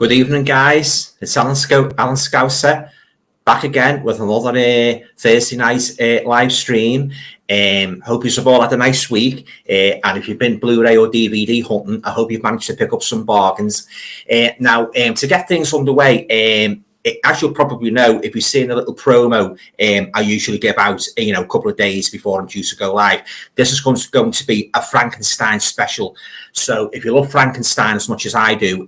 Good evening, guys. It's Alan Scouser back again with another Thursday night live stream. Hope you've all had a nice week. And if you've been Blu-ray or DVD hunting, I hope you've managed to pick up some bargains. Now, to get things underway, as you'll probably know, if you've seen a little promo, I usually give out, a couple of days before I'm due to go live. This is going to be a Frankenstein special. So if you love Frankenstein as much as I do,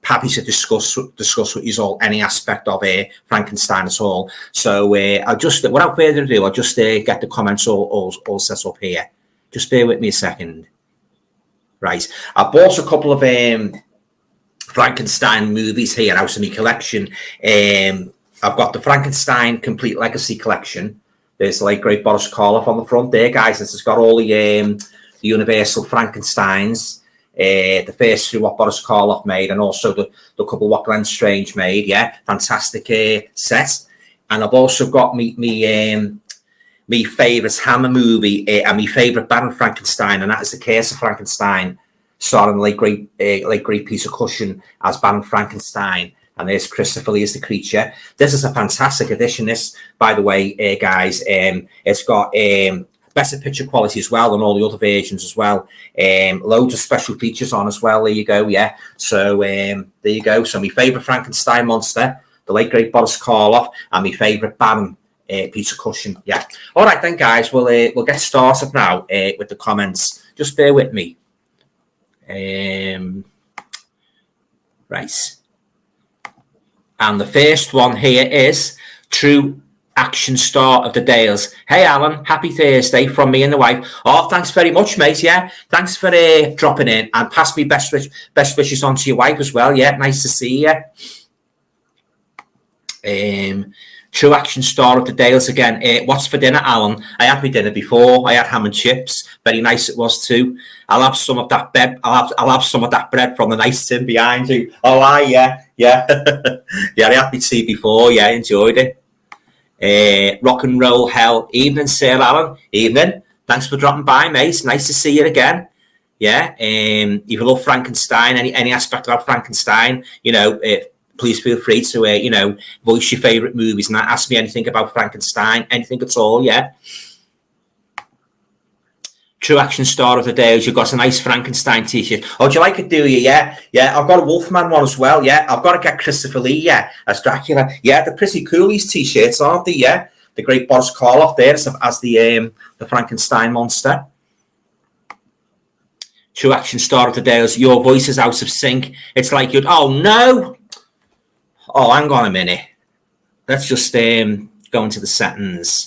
happy to discuss with you all any aspect of Frankenstein at all. So I'll just, without further ado, I'll just get the comments all set up here. Just bear with me a second. Right, I bought a couple of Frankenstein movies here out of my collection. I've got the Frankenstein Complete Legacy collection. There's the late great Boris Karloff on the front there, guys. This has got all the Universal Frankensteins. The first three what Boris Karloff made, and also the couple what Glenn Strange made. Yeah, fantastic set. And I've also got me favourite Hammer movie and my favourite Baron Frankenstein, and that is The Curse of Frankenstein, starring the late great Peter Cushing as Baron Frankenstein. And there's Christopher Lee as the creature. This is a fantastic edition. This, by the way, guys, it's got better picture quality as well than all the other versions as well. Loads of special features on as well. There you go. Yeah. So there you go. So my favourite Frankenstein monster, the late great Boris Karloff, and my favourite Baron, Peter Cushing. Yeah. All right then, guys. We'll get started now with the comments. Just bear with me. Right. And the first one here is True Action Star of the Dales. Hey, Alan, happy Thursday from me and the wife. Oh, thanks very much, mate. Yeah, thanks for dropping in, and pass me best wishes on to your wife as well. Yeah, nice to see you. True Action Star of the Dales again. What's for dinner, Alan? I had my dinner before. I had ham and chips. Very nice it was too. I'll have some of that bread. I'll have some of that bread from the nice tin behind you. Oh, yeah. Yeah, I had my tea before. Yeah, enjoyed it. Rock and roll hell. Evening, Sir Alan. Evening. Thanks for dropping by, mate. Nice to see you again. Yeah. If you love Frankenstein, any aspect about Frankenstein, please feel free to voice your favourite movies and ask me anything about Frankenstein, anything at all. Yeah. True Action Star of the Day. You've got a nice Frankenstein t-shirt. Oh, do you like it, do you? Yeah. I've got a Wolfman one as well. Yeah, I've got to get Christopher Lee. Yeah, as Dracula. Yeah, they're pretty cool, these t-shirts, aren't they? Yeah, the great Boris Karloff there as the Frankenstein monster. True Action Star of the Day. Your voice is out of sync. It's like you'd. Oh no. Oh, hang on a minute. Let's just go into the settings.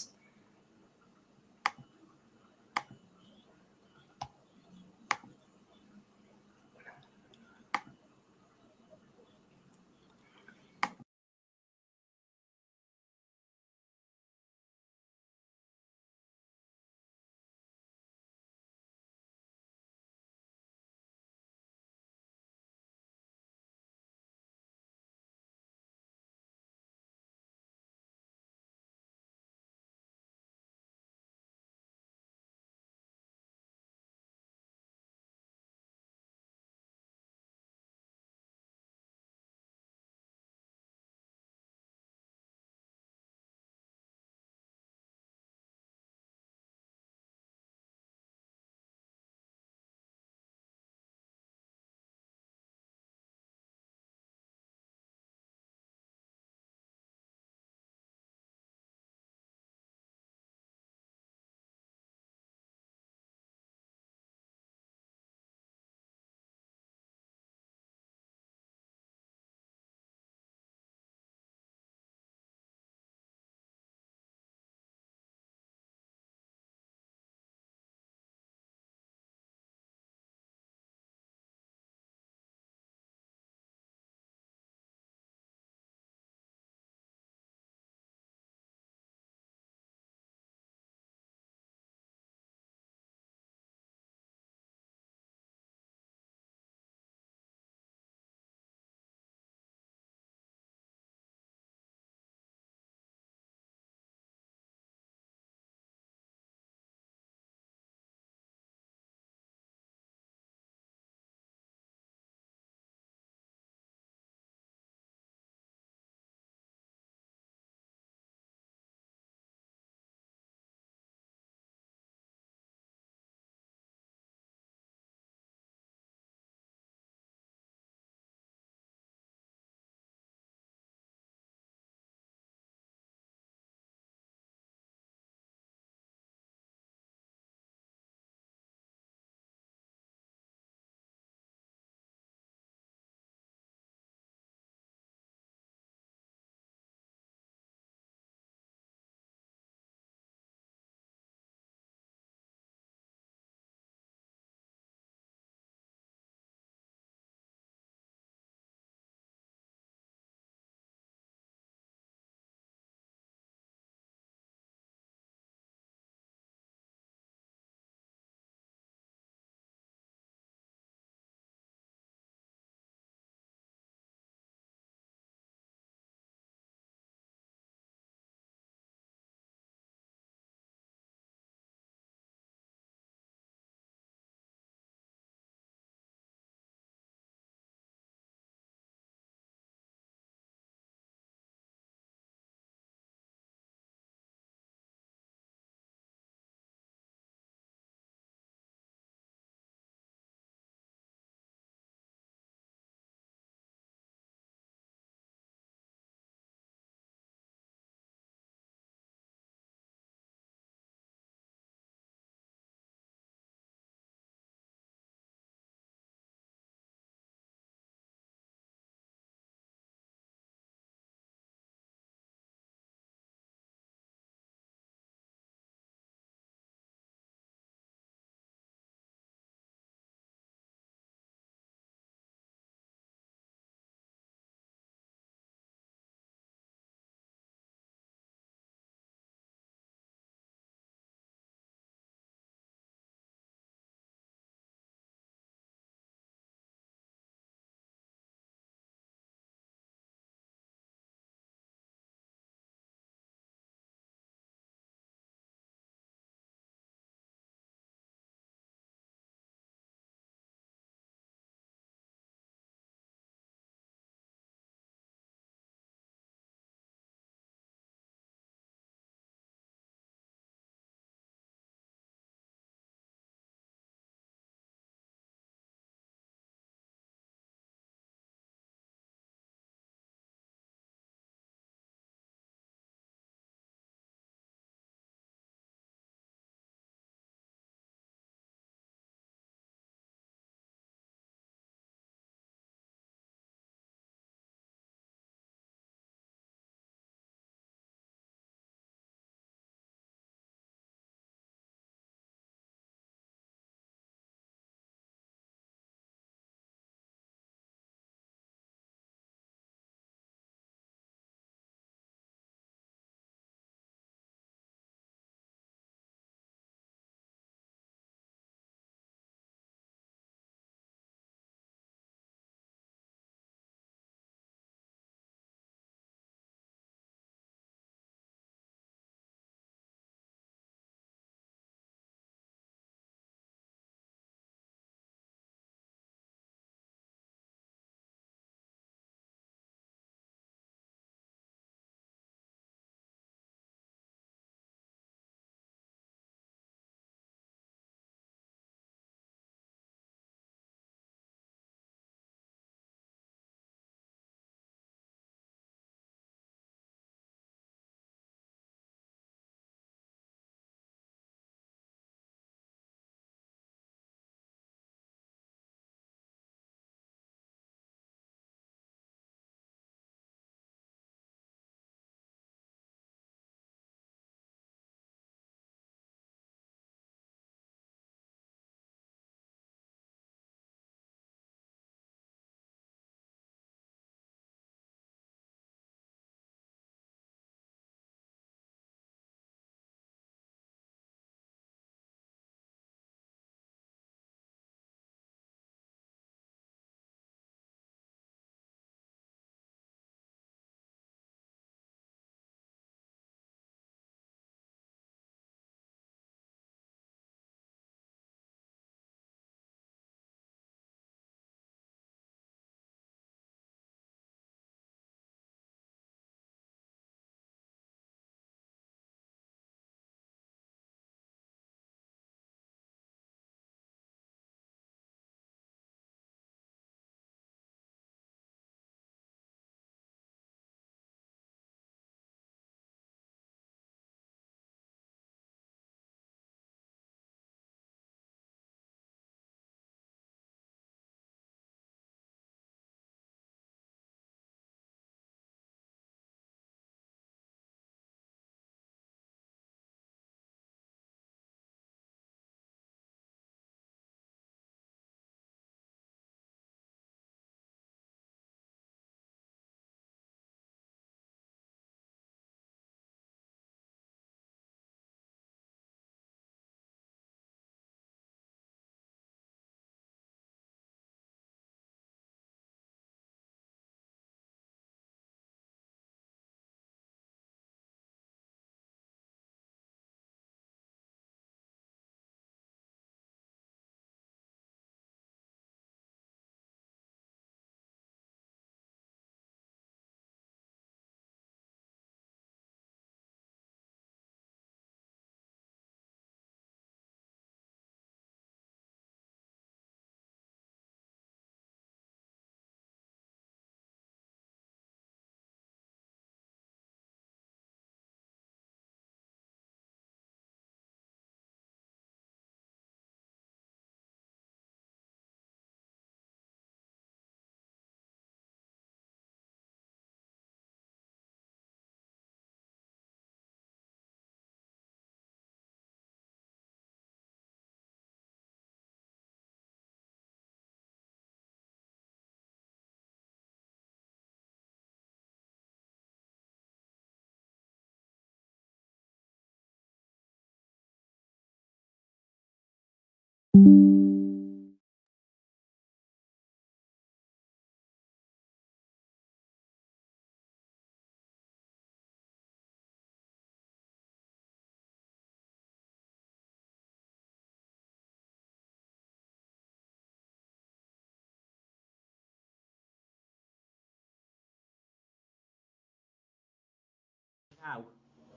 Now,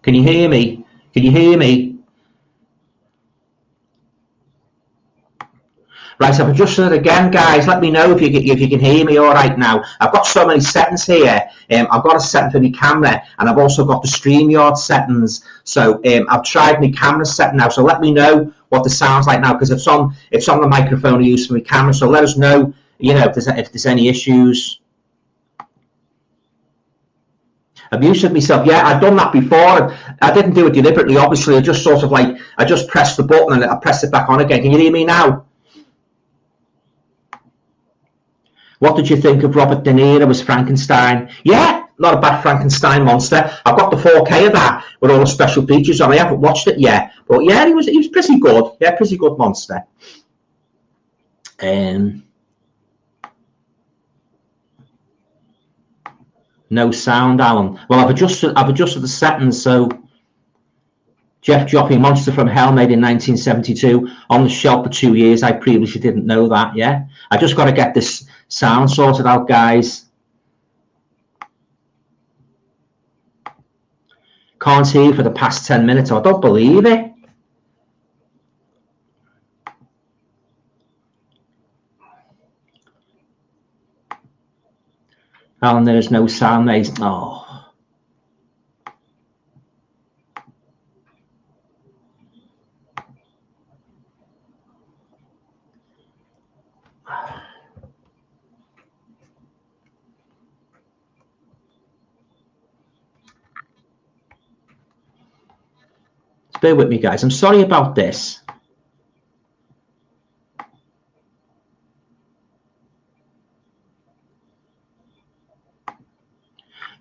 can you hear me? Can you hear me? Right, I've adjusted it again, guys. Let me know if you can hear me all right now. I've got so many settings here. I've got a setting for my camera, and I've also got the StreamYard settings. So I've tried my camera setting now. So let me know what the sound's like now, because it's on the microphone I use for my camera. So let us know, if there's any issues. I've muted myself. Yeah, I've done that before. I didn't do it deliberately. Obviously, I just sort of I just pressed the button and I pressed it back on again. Can you hear me now? What did you think of Robert De Niro as Frankenstein? Yeah, not a bad Frankenstein monster. I've got the 4K of that with all the special features on. I haven't watched it yet, but yeah, he was pretty good. Yeah, pretty good monster. No sound, Alan. Well, I've adjusted the settings. So Jeff Joppy, Monster from Hell, made in 1972, on the shelf for 2 years. I previously didn't know that. Yeah, I just got to get this sound sorted out, guys. Can't hear you for the past 10 minutes. I don't believe it. Alan, there is no sound, mate. Oh. Bear with me, guys. I'm sorry about this.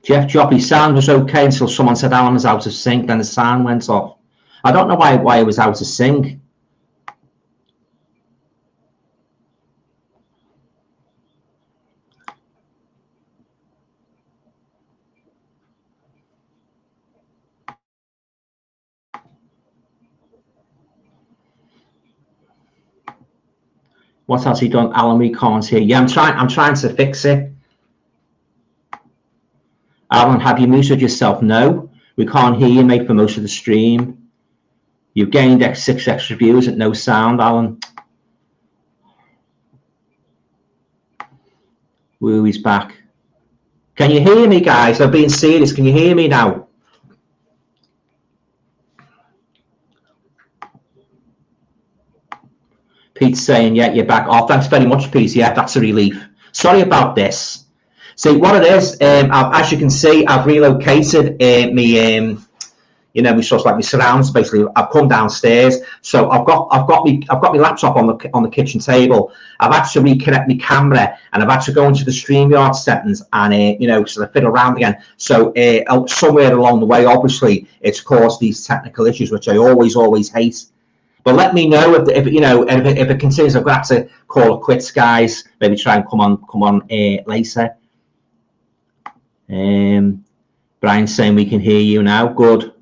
Jeff Joppy, sound was okay until someone said Alan was out of sync, then the sound went off. I don't know why it was out of sync. What has he done? Alan, we can't hear. Yeah, I'm trying to fix it. Alan, have you muted yourself? No, we can't hear you, mate, for most of the stream. You've gained 6 extra views at no sound, Alan. Woo, he's back. Can you hear me, guys? I'm being serious. Can you hear me now? Pete's saying, yeah, you're back. Oh, thanks very much, Pete. Yeah, that's a relief. Sorry about this. See, what it is, as you can see, I've relocated me my sort of like my surrounds. Basically, I've come downstairs, so I've got my laptop on the kitchen table. I've had to reconnect my camera, and I've had to go into the StreamYard settings and sort of fiddle around again. So somewhere along the way, obviously, it's caused these technical issues, which I always hate. But let me know if it continues. I'm going to have to call it quits, guys. Maybe try and come on later. Brian's saying we can hear you now. Good.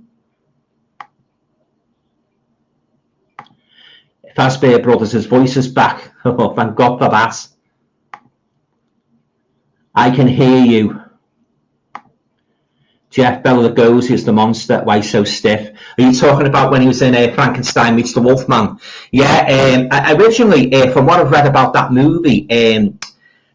Fazbear Brothers, his voice is back. Oh, thank God for that. I can hear you. Jeff Bela Lugosi is the monster. Why so stiff? Are you talking about when he was in Frankenstein meets the Wolfman? Yeah, originally, from what I've read about that movie,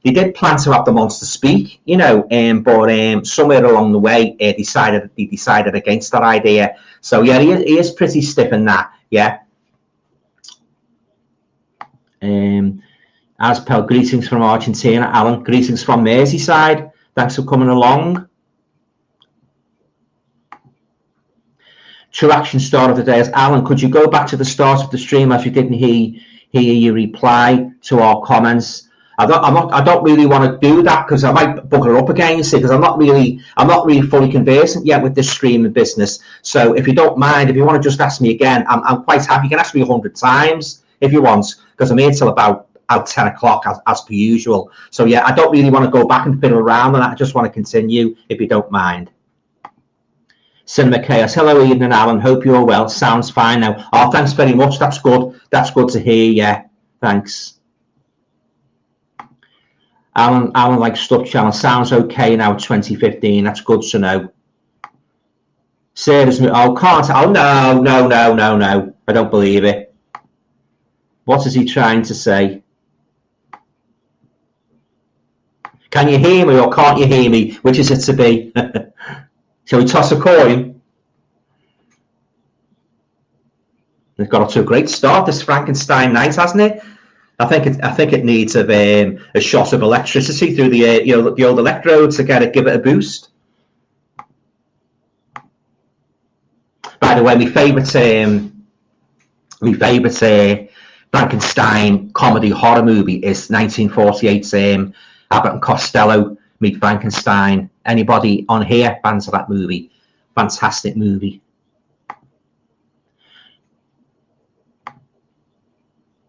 they did plan to have the monster speak, but somewhere along the way, they decided against that idea. So yeah, he is pretty stiff in that. Yeah. Aspel, greetings from Argentina. Alan, greetings from Merseyside. Thanks for coming along. True action star of the day is Alan. Could you go back to the start of the stream, as we didn't hear your reply to our comments? I don't really want to do that because I might bugger up again, you see, because I'm not really fully conversant yet with this streaming business. So if you don't mind, if you want to just ask me again, I'm quite happy. You can ask me 100 times if you want, because I'm here till about 10 o'clock as per usual. So yeah, I don't really want to go back and fiddle around, and I just want to continue if you don't mind. Cinema Chaos. Hello, evening, Alan. Hope you're well. Sounds fine now. Oh, thanks very much. That's good. That's good to hear. Yeah, thanks. Alan likes Stuff Channel. Sounds okay now. 2015. That's good to know. Sarah's movie. Oh, can't. Oh, no. I don't believe it. What is he trying to say? Can you hear me or can't you hear me? Which is it to be? Shall we toss a coin? They've got off to a great start this Frankenstein night, hasn't it? I think it needs a shot of electricity through the old electrodes to give it a boost. By the way, my favourite Frankenstein comedy horror movie is 1948's Abbott and Costello Meet Frankenstein. Anybody on here fans of that movie? Fantastic movie.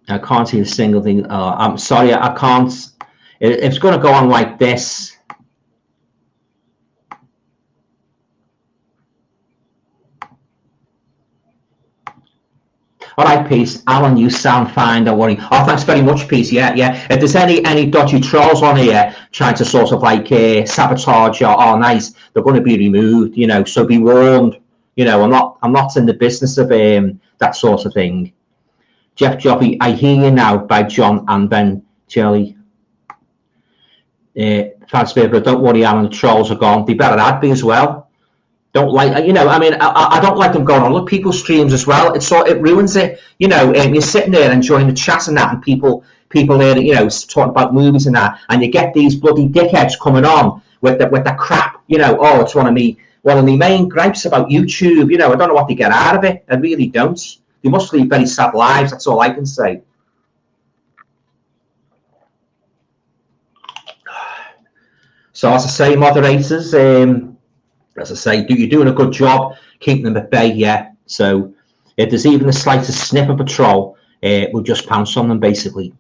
I can't see a single thing. I'm sorry, I can't. It's going to go on like this. All right, Peace. Alan, you sound fine, don't worry. Oh, thanks very much, Peace. Yeah. If there's any dodgy trolls on here trying to sort of like sabotage or nice, they're going to be removed, so be warned. I'm not in the business of that sort of thing. Jeff Joppy, I Hear You Now by John and Ben Jelly. Fadspaper, don't worry, Alan, the trolls are gone. They better add me as well. Don't like, I don't like them going on other people's streams as well. It ruins it. You're sitting there enjoying the chat and that, and people there, talking about movies and that, and you get these bloody dickheads coming on with the crap. It's one of the main gripes about YouTube. I don't know what they get out of it. I really don't. They must lead very sad lives. That's all I can say. So as I say, moderators, you're doing a good job keeping them at bay, yeah. So if there's even the slightest snip of a troll, we'll just pounce on them, basically.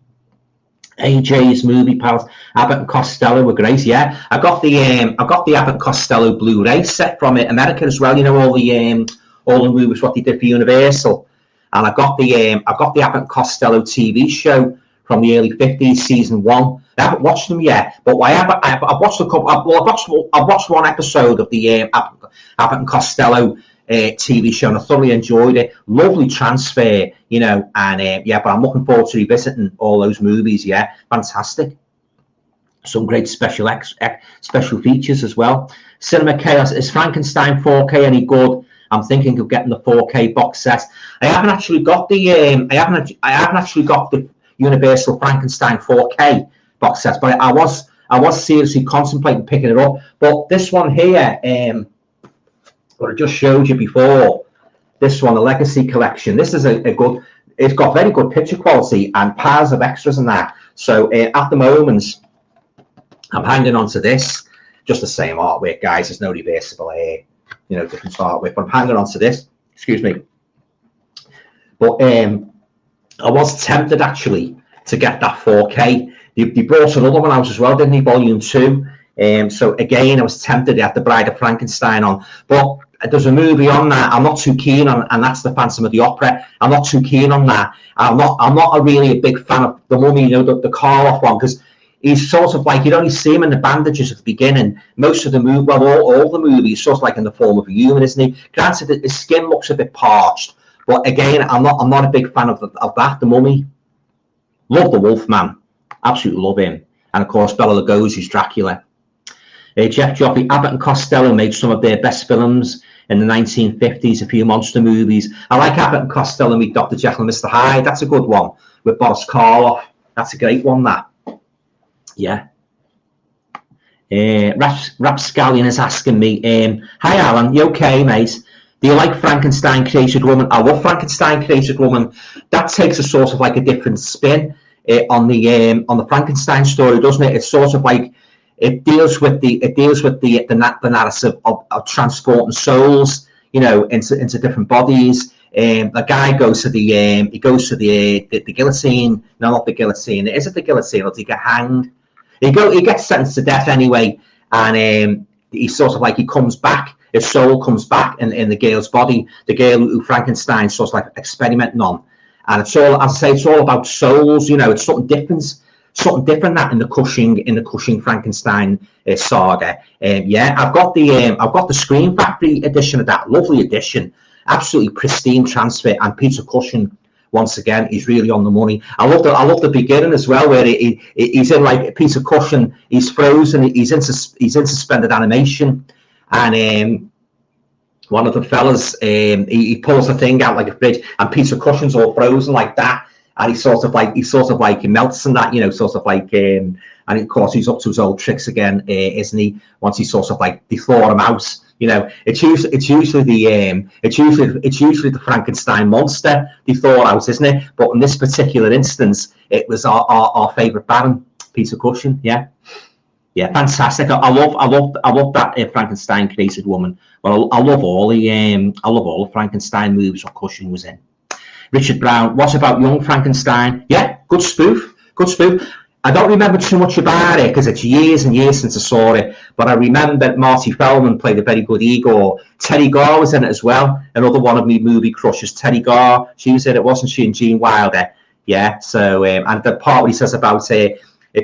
AJ's movie pals, Abbott and Costello were great, yeah. I got the Abbott and Costello Blu-ray set from America as well. All the movies what they did for Universal. And I got the Abbott and Costello TV show from the early 50s, season 1. I haven't watched them yet, but I've watched a couple. I've watched one episode of the Abbott and Costello TV show, and I thoroughly enjoyed it. Lovely transfer, but I'm looking forward to revisiting all those movies. Yeah, fantastic. Some great special features as well. Cinema Chaos, is Frankenstein 4K any good? I'm thinking of getting the 4K box set. I haven't actually got the Universal Frankenstein 4K box set, but I was seriously contemplating picking it up. But this one here, what I just showed you before, this one, the Legacy Collection. This is a good. It's got very good picture quality and piles of extras and that. So at the moment, I'm hanging on to this. Just the same artwork, guys. There's no reversible here. Different artwork, but I'm hanging on to this. Excuse me. But I was tempted actually to get that 4K. They brought another one out as well, didn't they? Volume 2. So again, I was tempted to have the Bride of Frankenstein on, but there's a movie on that I'm not too keen on, and that's the Phantom of the Opera. I'm not too keen on that. I'm not really a big fan of the Mummy, the Karloff one, because he's sort of like, you'd only see him in the bandages at the beginning. Most of the movie, well, all the movies, sort of like in the form of a human, isn't he? Granted, his skin looks a bit parched, but again, I'm not a big fan of that. The Mummy. Love the Wolfman, absolutely love him, and of course Bela Lugosi's Dracula. Jeff Joffrey, Abbott and Costello made some of their best films in the 1950s, a few monster movies. I like Abbott and Costello Meet Dr. Jekyll and Mr. Hyde. That's a good one with Boris Karloff. That's a great one, that. Yeah. Rapscallion is asking me, hi Alan, you okay, mate? Do you like Frankenstein Created Woman? I love Frankenstein Created Woman. That takes a sort of like a different spin on the Frankenstein story, doesn't it? It's sort of like it deals with the narrative of transporting souls, into different bodies. The guy goes to the guillotine. No, not the guillotine. Is it the guillotine, or does he get hanged? He gets sentenced to death anyway, and he's sort of like, he comes back. His soul comes back in the girl's body, the girl who Frankenstein's sort of like experimenting on. And it's all, as I say, it's all about souls, it's something different. something different that in the Cushing Frankenstein saga. Yeah, I've got the Screen Factory edition of that, lovely edition, absolutely pristine transfer, and Peter Cushing. Once again, he's really on the money. I love the beginning as well, where he's in like Peter Cushing, he's frozen, he's in suspended animation, and one of the fellas he pulls the thing out like a fridge, and Peter Cushing's all frozen like that, and he sort of like he melts and that, you know, sort of like and of course he's up to his old tricks again, isn't he? Once he sort of like they thaw him out. You know, it's usually the Frankenstein monster they thought out, isn't it? But in this particular instance, it was our favourite Baron, Peter Cushing. Yeah, fantastic. I love that Frankenstein created woman. Well, I love all the Frankenstein movies that Cushing was in. Richard Brown, what about Young Frankenstein? Yeah, good spoof. I don't remember too much about it because it's years and years since I saw it, but I remember that Marty Feldman played a very good Igor. Terry Garr was in it as well, another one of me movie crushes. Terry Garr, she was in it, wasn't she? And Gene Wilder, yeah. So and the part where he says about it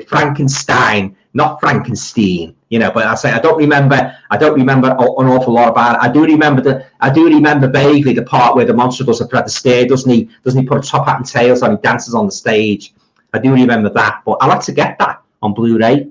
Frankenstein, not Frankenstein, you know. But I don't remember an awful lot about it. I do remember vaguely the part where the monster does a Fred Astaire, doesn't he? Doesn't he put a top hat and tails on? He dances on the stage. I do remember that, but I'll have to get that on Blu-ray.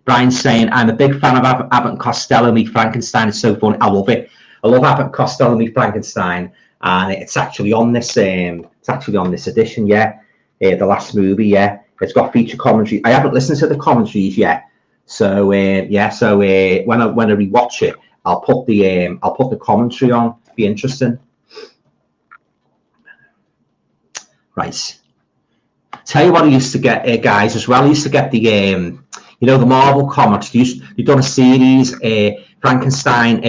Brian's saying, I'm a big fan of Abbott and Costello meet Frankenstein. It's so funny. I love it. I love Abbott and Costello meet Frankenstein, and it's actually on this. Edition, yeah. The last movie, yeah. It's got feature commentary. I haven't listened to the commentaries yet, so yeah. So when I rewatch it, I'll put the commentary on. Be interesting. Right. Tell you what I used to get, guys, as well. I used to get the, the Marvel comics. They've done a series, Frankenstein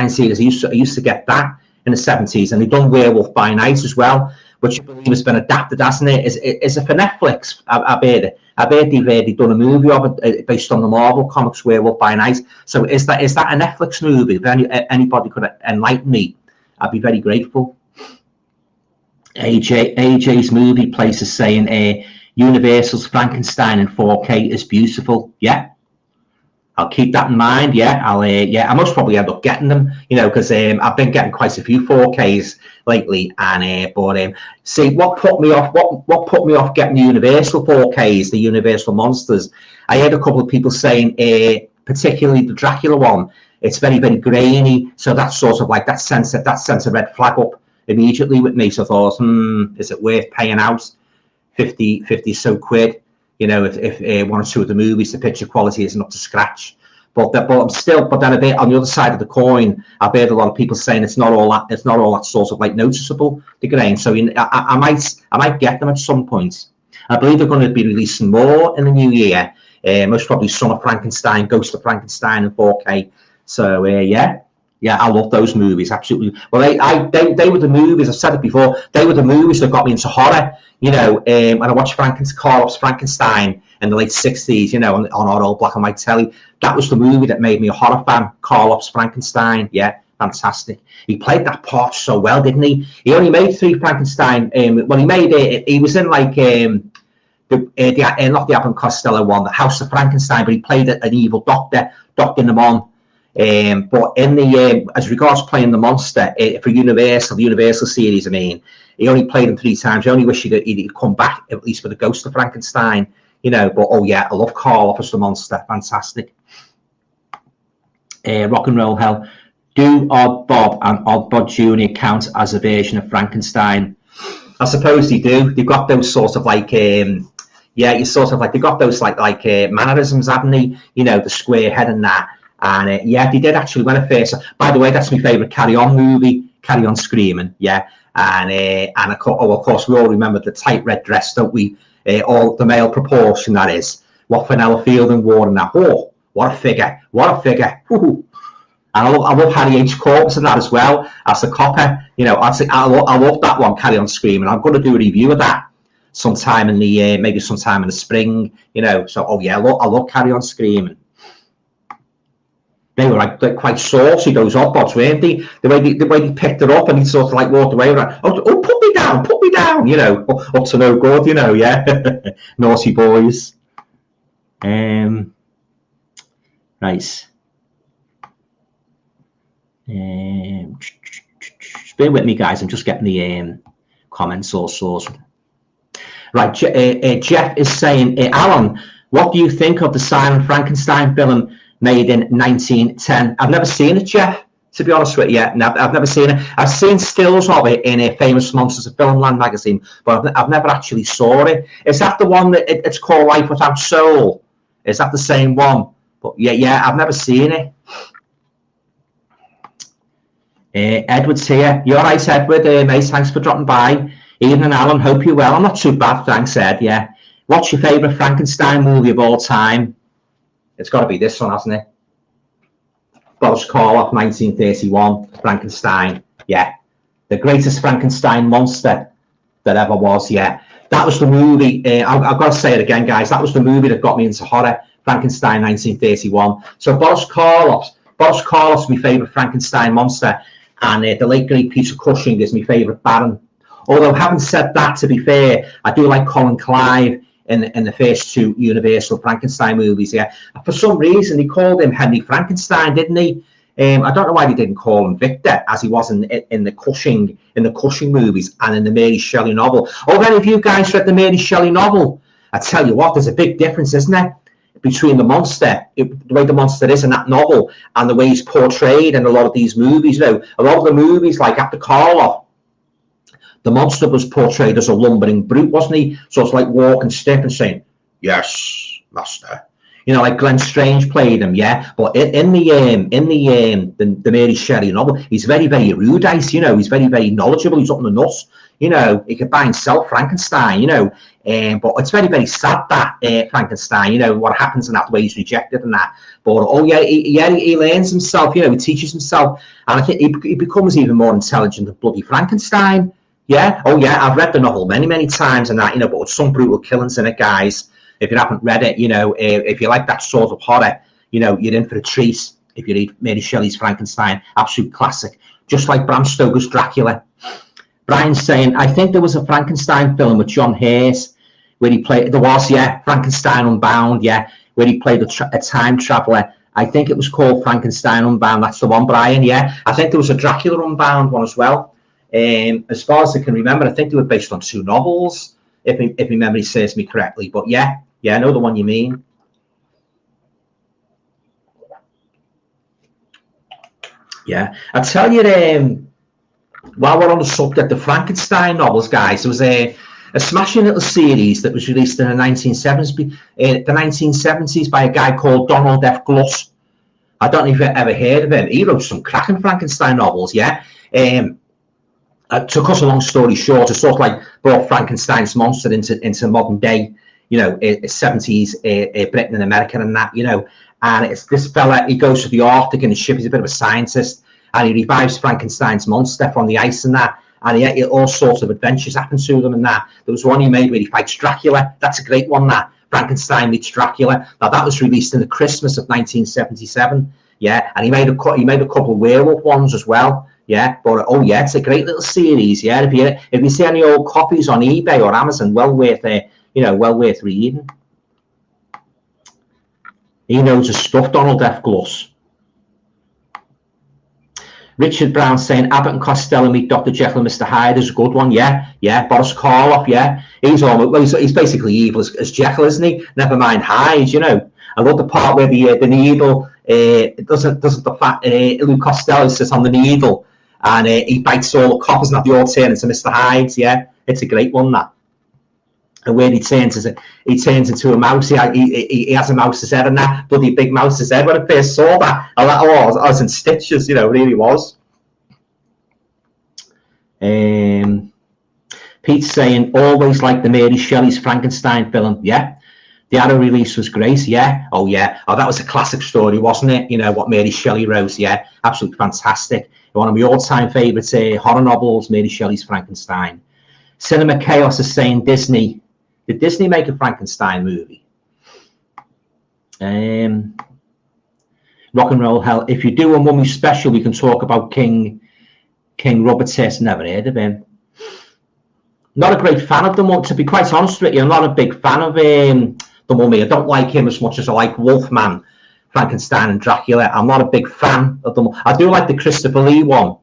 series. I used to get that in the 70s, and they've done Werewolf by Night as well, which I believe has been adapted, hasn't it? Is it for Netflix? I've heard they've done a movie of it based on the Marvel comics, Werewolf by Night. So is that a Netflix movie? If anybody could enlighten me, I'd be very grateful. AJ's movie place is saying Universal's Frankenstein in 4K is beautiful. Yeah, I'll keep that in mind. Yeah, I most probably end up getting them, you know, because I've been getting quite a few 4Ks lately, and but see what put me off getting the Universal 4Ks, the Universal Monsters. I heard a couple of people saying particularly the Dracula one, it's very, very grainy, so that's sort of like that sends a red flag up immediately with me. So I thought, is it worth paying out 50 so quid, you know, if one or two of the movies, the picture quality isn't up to scratch. But then a bit on the other side of the coin, I've heard a lot of people saying it's not all that sort of like noticeable, the grain. So I might get them at some point. I believe they're going to be releasing more in the new year. Most probably Son of Frankenstein, Ghost of Frankenstein in 4K. So yeah, I love those movies, absolutely. Well, they were the movies, I've said it before, they were the movies that got me into horror, you know, when I watched Karloff's Frankenstein in the late 60s, you know, on our old black and white telly. That was the movie that made me a horror fan, Karloff's Frankenstein. Yeah, fantastic. He played that part so well, didn't he? He only made 3 Frankenstein. He was in like, not the Abbott and Costello one, the House of Frankenstein, but he played an evil doctor, Dr. Namon. But in the as regards playing the monster for the Universal series, I mean, he only played him 3 times. I only wish he'd come back at least for the Ghost of Frankenstein, you know. But oh yeah, I love Karloff as the monster, fantastic. Rock and Roll Hell, do Odd Bob and Odd Bob Jr. count as a version of Frankenstein? I suppose they do. They've got those sort of like you sort of like they've got those like mannerisms, haven't they? You know, the square head and that. And yeah, they did actually when I first. By the way, that's my favourite Carry On movie, Carry On Screaming. Yeah, and of course we all remember the tight red dress, don't we? All the male proportion that is. What Fenella Fielding wore in that. Oh, what a figure! What a figure! Woo-hoo. And I love Harry H. Corpus in that as well as the copper. You know, I love that one, Carry On Screaming. I'm going to do a review of that sometime in the maybe sometime in the spring. You know, so oh yeah, I love Carry On Screaming. They were like quite saucy, those Autobots, weren't they? The way they picked it up and he sort of like walked away with it. Oh, put me down, you know, up to no good, you know, yeah. Naughty boys. Nice. Bear with me, guys. I'm just getting the comments all sorted. Right, Jeff is saying, Alan, what do you think of the Simon Frankenstein film made in 1910? I've never seen it, Jeff, to be honest with you. I've never seen it. I've seen stills of it in a Famous Monsters of Filmland magazine, but I've never actually saw it. Is that the one that it's called Life Without Soul? Is that the same one? But yeah, I've never seen it. Edward's here. You're right, Edward, mate. Thanks for dropping by. Evening, Alan. Hope you're well. I'm not too bad, thanks, Ed. Yeah. What's your favourite Frankenstein movie of all time? It's got to be this one, hasn't it? Boris Karloff, 1931. Frankenstein. Yeah. The greatest Frankenstein monster that ever was. Yeah. That was the movie. I've got to say it again, guys. That was the movie that got me into horror. Frankenstein, 1931. So Boris Karloff's my favourite Frankenstein monster. And the late great Peter Cushing is my favourite Baron. Although, having said that, to be fair, I do like Colin Clive in the first two Universal Frankenstein movies. Yeah, for some reason he called him Henry Frankenstein, didn't he? I don't know why they didn't call him Victor, as he was in the Cushing movies and in the Mary Shelley novel. Oh, have any of you guys read the Mary Shelley novel? I tell you what, there's a big difference, isn't there, between the monster, the way the monster is in that novel, and the way he's portrayed in a lot of these movies. You know, a lot of the movies, like after Karloff, the monster was portrayed as a lumbering brute, wasn't he? So it's like walking stiff and saying, "Yes, master." You know, like Glenn Strange played him, yeah. But in the Mary Shelley novel, he's very, very erudite. You know, he's very, very knowledgeable. He's up in the nuts. You know, he could buy and sell Frankenstein. You know, but it's very, very sad that Frankenstein. You know what happens in that way he's rejected and that. But he learns himself. You know, he teaches himself, and I think he becomes even more intelligent than bloody Frankenstein. Yeah. Oh, yeah. I've read the novel many, many times and that, you know, but with some brutal killings in it, guys. If you haven't read it, you know, if you like that sort of horror, you know, you're in for a treat. If you read Mary Shelley's Frankenstein, absolute classic. Just like Bram Stoker's Dracula. Brian's saying, I think there was a Frankenstein film with John Hurt where he played, there was, yeah, Frankenstein Unbound, yeah, where he played a time traveller. I think it was called Frankenstein Unbound. That's the one, Brian, yeah. I think there was a Dracula Unbound one as well. As far as I can remember, I think they were based on two novels, if my memory serves me correctly. But yeah, I know the one you mean. Yeah, I tell you, while we're on the subject of Frankenstein novels, guys, there was a smashing little series that was released in the 1970s by a guy called Donald F. Gluss. I don't know if you've ever heard of him. He wrote some cracking Frankenstein novels, yeah. To cut a long story short, it sort of like brought Frankenstein's monster into modern day, you know, 70s Britain and America and that, you know. And it's this fella, he goes to the Arctic in a ship, he's a bit of a scientist, and he revives Frankenstein's monster from the ice and that. And all sorts of adventures happen to them and that. There was one he made where he fights Dracula. That's a great one, that. Frankenstein meets Dracula. Now, that was released in the Christmas of 1977. Yeah, and he made a couple of werewolf ones as well. Yeah, but oh yeah, it's a great little series. Yeah, if you see any old copies on eBay or Amazon, well worth reading. He knows his stuff, Donald F. Gluss. Richard Brown saying Abbott and Costello meet Dr. Jekyll and Mr. Hyde is a good one. Yeah. Boris Karloff. Yeah, he's basically evil as Jekyll, isn't he? Never mind Hyde. You know, I love the part where the needle doesn't the fact Lou Costello sits on the needle. And he bites all the coppers and they all turn into Mr. Hyde. Yeah, it's a great one, that. And where he turns into a mouse. He has a mouse's head and that bloody big mouse's head. When I first saw that, I was in stitches. You know, it really was. Pete's saying always like the Mary Shelley's Frankenstein film. Yeah. The Arrow release was great, yeah. Oh, yeah. Oh, that was a classic story, wasn't it? You know, what Mary Shelley wrote, yeah. Absolutely fantastic. One of my all-time favourite horror novels, Mary Shelley's Frankenstein. Cinema Chaos is saying Disney. Did Disney make a Frankenstein movie? Rock and Roll Hell. If you do a Mummy special, we can talk about King Robertus. Never heard of him. Not a great fan of the Mummy, to be quite honest with you. I'm not a big fan of the Mummy. I don't like him as much as I like Wolfman, Frankenstein, and Dracula. I'm not a big fan of them. I do like the Christopher Lee one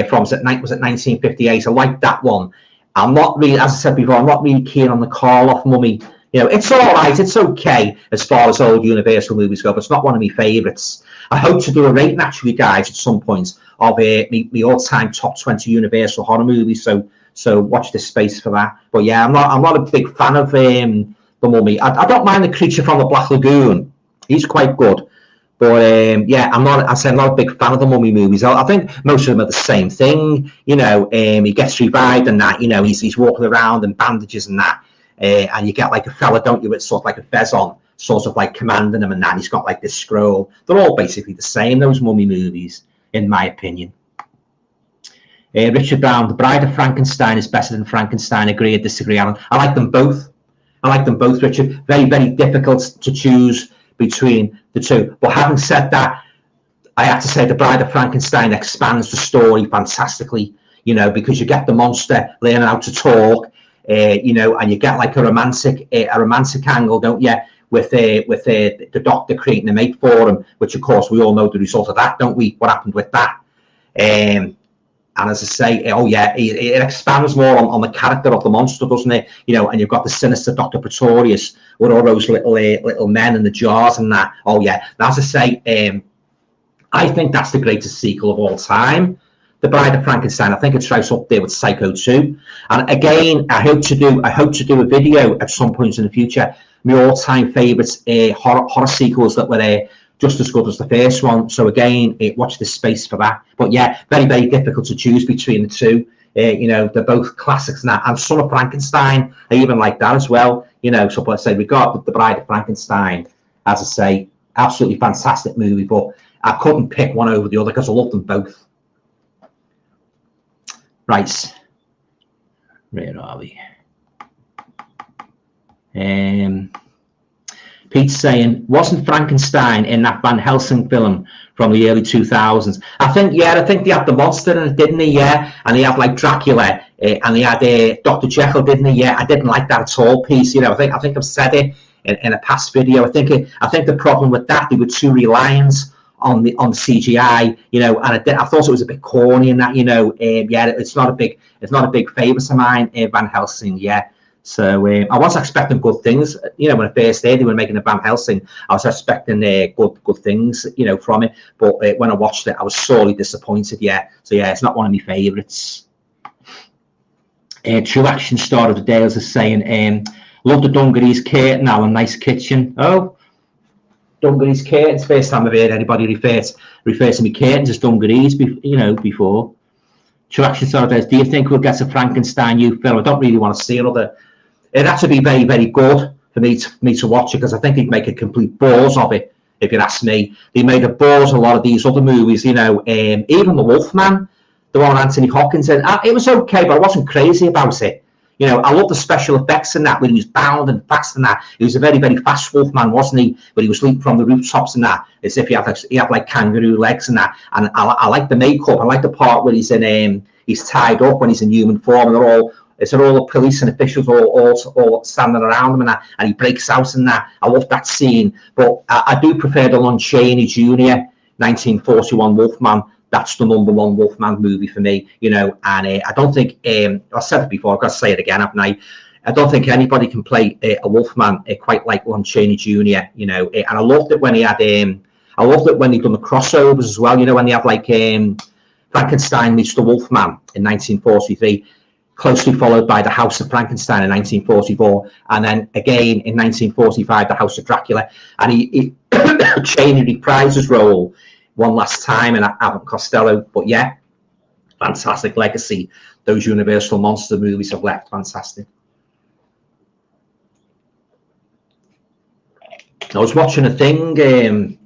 from was it 1958. I like that one. I'm not really, as I said before, I'm not really keen on the Karloff Mummy. You know, it's all right, it's okay as far as old Universal movies go, but it's not one of my favourites. I hope to do a rating, actually, guys, at some point of my all-time top 20 Universal horror movies. So watch this space for that. But yeah, I'm not a big fan of the Mummy. I don't mind the Creature from the Black Lagoon. He's quite good. But yeah, I'm not a big fan of the Mummy movies. I think most of them are the same thing. You know, he gets revived and that. You know, he's walking around in bandages and that. And you get like a fella, don't you, with sort of like a fez on, sort of like commanding him and that. And he's got like this scroll. They're all basically the same, those Mummy movies, in my opinion. Richard Brown, The Bride of Frankenstein is better than Frankenstein. Agree or disagree, Alan? I like them both. Richard. Very, very difficult to choose between the two. But having said that, I have to say The Bride of Frankenstein expands the story fantastically, you know, because you get the monster learning how to talk, you know, and you get like a romantic angle, don't you, with the doctor creating a mate for him, which of course we all know the result of that, don't we? What happened with that? And as I say, oh yeah, it expands more on the character of the monster, doesn't it? You know, and you've got the sinister Dr. Pretorius with all those little men in the jars and that. Oh yeah. Now, as I say, I think that's the greatest sequel of all time, The Bride of Frankenstein. I think it's right up there with Psycho 2. And again, I hope to do a video at some point in the future. My all-time favourites horror sequels that were just as good as the first one. So again, watch this space for that. But yeah, very, very difficult to choose between the two. You know, they're both classics now. And Son of Frankenstein, I even like that as well. You know, so let's say we got The Bride of Frankenstein, as I say, absolutely fantastic movie. But I couldn't pick one over the other because I love them both. Right. Where are we? Pete's saying, wasn't Frankenstein in that Van Helsing film from the early 2000s? I think they had the monster in it, didn't he? Yeah. And he had like Dracula, and he had Dr. Jekyll, didn't he? Yeah. I didn't like that at all, Pete. You know, I think I've said it in a past video. I think the problem with that, they were too reliant on the CGI, you know, and I thought it was a bit corny in that, you know. Yeah, it's not a big favourite of mine, Van Helsing. Yeah. So I was expecting good things, you know, when I first heard they were making a Van Helsing. I was expecting good things, you know, from it. But when I watched it, I was sorely disappointed. Yeah. So yeah, it's not one of my favourites. True Action Star of the Dales is saying, love the Dungarees curtain now, a nice kitchen. Oh, Dungarees curtains. First time I've heard anybody refer to me curtains as Dungarees, you know, before. True Action Star of the Dales, do you think we'll get a Frankenstein new film? I don't really want to see another. It'd have to be very, very good for me to watch it, because I think he'd make a complete balls of it, if you ask me. They made a balls a lot of these other movies, you know, even The Wolfman, the one Anthony Hopkins in. It was okay, but I wasn't crazy about it. You know, I love the special effects in that, when he was bound and fast and that. He was a very, very fast Wolfman, wasn't he? But he was leaping from the rooftops and that, as if he had like kangaroo legs and that. And I like the makeup. I like the part where he's tied up when he's in human form, and all the police and officials all standing around him and that, and he breaks out in that. I love that scene. But I do prefer the Lon Chaney Jr. 1941 Wolfman. That's the #1 Wolfman movie for me, you know. And I don't think, I said it before, I've got to say it again, haven't I? I don't think anybody can play a Wolfman quite like Lon Chaney Jr., you know. And I loved it when he had, I loved it when he done the crossovers as well, you know, when he had like Frankenstein meets the Wolfman in 1943. Closely followed by The House of Frankenstein in 1944, and then again in 1945, The House of Dracula. And he Chaney reprised his role one last time in Abbott and Costello. But yeah, fantastic legacy those Universal monster movies have left. Fantastic. I was watching a thing a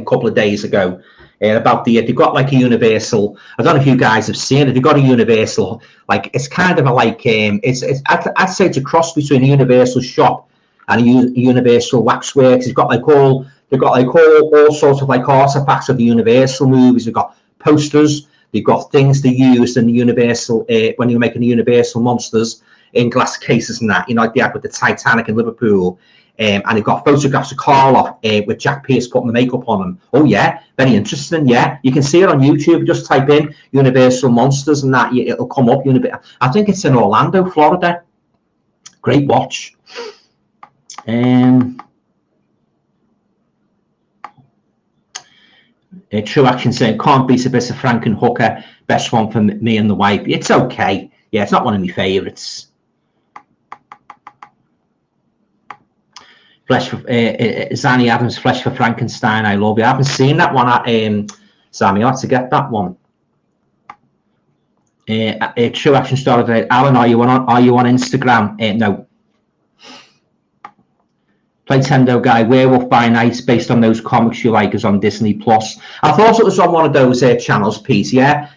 couple of days ago. About they've got like a Universal. I don't know if you guys have seen it. They've got a Universal, like it's kind of a like I'd say it's a cross between a Universal shop and a Universal Waxworks. It's got like all They've got like all sorts of like artifacts of the Universal movies. They've got posters. They've got things they used in the Universal when you're making the Universal monsters in glass cases and that. You know, like they had with the Titanic in Liverpool. And they've got photographs of Karloff with Jack Pierce putting the makeup on him. Oh yeah, very interesting. Yeah, you can see it on YouTube. Just type in Universal monsters and that it'll come up. I think it's in Orlando, Florida. Great watch. True Action saying can't beat a bit of Frankenhooker. Best one for me and the wife. It's okay. Yeah, it's not one of my favourites. Zanny Adams, Flesh for Frankenstein. I love you. I haven't seen that one. Sammy, I have to get that one. True Action started. Alan, are you on Instagram? No. Playtendo guy, Werewolf by Night, based on those comics you like, is on Disney Plus. I thought it was on one of those channels, Pete. Yeah.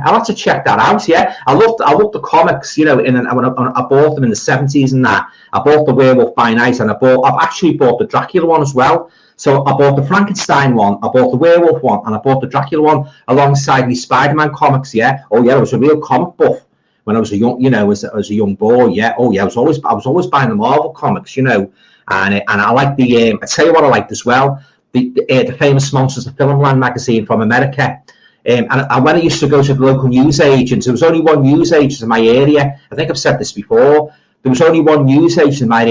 I'll have to check that out. Yeah, I loved the comics. You know, when I bought them in the 70s and that. I bought the Werewolf by Night, and I've actually bought the Dracula one as well. So I bought the Frankenstein one, I bought the Werewolf one, and I bought the Dracula one alongside the Spider-Man comics. Yeah. Oh yeah, I was a real comic buff when I was a young, as a young boy. Yeah. Oh yeah, I was always buying the Marvel comics. You know. And I like I tell you what I liked as well, the Famous Monsters of Filmland magazine from America. And when I used to go to the local newsagents, there was only one newsagent in my area. I think I've said this before. There was only one newsagent in my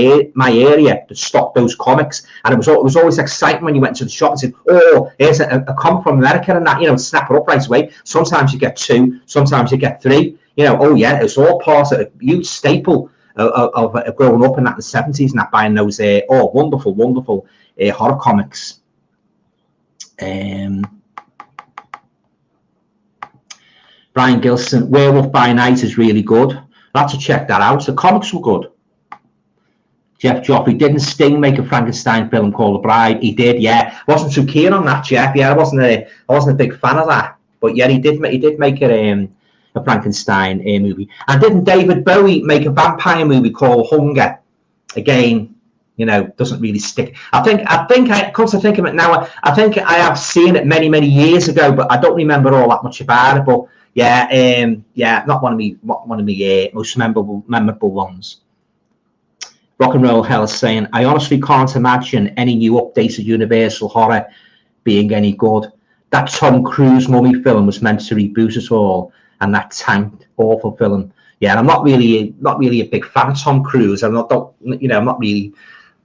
area that stocked those comics. And it was always exciting when you went to the shop and said, oh, here's a comic from America and that, snap it up right away. Sometimes you get 2, sometimes you get 3. Oh yeah, it's all part of a huge staple of growing up in that in the 70s and that, buying those wonderful horror comics. Brian Gilson, Werewolf by Night is really good. I'll have to check that out. The comics were good. Jeff Joffrey, didn't Sting make a Frankenstein film called The Bride? He did, yeah. I wasn't too keen on that, Jeff. Yeah, I wasn't a big fan of that. But yeah, he did make it a Frankenstein movie. And didn't David Bowie make a vampire movie called Hunger? Again, doesn't really stick. I think come to think of it now, I think I have seen it many years ago, but I don't remember all that much about it. But yeah, not one of me most memorable ones. Rock and Roll Hell is saying, I honestly can't imagine any new updated Universal horror being any good. That Tom Cruise Mummy film was meant to reboot it all, and that tanked. Awful film. Yeah, and I'm not really a big fan of Tom Cruise. I'm not really.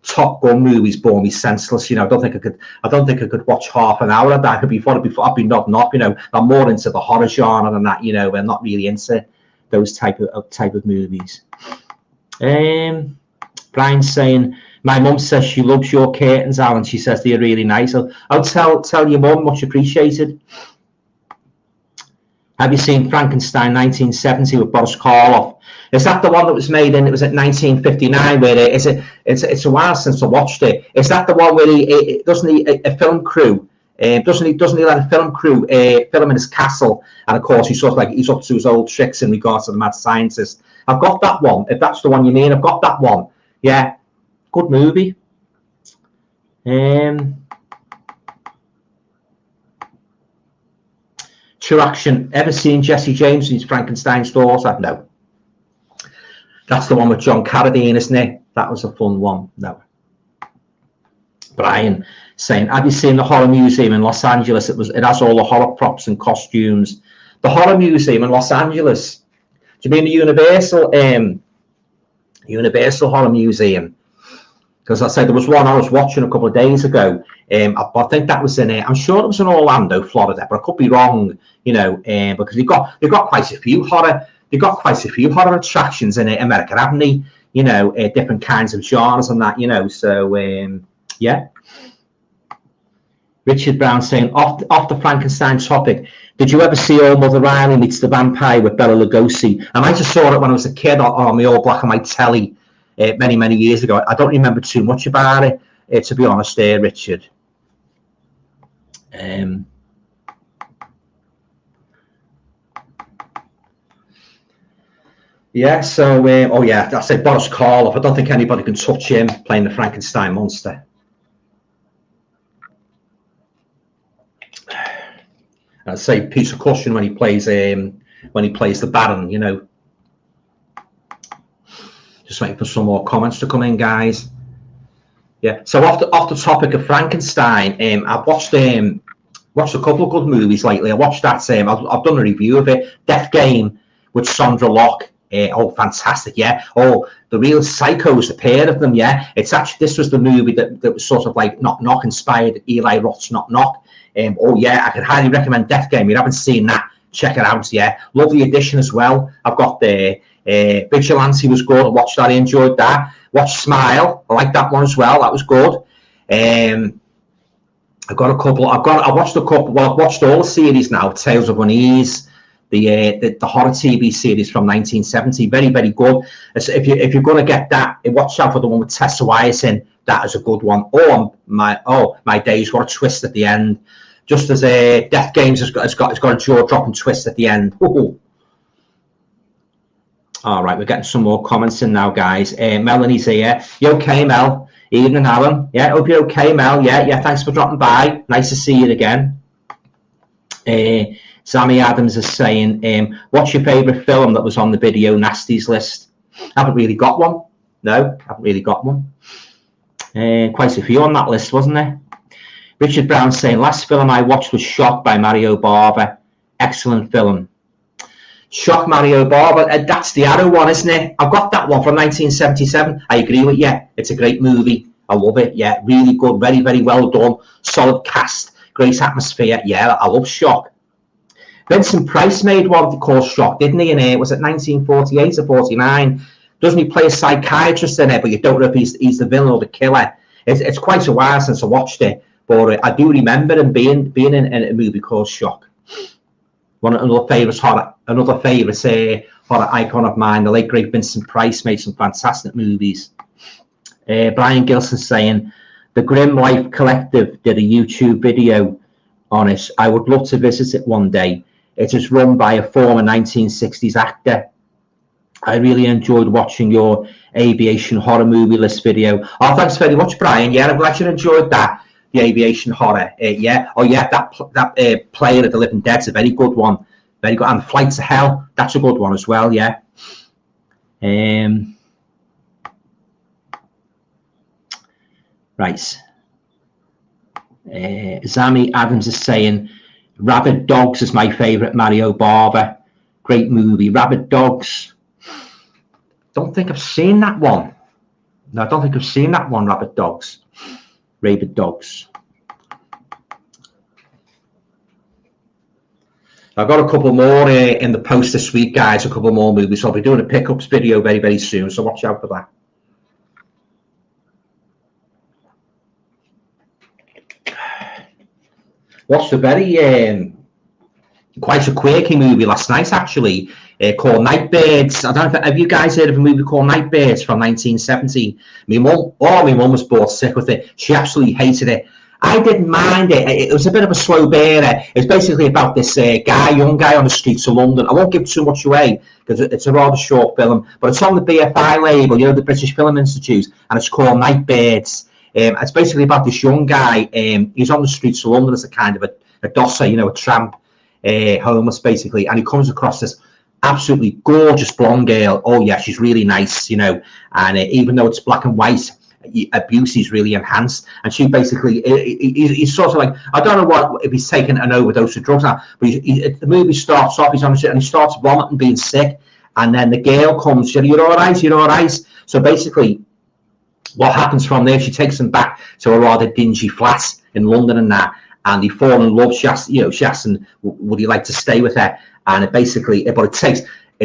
Top Gun movies bore me senseless. I don't think I could watch half an hour of that. I'd be nodding off. I'm more into the horror genre than that. I'm not really into those type of movies. Brian's saying, my mum says she loves your curtains, Alan. She says they're really nice. I'll tell your mum, much appreciated. Have you seen Frankenstein 1970 with Boris Karloff? Is that the one that was made in? It was at 1959. Where it's a while since I watched it. Is that the one where a film crew? Doesn't he let a film crew film in his castle? And of course, he's up to his old tricks in regards to the mad scientist. I've got that one. If that's the one you mean, I've got that one. Yeah, good movie. True Action. Ever seen Jesse James and his Frankenstein's daughter? No. That's the one with John Carradine, isn't it? That was a fun one. No. Brian saying, have you seen the Horror Museum in Los Angeles? It has all the horror props and costumes. The Horror Museum in Los Angeles. Do you mean the Universal Horror Museum? Because I said there was one I was watching a couple of days ago. I think that was I'm sure it was in Orlando, Florida, but I could be wrong. Because they've got quite a few horror. They've got quite a few horror attractions in America, haven't they? Different kinds of genres and that. So yeah. Richard Brown saying, off the Frankenstein topic, did you ever see Old Mother Riley Meets the Vampire with Bela Lugosi? I might have saw it when I was a kid on my old black and white telly many years ago. I don't remember too much about it, to be honest, Richard. Yeah, so, I said Boris Karloff. I don't think anybody can touch him playing the Frankenstein monster. I'd say piece of cushion when he plays the Baron, you know. Just waiting for some more comments to come in, guys. Yeah. So off the topic of Frankenstein, I've watched a couple of good movies lately. I watched that. I've done a review of it. Death Game with Sandra Locke. Oh, fantastic! Yeah. Oh, the real psychos, the pair of them. Yeah. It's actually, this was the movie that was sort of like Knock Knock inspired Eli Roth's Knock Knock. Oh yeah, I could highly recommend Death Game. If you haven't seen that, check it out. Yeah. Lovely addition as well. I've got the Vigilante was good. I watched that. I enjoyed that. Watched Smile. I like that one as well. That was good. I've got a couple. I watched a couple. Well, I've watched all the series now. Tales of Unease, the horror TV series from 1970. Very, very good. So if you're going to get that, watch out for the one with Tessa Wyeth in. That is a good one. My Days. What a twist at the end. Just as Death Games has got a jaw-dropping twist at the end. Ooh. All right, we're getting some more comments in now, guys. Melanie's here. You okay, Mel? Evening, Alan. Yeah, hope you're okay, Mel. Yeah. Thanks for dropping by. Nice to see you again. Sammy Adams is saying, what's your favourite film that was on the Video Nasties list? I haven't really got one. No, I haven't really got one. Quite a few on that list, wasn't there? Richard Brown saying, last film I watched was Shock by Mario Bava. Excellent film. Shock, Mario Bava. That's the Arrow one, isn't it? I've got that one from 1977. I agree with you. It's a great movie. I love it. Yeah, really good. Very, very well done. Solid cast. Great atmosphere. Yeah, I love Shock. Vincent Price made one called Shock, didn't he? And was it 1948 or 49? Doesn't he play a psychiatrist in it? But you don't know if he's the villain or the killer. It's quite a while since I watched it, but I do remember him being in a movie called Shock. Another favourite horror icon of mine, the late great Vincent Price, made some fantastic movies. Brian Gilson saying, the Grim Life Collective did a YouTube video on it. I would love to visit it one day. It is run by a former 1960s actor. I really enjoyed watching your aviation horror movie list video. Oh, thanks very much, Brian. Yeah, I'm glad you enjoyed that. The aviation horror, yeah. Oh, yeah, that Player of the Living Dead's a very good one. Very good. And Flight to Hell, that's a good one as well, yeah. Right. Zami Adams is saying, Rabid Dogs is my favourite Mario Bava. Great movie. Rabid Dogs. Don't think I've seen that one. No, I don't think I've seen that one, Rabid Dogs. Rabid Dogs. I've got a couple more in the post this week, guys. A couple more movies. So I'll be doing a pickups video very, very soon. So watch out for that. Watched a very quite a quirky movie last night, actually, called Nightbirds. I don't know if have you guys heard of a movie called Nightbirds from 1970. My mum was bored sick with it. She absolutely hated it. I didn't mind it. It was a bit of a slow burner. It's basically about this young guy on the streets of London. I won't give too much away because it's a rather short film, but it's on the BFI label, you know, the British Film Institute, and it's called Nightbirds. It's basically about this young guy. He's on the streets of London as a kind of a dosser, you know, a tramp, homeless basically, and he comes across this absolutely gorgeous blonde girl. Oh yeah, she's really nice, you know, and even though it's black and white, abuse is really enhanced, and she basically he's sort of like, I don't know what if he's taken an overdose of drugs now, but the movie starts off, he's on shit and he starts vomiting, being sick, and then the girl comes, you're all right. So basically what happens from there, she takes him back to a rather dingy flat in London and they fall in love. She asks him, would he like to stay with her? And it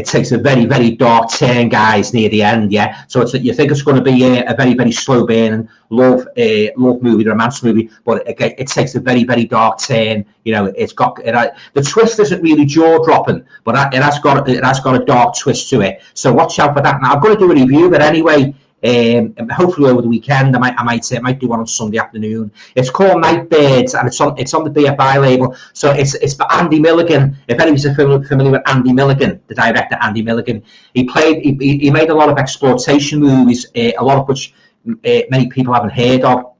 takes a very, very dark turn, guys, near the end, yeah. So you think it's going to be a very, very slow burning love movie, romance movie, but it takes a very, very dark turn. You know, the twist isn't really jaw dropping, but it has got a dark twist to it. So watch out for that. Now I'm going to do a review of it anyway. Hopefully over the weekend. I might do one on Sunday afternoon. It's called Nightbirds, and it's on the BFI label. So it's by Andy Milligan. If anybody's familiar with Andy Milligan, the director Andy Milligan, he made a lot of exploitation movies, a lot of which many people haven't heard of.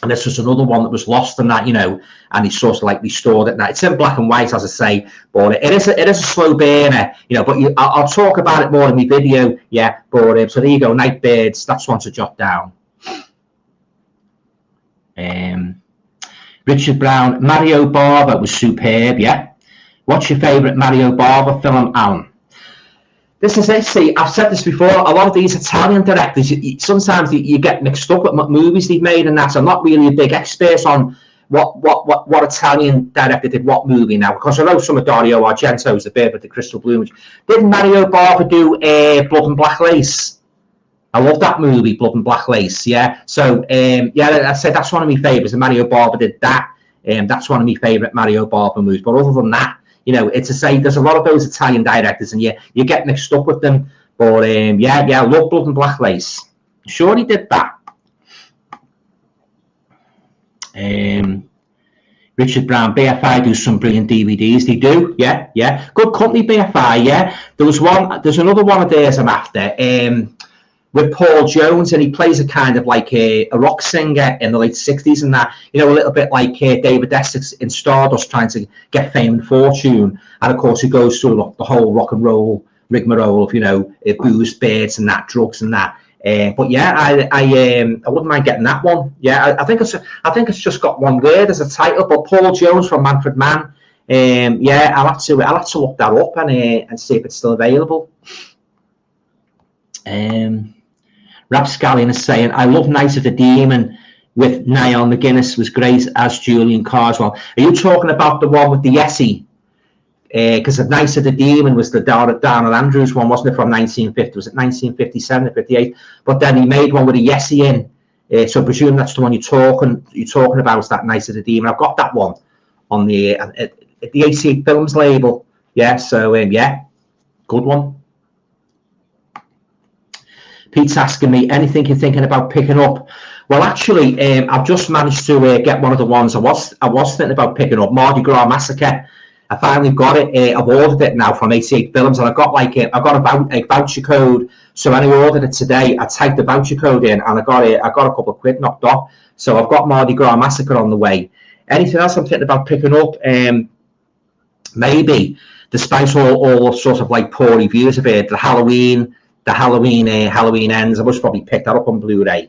And this was another one that was lost in that, you know, and he sort of like restored it. Now it's in black and white, as I say, but it is a slow burner, you know. But I'll talk about it more in my video, yeah. But so there you go, Nightbirds. That's one to jot down. Richard Brown, Mario Bava was superb, yeah. What's your favourite Mario Bava film, Alan? This is it. See, I've said this before. A lot of these Italian directors, sometimes you get mixed up with what movies they've made, and that. I'm not really a big expert on what Italian director did what movie now, because I know some of Dario Argento's The Bird with the Crystal Plumage. Did Mario Bava do Blood and Black Lace? I love that movie, Blood and Black Lace. Yeah. So yeah, I said that's one of my favourites. And Mario Bava did that. That's one of my favourite Mario Bava movies. But other than that, you know, it's to say there's a lot of those Italian directors, and you get mixed up with them. But yeah, I love Blood and Black Lace. Sure, he did that. Richard Brown, BFI do some brilliant DVDs. They do, yeah. Good company, BFI. Yeah. There's another one of theirs I'm after. With Paul Jones, and he plays a kind of like a rock singer in the late 60s and that, you know, a little bit like David Essex in Stardust, trying to get fame and fortune. And of course, he goes through the whole rock and roll rigmarole of, you know, booze, birds and that, drugs and that. But yeah, I wouldn't mind getting that one. Yeah, I think it's just got one word as a title. But Paul Jones from Manfred Mann. Yeah, I'll have to look that up and see if it's still available. Rapscallion is saying, I love Night of the Demon with Niall McGuinness was great as Julian Carswell. Are you talking about the one with the Yeti? Because the Night of the Demon was the Donald Andrews one, wasn't it, from 1950? Was it 1957 or 58? But then he made one with a Yeti in. So I presume that's the one you're talking about, is that Night of the Demon. I've got that one on the 88 Films label. Yeah, so yeah, good one. Pete's asking me, anything you're thinking about picking up? Well, actually, I've just managed to get one of the ones I was thinking about picking up, Mardi Gras Massacre. I finally got it. I've ordered it now from 88 Films, and I've got a voucher code. So when I ordered it today, I typed the voucher code in, and I got a couple of quid knocked off. So I've got Mardi Gras Massacre on the way. Anything else I'm thinking about picking up? Maybe, despite all sorts of like poor reviews of it, the Halloween Ends. I must probably pick that up on Blu-ray.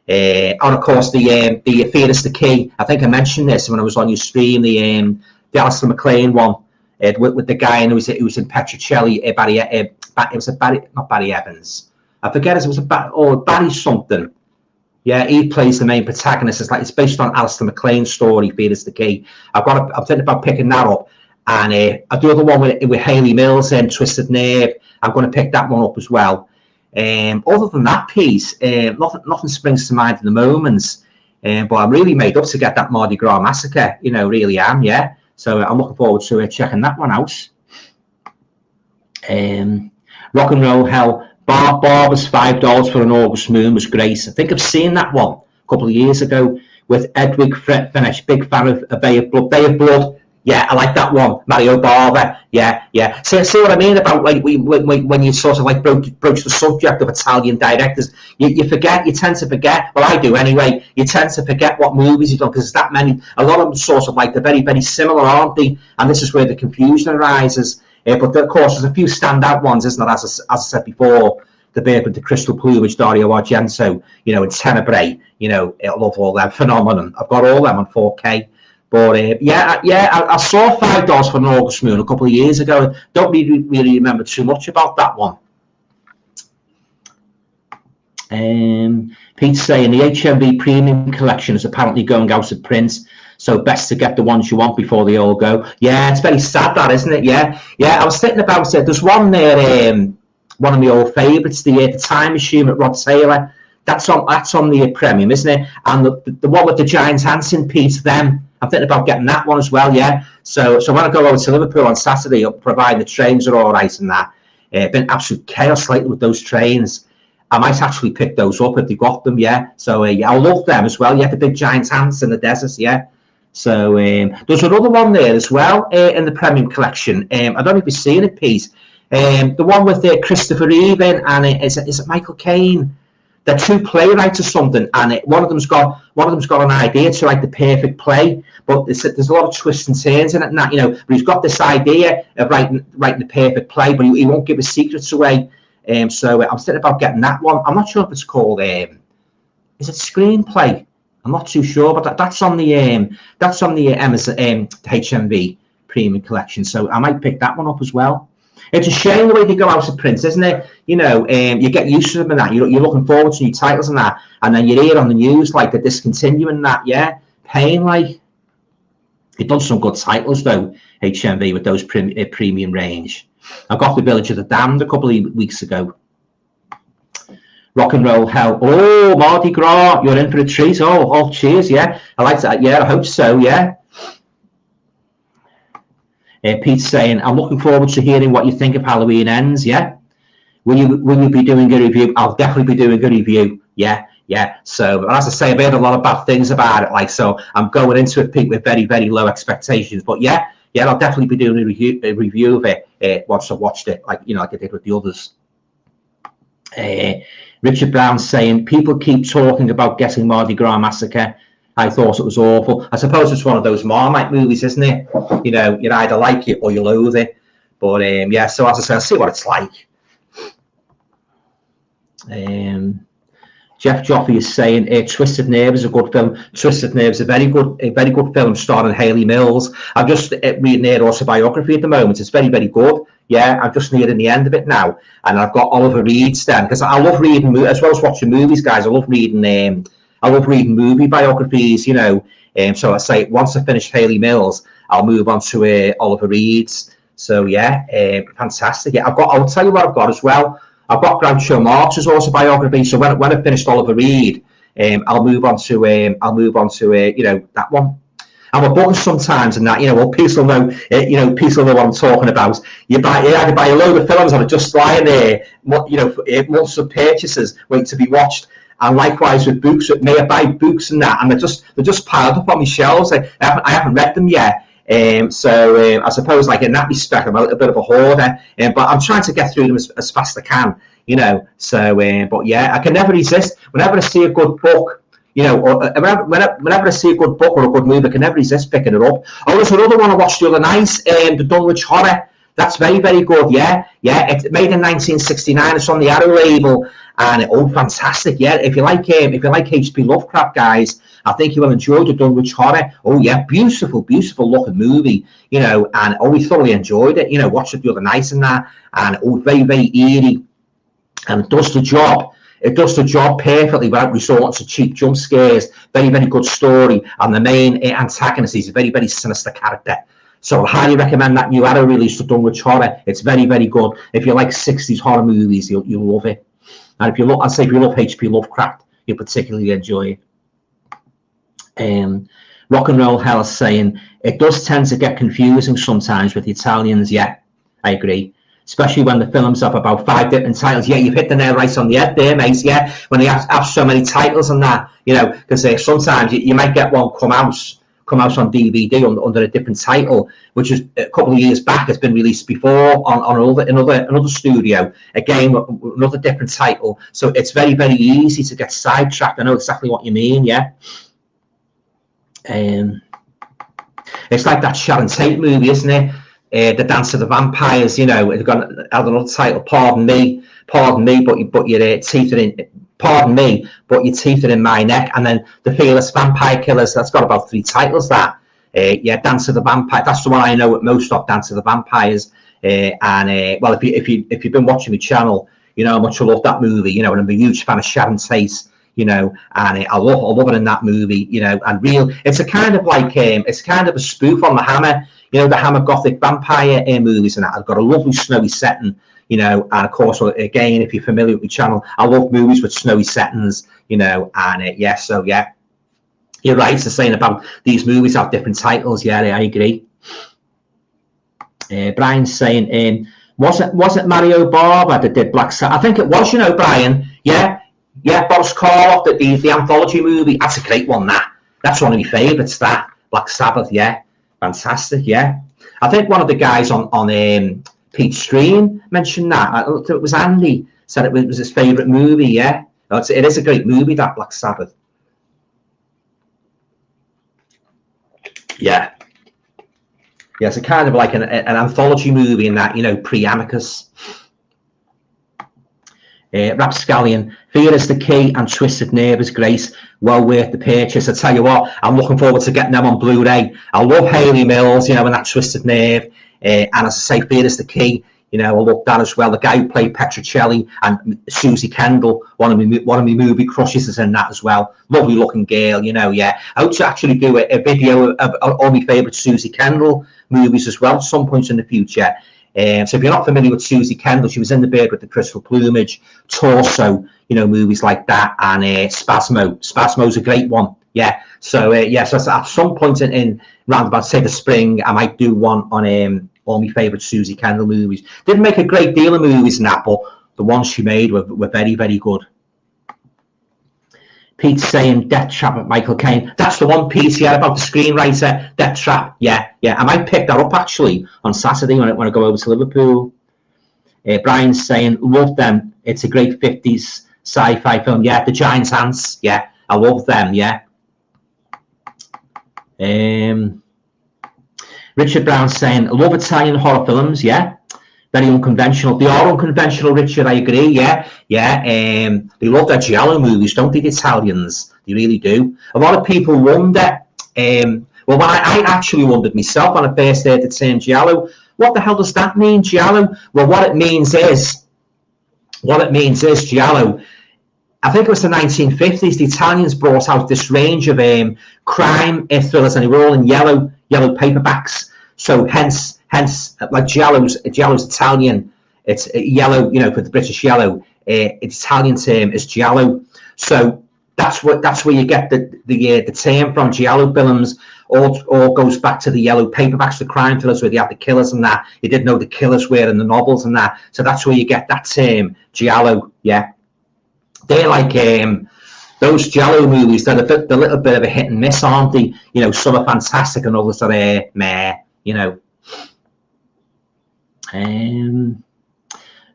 And of course the Fear is the Key. I think I mentioned this when I was on your stream. The Alistair MacLean one with the guy who was in Petrocelli. Not Barry Evans. I forget it was Barry something. Yeah, he plays the main protagonist. It's based on Alistair MacLean's story. Fear is the Key. I'm thinking about picking that up. And the other one with Hayley Mills and Twisted Nerve, I'm going to pick that one up as well. Other than that piece, nothing springs to mind at the moment. But I'm really made up to get that Mardi Gras Massacre. You know, really am, yeah. So I'm looking forward to checking that one out. Rock and Roll Hell. Barber's $5 for an August Moon was great. I think I've seen that one a couple of years ago with Edwig Finish. Big fan of Bay of Blood. Bay of Blood. Yeah, I like that one. Mario Bava. Yeah. See what I mean about like when you sort of like broach the subject of Italian directors, you tend to forget. Well, I do anyway. You tend to forget what movies you've done because there's that many. A lot of them sort of like they're very, very similar, aren't they? And this is where the confusion arises. But of course, there's a few standout ones, isn't there? As I said before, The Bird with the Crystal Plumage, Dario Argento, you know, and Tenebrae, you know, I love all them. Phenomenon. I've got all them on 4K. But I saw $5 for an August Moon a couple of years ago. Don't really remember too much about that one. Pete's saying the HMV Premium Collection is apparently going out of print, so best to get the ones you want before they all go. Yeah, it's very sad, that, isn't it? Yeah. I was thinking about it. There's one there, one of my old favourites, the Time Machine at Rod Taylor. That's on the premium, isn't it? And the one with the giant Hansen piece, them. I'm thinking about getting that one as well, yeah. So when I go over to Liverpool on Saturday, providing the trains are all right and that, been absolute chaos lately with those trains. I might actually pick those up if they got them, yeah. So yeah, I love them as well. Yeah, the big giant ants in the deserts, yeah. So there's another one there as well in the premium collection. I don't know if you've seen it, Pete. The one with Christopher Reeve in, and is it Michael Caine? they're two playwrights or something, and one of them's got an idea to write the perfect play, but there's a lot of twists and turns in it, and that, you know. But he's got this idea of writing the perfect play, but he won't give his secrets away. So I'm thinking about getting that one. I'm not sure if it's called is it Screenplay? I'm not too sure, but that's on the Amazon HMV Premium Collection. So I might pick that one up as well. It's a shame the way they go out of print, isn't it? You know, you get used to them and that. You're looking forward to new titles and that, and then you hear on the news like they're discontinuing that. Yeah, pain. Like, they've done some good titles though, HMV, with those premium range. I got The Village of the Damned a couple of weeks ago. Rock and Roll Hell. Oh, Mardi Gras, you're in for a treat. Oh, cheers. Yeah, I like that. Yeah, I hope so. Yeah. Pete's saying, I'm looking forward to hearing what you think of Halloween Ends. Yeah. Will you be doing a review? I'll definitely be doing a review. Yeah. So, as I say, I've heard a lot of bad things about it. Like, so I'm going into it, Pete, with very, very low expectations. But yeah, I'll definitely be doing a review of it once I've watched it, like I did with the others. Richard Brown saying, people keep talking about getting Mardi Gras Massacre. I thought it was awful. I suppose it's one of those Marmite movies, isn't it? You know, you either like it or you loathe it. But yeah, so as I say, I'll see what it's like. Jeff Joffe is saying, Twisted Nerve is a good film. Twisted Nerve is a very good film starring Hayley Mills. I'm just reading her autobiography at the moment. It's very, very good. Yeah, I'm just nearing the end of it now. And I've got Oliver Reed's then, because I love reading, as well as watching movies, guys. I love reading movie biographies, you know. So I say, once I finish Hayley Mills, I'll move on to Oliver Reed's. So yeah, fantastic. Yeah, I'll tell you what I've got as well. I've got Groucho Marx's autobiography. So when I finished Oliver Reed, I'll move on to that one. I'm a booker sometimes, and that, you know, well, people know what I'm talking about. You either buy a load of films that are just lying there, you know, months of purchases waiting to be watched. And likewise with books, may I buy books and that, and they're just piled up on my shelves. I haven't read them yet. So I suppose, like, in that respect, I'm a little bit of a hoarder, but I'm trying to get through them as fast as I can, you know. So, but yeah, I can never resist. Whenever I see a good book, you know, or whenever I see a good book or a good movie, I can never resist picking it up. Oh, there's another one I watched the other night, the Dunwich Horror. That's very, very good. Yeah. It's made in 1969. It's on the Arrow label, and fantastic. Yeah, if you like H.P. Lovecraft, guys, I think you will enjoy the Dunwich Horror. Oh yeah, beautiful looking movie. You know, and we thoroughly enjoyed it. You know, watched it the other night and that, and very, very eerie, and it does the job. It does the job perfectly without resorting to cheap jump scares. Very, very good story, and the main antagonist is a very, very sinister character. So I highly recommend that new Arrow release, The Dunwich Horror. It's very, very good. If you like 60s horror movies, you'll love it. And if you love H.P. Lovecraft, you'll particularly enjoy it. Rock and Roll Hell is saying, it does tend to get confusing sometimes with the Italians. Yeah, I agree. Especially when the films have about 5 different titles. Yeah, you've hit the nail right on the head there, mate. Yeah, when they have so many titles and that, you know, because sometimes you might get one come out on DVD under a different title, which is a couple of years back has been released before on another studio, again another different title. So it's very, very easy to get sidetracked. I know exactly what you mean. Yeah. It's like that Sharon Tate movie, isn't it? The Dance of the Vampires. You know, it's got another title. Pardon me, but your teeth are in. Pardon me, but your teeth are in my neck. And then The Fearless Vampire Killers. That's got about 3 titles. That yeah, Dance of the Vampire. That's the one I know at most of, Dance of the Vampires. Well, if you've been watching my channel, you know how much I love that movie. You know, and I'm a huge fan of Sharon Tate. You know, and I love it in that movie. You know, and it's a kind of like it's kind of a spoof on the Hammer. You know, the Hammer Gothic vampire movies and that. I've got a lovely snowy setting. You know, and of course, again, if you're familiar with my channel, I love movies with snowy settings. You know, and yeah, so yeah, you're right to saying about these movies have different titles. Yeah, I agree. Brian's saying, was it Mario Bava that did Black Sabbath? I think it was. You know, Brian. Yeah, Boris Karloff, the anthology movie. That's a great one. That's one of my favourites. That Black Sabbath. Yeah, fantastic. Yeah, I think one of the guys on Pete's stream mentioned that. It was Andy said it was his favourite movie. Yeah, It is a great movie, that Black Sabbath. Yeah. Yeah, it's a kind of like an anthology movie in that, you know, pre-Amicus. Rapscallion, Fear is the Key and Twisted Nerve is great. Well worth the purchase. I tell you what, I'm looking forward to getting them on Blu-ray. I love Hayley Mills, you know, and that Twisted Nerve. And as I say, Fear is the Key. You know, I love that as well. The guy who played Petrocelli and Susie Kendall, one of my movie crushes, is in that as well. Lovely looking girl, you know. Yeah, I hope to actually do a video of all my favourite Susie Kendall movies as well at some point in the future. So if you're not familiar with Susie Kendall, she was in The Bird with the Crystal Plumage, Torso, you know, movies like that, and Spasmo. Spasmo's a great one. Yeah. So so at some point in round about, say, the spring, I might do one on all my favourite Susie Kendall movies. Didn't make a great deal of movies in that, but the ones she made were very, very good. Pete's saying Death Trap at Michael Caine. That's the one, Pete, yeah, about the screenwriter, Death Trap. Yeah. I might pick that up actually on Saturday when I go over to Liverpool. Brian's saying, love them. It's a great 50s sci-fi film. Yeah, The Giant's Ants. Yeah, I love them. Yeah. Richard Brown saying, love Italian horror films. Yeah. Very unconventional. They are unconventional, Richard. I agree. Yeah. They love their giallo movies, don't they, the Italians? They really do. A lot of people wonder. Well, I actually wondered myself when I first heard the term giallo. What the hell does that mean, giallo? Well, what it means is giallo. I think it was the 1950s. The Italians brought out this range of crime thrillers, and they were all in yellow paperbacks. So hence, like Giallo's Italian. It's yellow, you know, for the British yellow. Its Italian term is giallo. So that's where you get the term from. Giallo films all goes back to the yellow paperbacks, the crime thrillers where they had the killers and that. You didn't know the killers were in the novels and that. So that's where you get that term, giallo. Yeah, they're like those giallo movies. They're a little bit of a hit and miss, aren't they? You know, some are fantastic and others are meh. You know.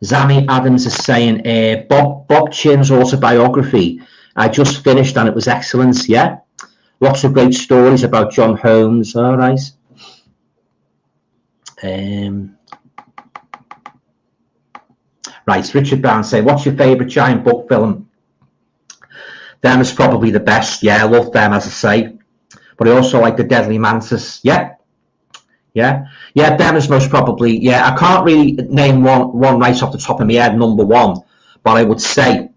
Zami Adams is saying Bob Chin's autobiography. I just finished and it was excellent. Yeah, lots of great stories about John Holmes. All right. Right, Richard Brown saying, what's your favourite giant book film? Them is probably the best. Yeah, I love them, as I say. But I also like The Deadly Mantis. Yeah, them is most probably. Yeah, I can't really name one right off the top of my head, number one. But I would say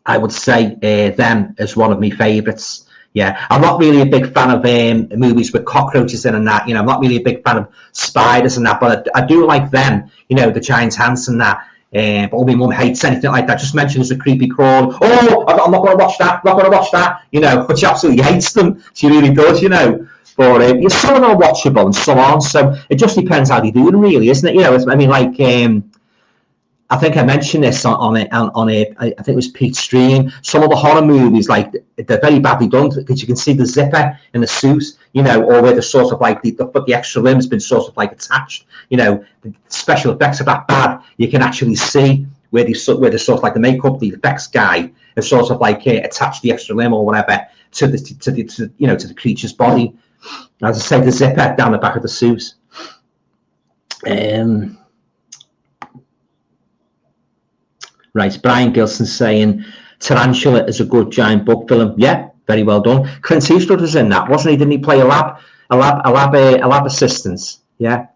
them as one of my favourites. Yeah, I'm not really a big fan of movies with cockroaches in and that. You know, I'm not really a big fan of spiders and that. But I do like them. You know, the giant's ants and that. But all my mum hates anything like that. Just mention as a creepy crawl. Oh, I'm not going to watch that. Not going to watch that. You know, but she absolutely hates them. She really does. You know. But some of them are watchable and some aren't. So it just depends how they do them, really, isn't it? You know, I mean, like. I think I mentioned this on I think it was Pete's stream. Some of the horror movies, like, they're very badly done because you can see the zipper in the suit, you know, or where the sort of like the extra limb's been sort of like attached. You know, the special effects are that bad. You can actually see where the sort of like the makeup, the effects guy has sort of like attached the extra limb or whatever to the creature's body. As I say, the zipper down the back of the suit. Right, Brian Gilson saying Tarantula is a good giant book film. Yeah, very well done. Clint Eastwood was in that, wasn't he? Didn't he play a lab assistant? Yeah,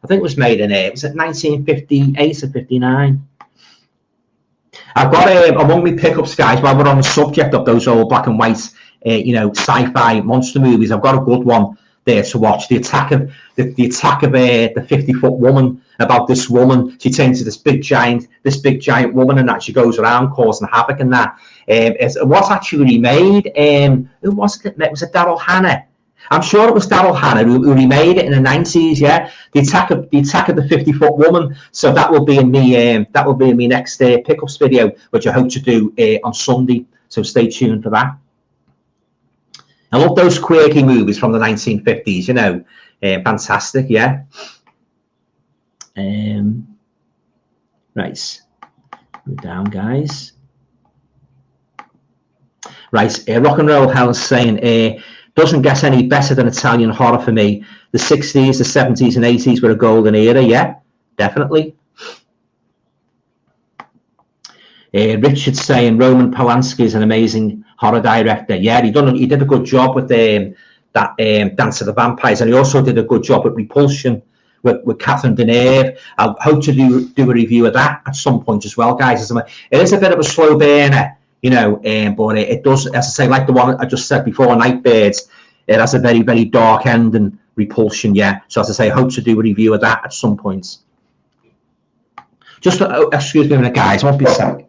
I think it was made in was it 1958 or 59? I've got among my pickups, guys, while we're on the subject of those old black and white, sci-fi monster movies. I've got a good one there to watch. The attack of the 50-foot woman. About this woman, she turns to this big giant woman, and that she goes around causing havoc and that. It was actually remade. Who was it? Was it Daryl Hannah? I'm sure it was Daryl Hannah who remade it in the 90s. Yeah, the attack of the 50-foot woman. So that will be in me next pickups video, which I hope to do on Sunday. So stay tuned for that. I love those quirky movies from the 1950s. You know, fantastic. Yeah. Right, we're down, guys. Right, Rock and Roll Hell's saying, doesn't get any better than Italian horror for me. The 60s, the 70s and 80s were a golden era. Yeah, definitely. Richard saying Roman Polanski is an amazing horror director. Yeah, he did a good job with that Dance of the Vampires, and he also did a good job with Repulsion with Catherine Deneuve. I hope to do a review of that at some point as well, guys. It is a bit of a slow burner, you know, but it does, as I say, like the one I just said before, Nightbirds, it has a very, very dark end, and Repulsion, yeah. So as I say, I hope to do a review of that at some point. Just, excuse me a minute, guys, won't be a sec.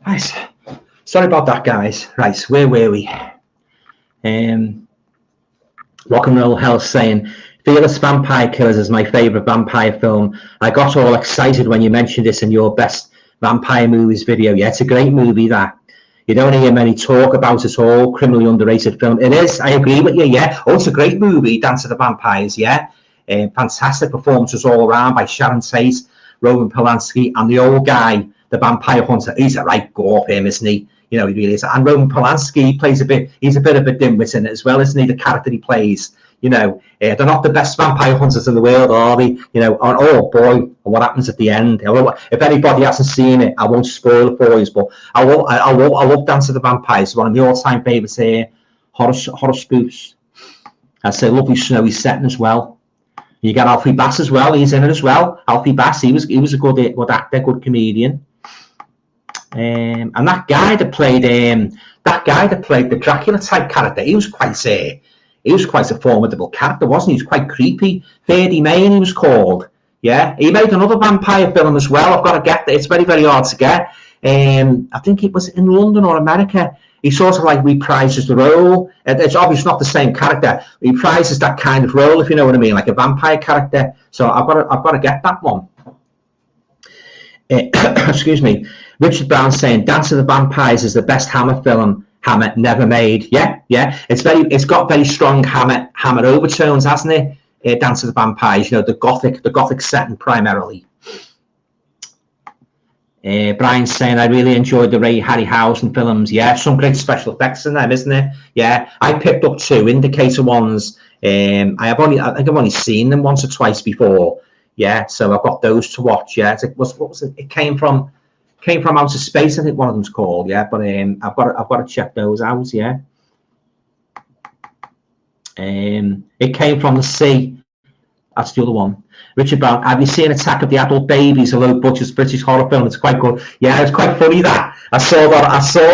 Nice. Sorry about that, guys. Right, where were we? Rock and Roll Hell saying, Fearless Vampire Killers is my favourite vampire film. I got all excited when you mentioned this in your best vampire movies video. Yeah, it's a great movie, that. You don't hear many talk about it all. Criminally underrated film. It is. I agree with you, yeah. Oh, it's a great movie, Dance of the Vampires, yeah. Fantastic performances all around by Sharon Tate, Roman Polanski, and the old guy, the vampire hunter. He's a right gore for him, isn't he? You know, he really is. And Roman Polanski plays he's a bit of a dimwit in it as well, isn't he? The character he plays, you know, they're not the best vampire hunters in the world, are they? You know, and oh boy, what happens at the end? If anybody hasn't seen it, I won't spoil it for you, but I love Dance of the Vampires. It's one of my all-time favourites here. Horror spoofs. I say lovely snowy setting as well. You got Alfie Bass as well. He's in it as well. Alfie Bass. He was a good actor, good comedian. And that guy that played the Dracula type character, he was quite a formidable character, wasn't he? He was quite creepy. Ferdy Mayne, he was called. Yeah, he made another vampire film as well. I've got to get that. It's very, very hard to get. I think it was in London or America. He sort of like reprises the role. It's obviously not the same character. He reprises that kind of role, if you know what I mean, like a vampire character. So I've got to get that one. Excuse me. Richard Brown saying Dance of the Vampires is the best Hammer film Hammer never made. Yeah. It's got very strong Hammer overtones, hasn't it? Dance of the Vampires, you know, the gothic setting primarily. Brian's saying I really enjoyed the Ray Harryhausen films. Yeah, some great special effects in them, isn't it? Yeah, I picked up 2 Indicator ones. I think I've only seen them once or twice before. Yeah, so I've got those to watch. Yeah, what was it? It came from outer space, I think one of them's called. Yeah, but I've got to check those out. Yeah. It came from the sea. That's the other one. Richard Brown, have you seen Attack of the Adult Babies, a low-budget British horror film? It's quite good. Yeah, it's quite funny that. I saw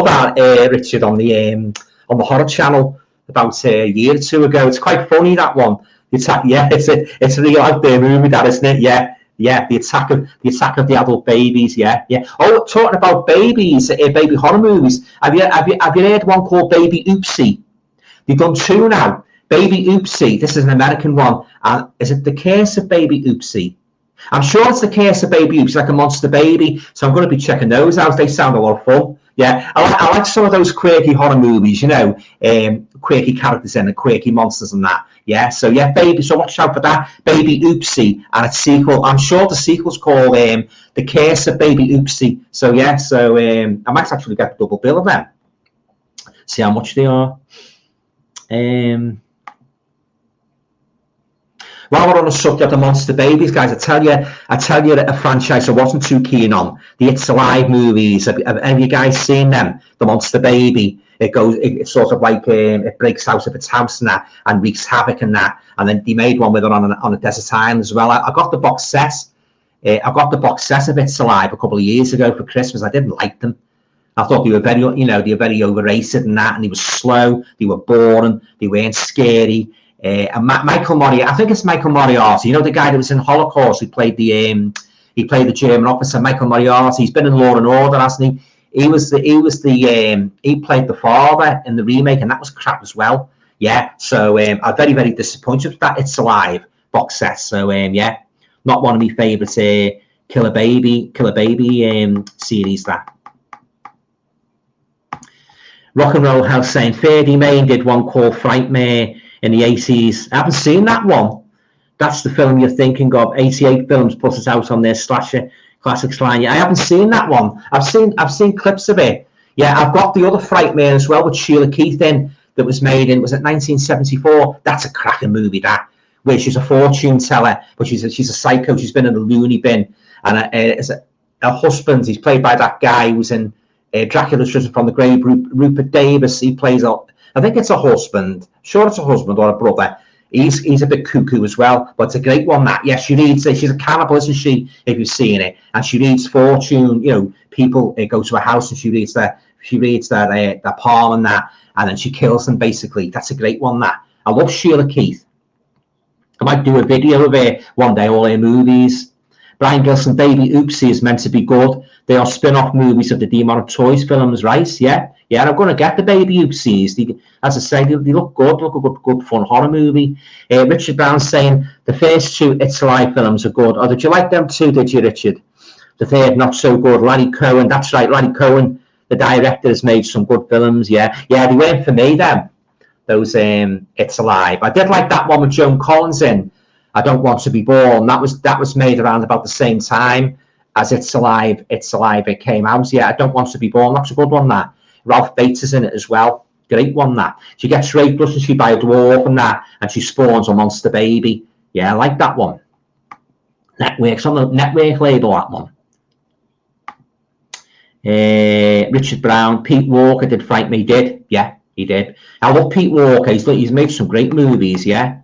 that, Richard, on the Horror Channel about a year or 2 ago. It's quite funny, that one. It's a real out there movie, that, isn't it? Yeah. The attack of the adult babies. Yeah. Oh, talking about babies, baby horror movies. Have you heard one called Baby Oopsie? They've done 2 now. Baby Oopsie. This is an American one. Is it The Curse of Baby Oopsie? I'm sure it's The Curse of Baby Oopsie, like a monster baby. So I'm going to be checking those out. They sound a lot of fun. Yeah, I like some of those quirky horror movies, you know, quirky characters in and quirky monsters and that. Yeah, so yeah, Baby, so watch out for that. Baby Oopsie and its sequel. I'm sure the sequel's called The Curse of Baby Oopsie. So yeah, so I might actually get a double bill of them. See how much they are. While we're on the subject of monster babies, guys, I tell you that a franchise I wasn't too keen on, the It's Alive movies. Have any of you guys seen them? The Monster Baby. It's sort of like it breaks out of its house and that, and wreaks havoc and that. And then they made one with it on a desert island as well. I got the box set. I got the box set of It's Alive a couple of years ago for Christmas. I didn't like them. I thought they were very, overrated and that, and they were slow. They were boring. They weren't scary. And Michael Moriarty, I think it's Michael Moriarty, you know, the guy that was in Holocaust, he played the German officer. Michael Moriarty, he's been in Law and Order, hasn't he? He played the father in the remake, and that was crap as well. Yeah, so I'm very, very disappointed with that It's Alive box set. So yeah, not one of my favourites. Killer Baby series. That Rock and Roll House saying Ferdy Main did one called Frightmare in the 80s. I haven't seen that one. That's the film you're thinking of. 88 Films put it out on their slasher classics line. Yeah, I haven't seen that one. I've seen clips of it. Yeah, I've got the other Frightmare as well with Sheila Keith in, that was made in, was it 1974? That's a cracking movie, that, where she's a fortune teller, but she's a psycho. She's been in a loony bin, and her husband, he's played by that guy who was in Dracula's Risen from the Grave, Rupert Davis. He plays I think it's a husband. Sure, it's a husband or a brother. He's a bit cuckoo as well, but it's a great one. That, yes, she's a cannibal, isn't she? If you've seen it, and she reads fortune. You know, people go to a house and she reads their palm and that, and then she kills them. Basically, that's a great one. That, I love Sheila Keith. I might do a video of her one day, all her movies. Brian Gilson, Baby Oopsie is meant to be good. They are spin-off movies of the Demonic Toys films, right? Yeah. I'm going to get the Baby Oopsies. As I say, they look good. Look a good fun horror movie. Richard Brown saying the first two It's Alive films are good. Oh, did you like them too? Did you, Richard? The third not so good. Larry Cohen, that's right. Larry Cohen, the director, has made some good films. Yeah, they weren't for me then. Those It's Alive. I did like that one with Joan Collins in. I Don't Want to Be Born. That was made around about the same time as It's Alive. It came out. Yeah, I Don't Want to Be Born. That's a good one. That Ralph Bates is in it as well. Great one. That she gets raped, doesn't she, by a dwarf and that, and she spawns a monster baby. Yeah, I like that one. Network's on the Network label. That one. Richard Brown, Pete Walker did Fright Me. Did, yeah, he did. I love Pete Walker. He's made some great movies. Yeah.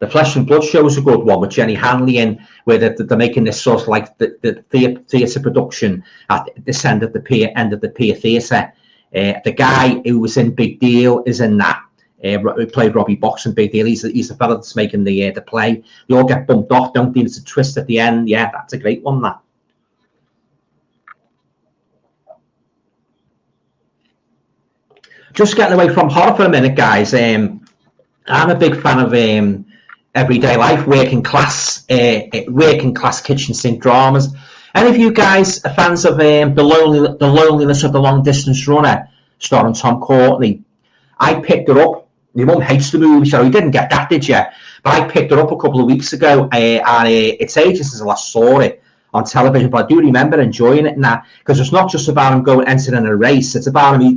The Flesh and Blood show is a good one with Jenny Hanley in, where they're making this sort of like the theatre production at this end of the pier theatre. The guy who was in Big Deal is in that. Who played Robbie Box in Big Deal. He's the fellow that's making the play. They all get bumped off, don't they? It's a twist at the end. Yeah, that's a great one. That. Just getting away from horror for a minute, guys. I'm a big fan of everyday life, working class kitchen sink dramas. Any of you guys are fans of the Loneliness of the Long Distance Runner, starring Tom Courtenay? I picked it up. My mum hates the movie, so you didn't get that, did you? But I picked it up a couple of weeks ago, and it's ages since I last saw it on television. But I do remember enjoying it, and that, because it's not just about him entering a race. It's about him.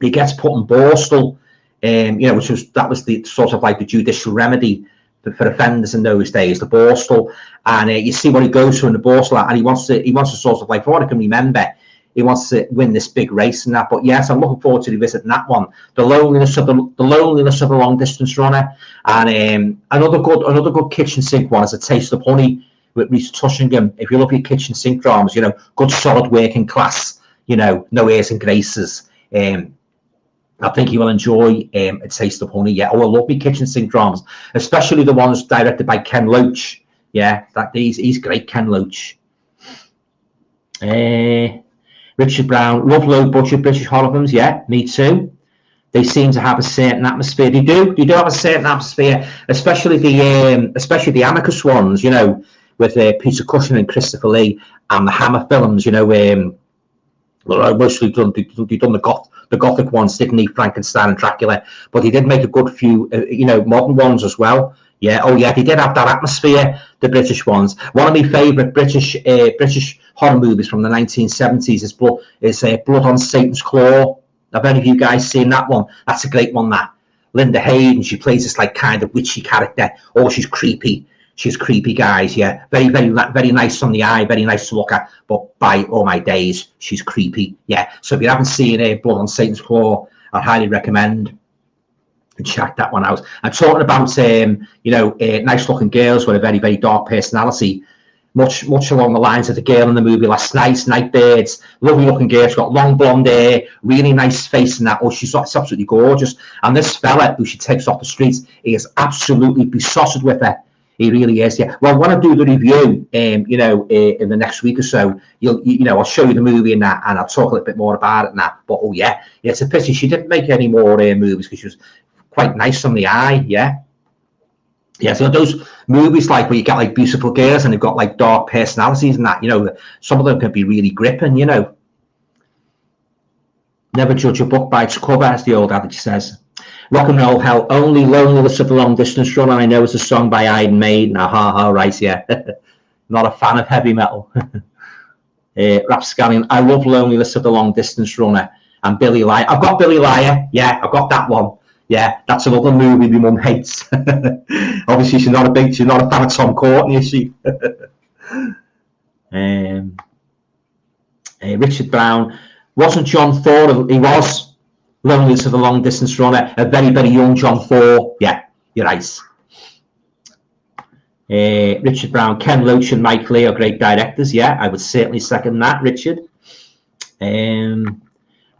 He gets put in Borstal. That was the sort of like the judicial remedy for offenders in those days, the Borstal, and you see what he goes through in the Borstal, and he wants to sort of like, from what I can remember, he wants to win this big race and that. But yes, I'm looking forward to revisiting that one, the loneliness of the long distance runner, and another good kitchen sink one is A Taste of Honey with Reese Tushingham. If you love your kitchen sink dramas, good solid working class, no airs and graces. I think you will enjoy A Taste of Honey. Yeah, I love my kitchen sink dramas, especially the ones directed by Ken Loach. Yeah, he's great, Ken Loach. Richard Brown, love low budget British horror films. Yeah, me too. They seem to have a certain atmosphere. They do have a certain atmosphere, especially the Amicus ones. With Peter Cushing and Christopher Lee, and the Hammer films. Well, mostly done the gothic ones, didn't he? Frankenstein and Dracula, but he did make a good few, modern ones as well. Yeah, oh yeah, they did have that atmosphere. The British ones. One of my favourite British horror movies from the 1970s is Blood on Satan's Claw. Have any of you guys seen that one? That's a great one. That Linda Hayden, she plays this like kind of witchy character. Oh, she's creepy. She's creepy, guys. Yeah, very, very, very nice on the eye, very nice to look at. But by all my days, she's creepy. Yeah. So if you haven't seen Blood on Satan's Claw, I highly recommend and check that one out. I'm talking about nice-looking girls with a very, very dark personality. Much along the lines of the girl in the movie last night, Nightbirds. Lovely-looking girl. She's got long blonde hair, really nice face and that. Oh, she's absolutely gorgeous. And this fella who she takes off the streets, he is absolutely besotted with her. He really is, yeah. Well, when I do the review, in the next week or so, I'll show you the movie and that, and I'll talk a little bit more about it and that. But oh yeah, it's a pity she didn't make any more movies because she was quite nice on the eye, yeah. Yeah, so those movies like where you get like beautiful girls and they've got like dark personalities and that, some of them can be really gripping, Never judge a book by its cover, as the old adage says. Rock and Roll Hell, Only Loneliness of the Long Distance Runner. I know it's a song by Iron Maiden. Right, yeah. Not a fan of heavy metal. Rapscallion, I love Loneliness of the Long Distance Runner. And Billy Liar. I've got Billy Liar. Yeah, I've got that one. Yeah, that's another movie my mum hates. Obviously, she's not a fan of Tom Courtenay, is she? Richard Brown. Wasn't John Thor? He was Loneliness of the Long Distance Runner. A very, very young John Thor. Yeah, you're right. Richard Brown, Ken Loach and Mike Leigh are great directors. Yeah, I would certainly second that, Richard.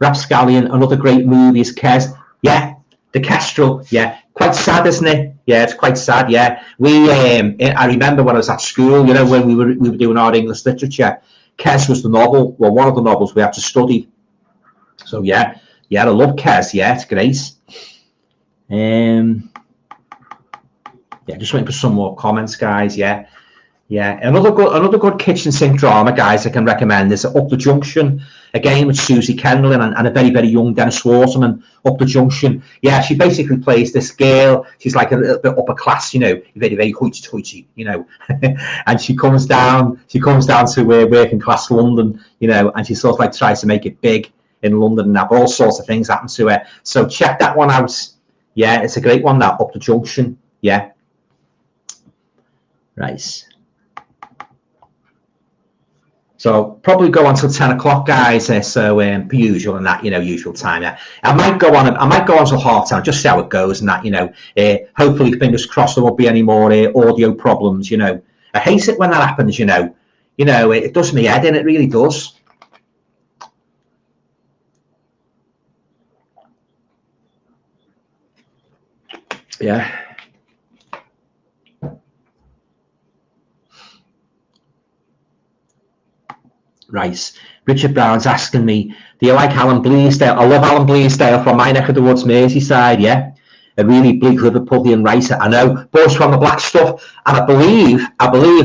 Rapscallion, another great movie is Kes. Yeah, The Kestrel. Yeah, quite sad, isn't it? Yeah, it's quite sad. Yeah, I remember when I was at school, when we were doing our English literature, Kes was the novel. Well, one of the novels we had to study. So yeah, I love Kes. Yeah, it's great. Just waiting for some more comments, guys. Yeah. Another good kitchen sink drama, guys, I can recommend is Up the Junction. Again with Susie Kendall and a very, very young Dennis Waterman. Up the Junction. Yeah, she basically plays this girl. She's like a little bit upper class, very, very hoity-toity, and she comes down to working class London, and she sort of like tries to make it big in London and that. But all sorts of things happen to her. So check that one out. Yeah, it's a great one, that Up the Junction. Yeah. Right. So probably go until 10 o'clock, guys. So per usual and that, usual time. Yeah, I might go on until half time, just see how it goes and that. Hopefully, fingers crossed, there won't be any more audio problems. I hate it when that happens. It does me head in. It really does. Yeah. Right. Richard Brown's asking me, do you like Alan Bleasdale? I love Alan Bleasdale from my neck of the woods, Merseyside, yeah. A really bleak Liverpoolian writer. I know, Boys from the Black Stuff. And I believe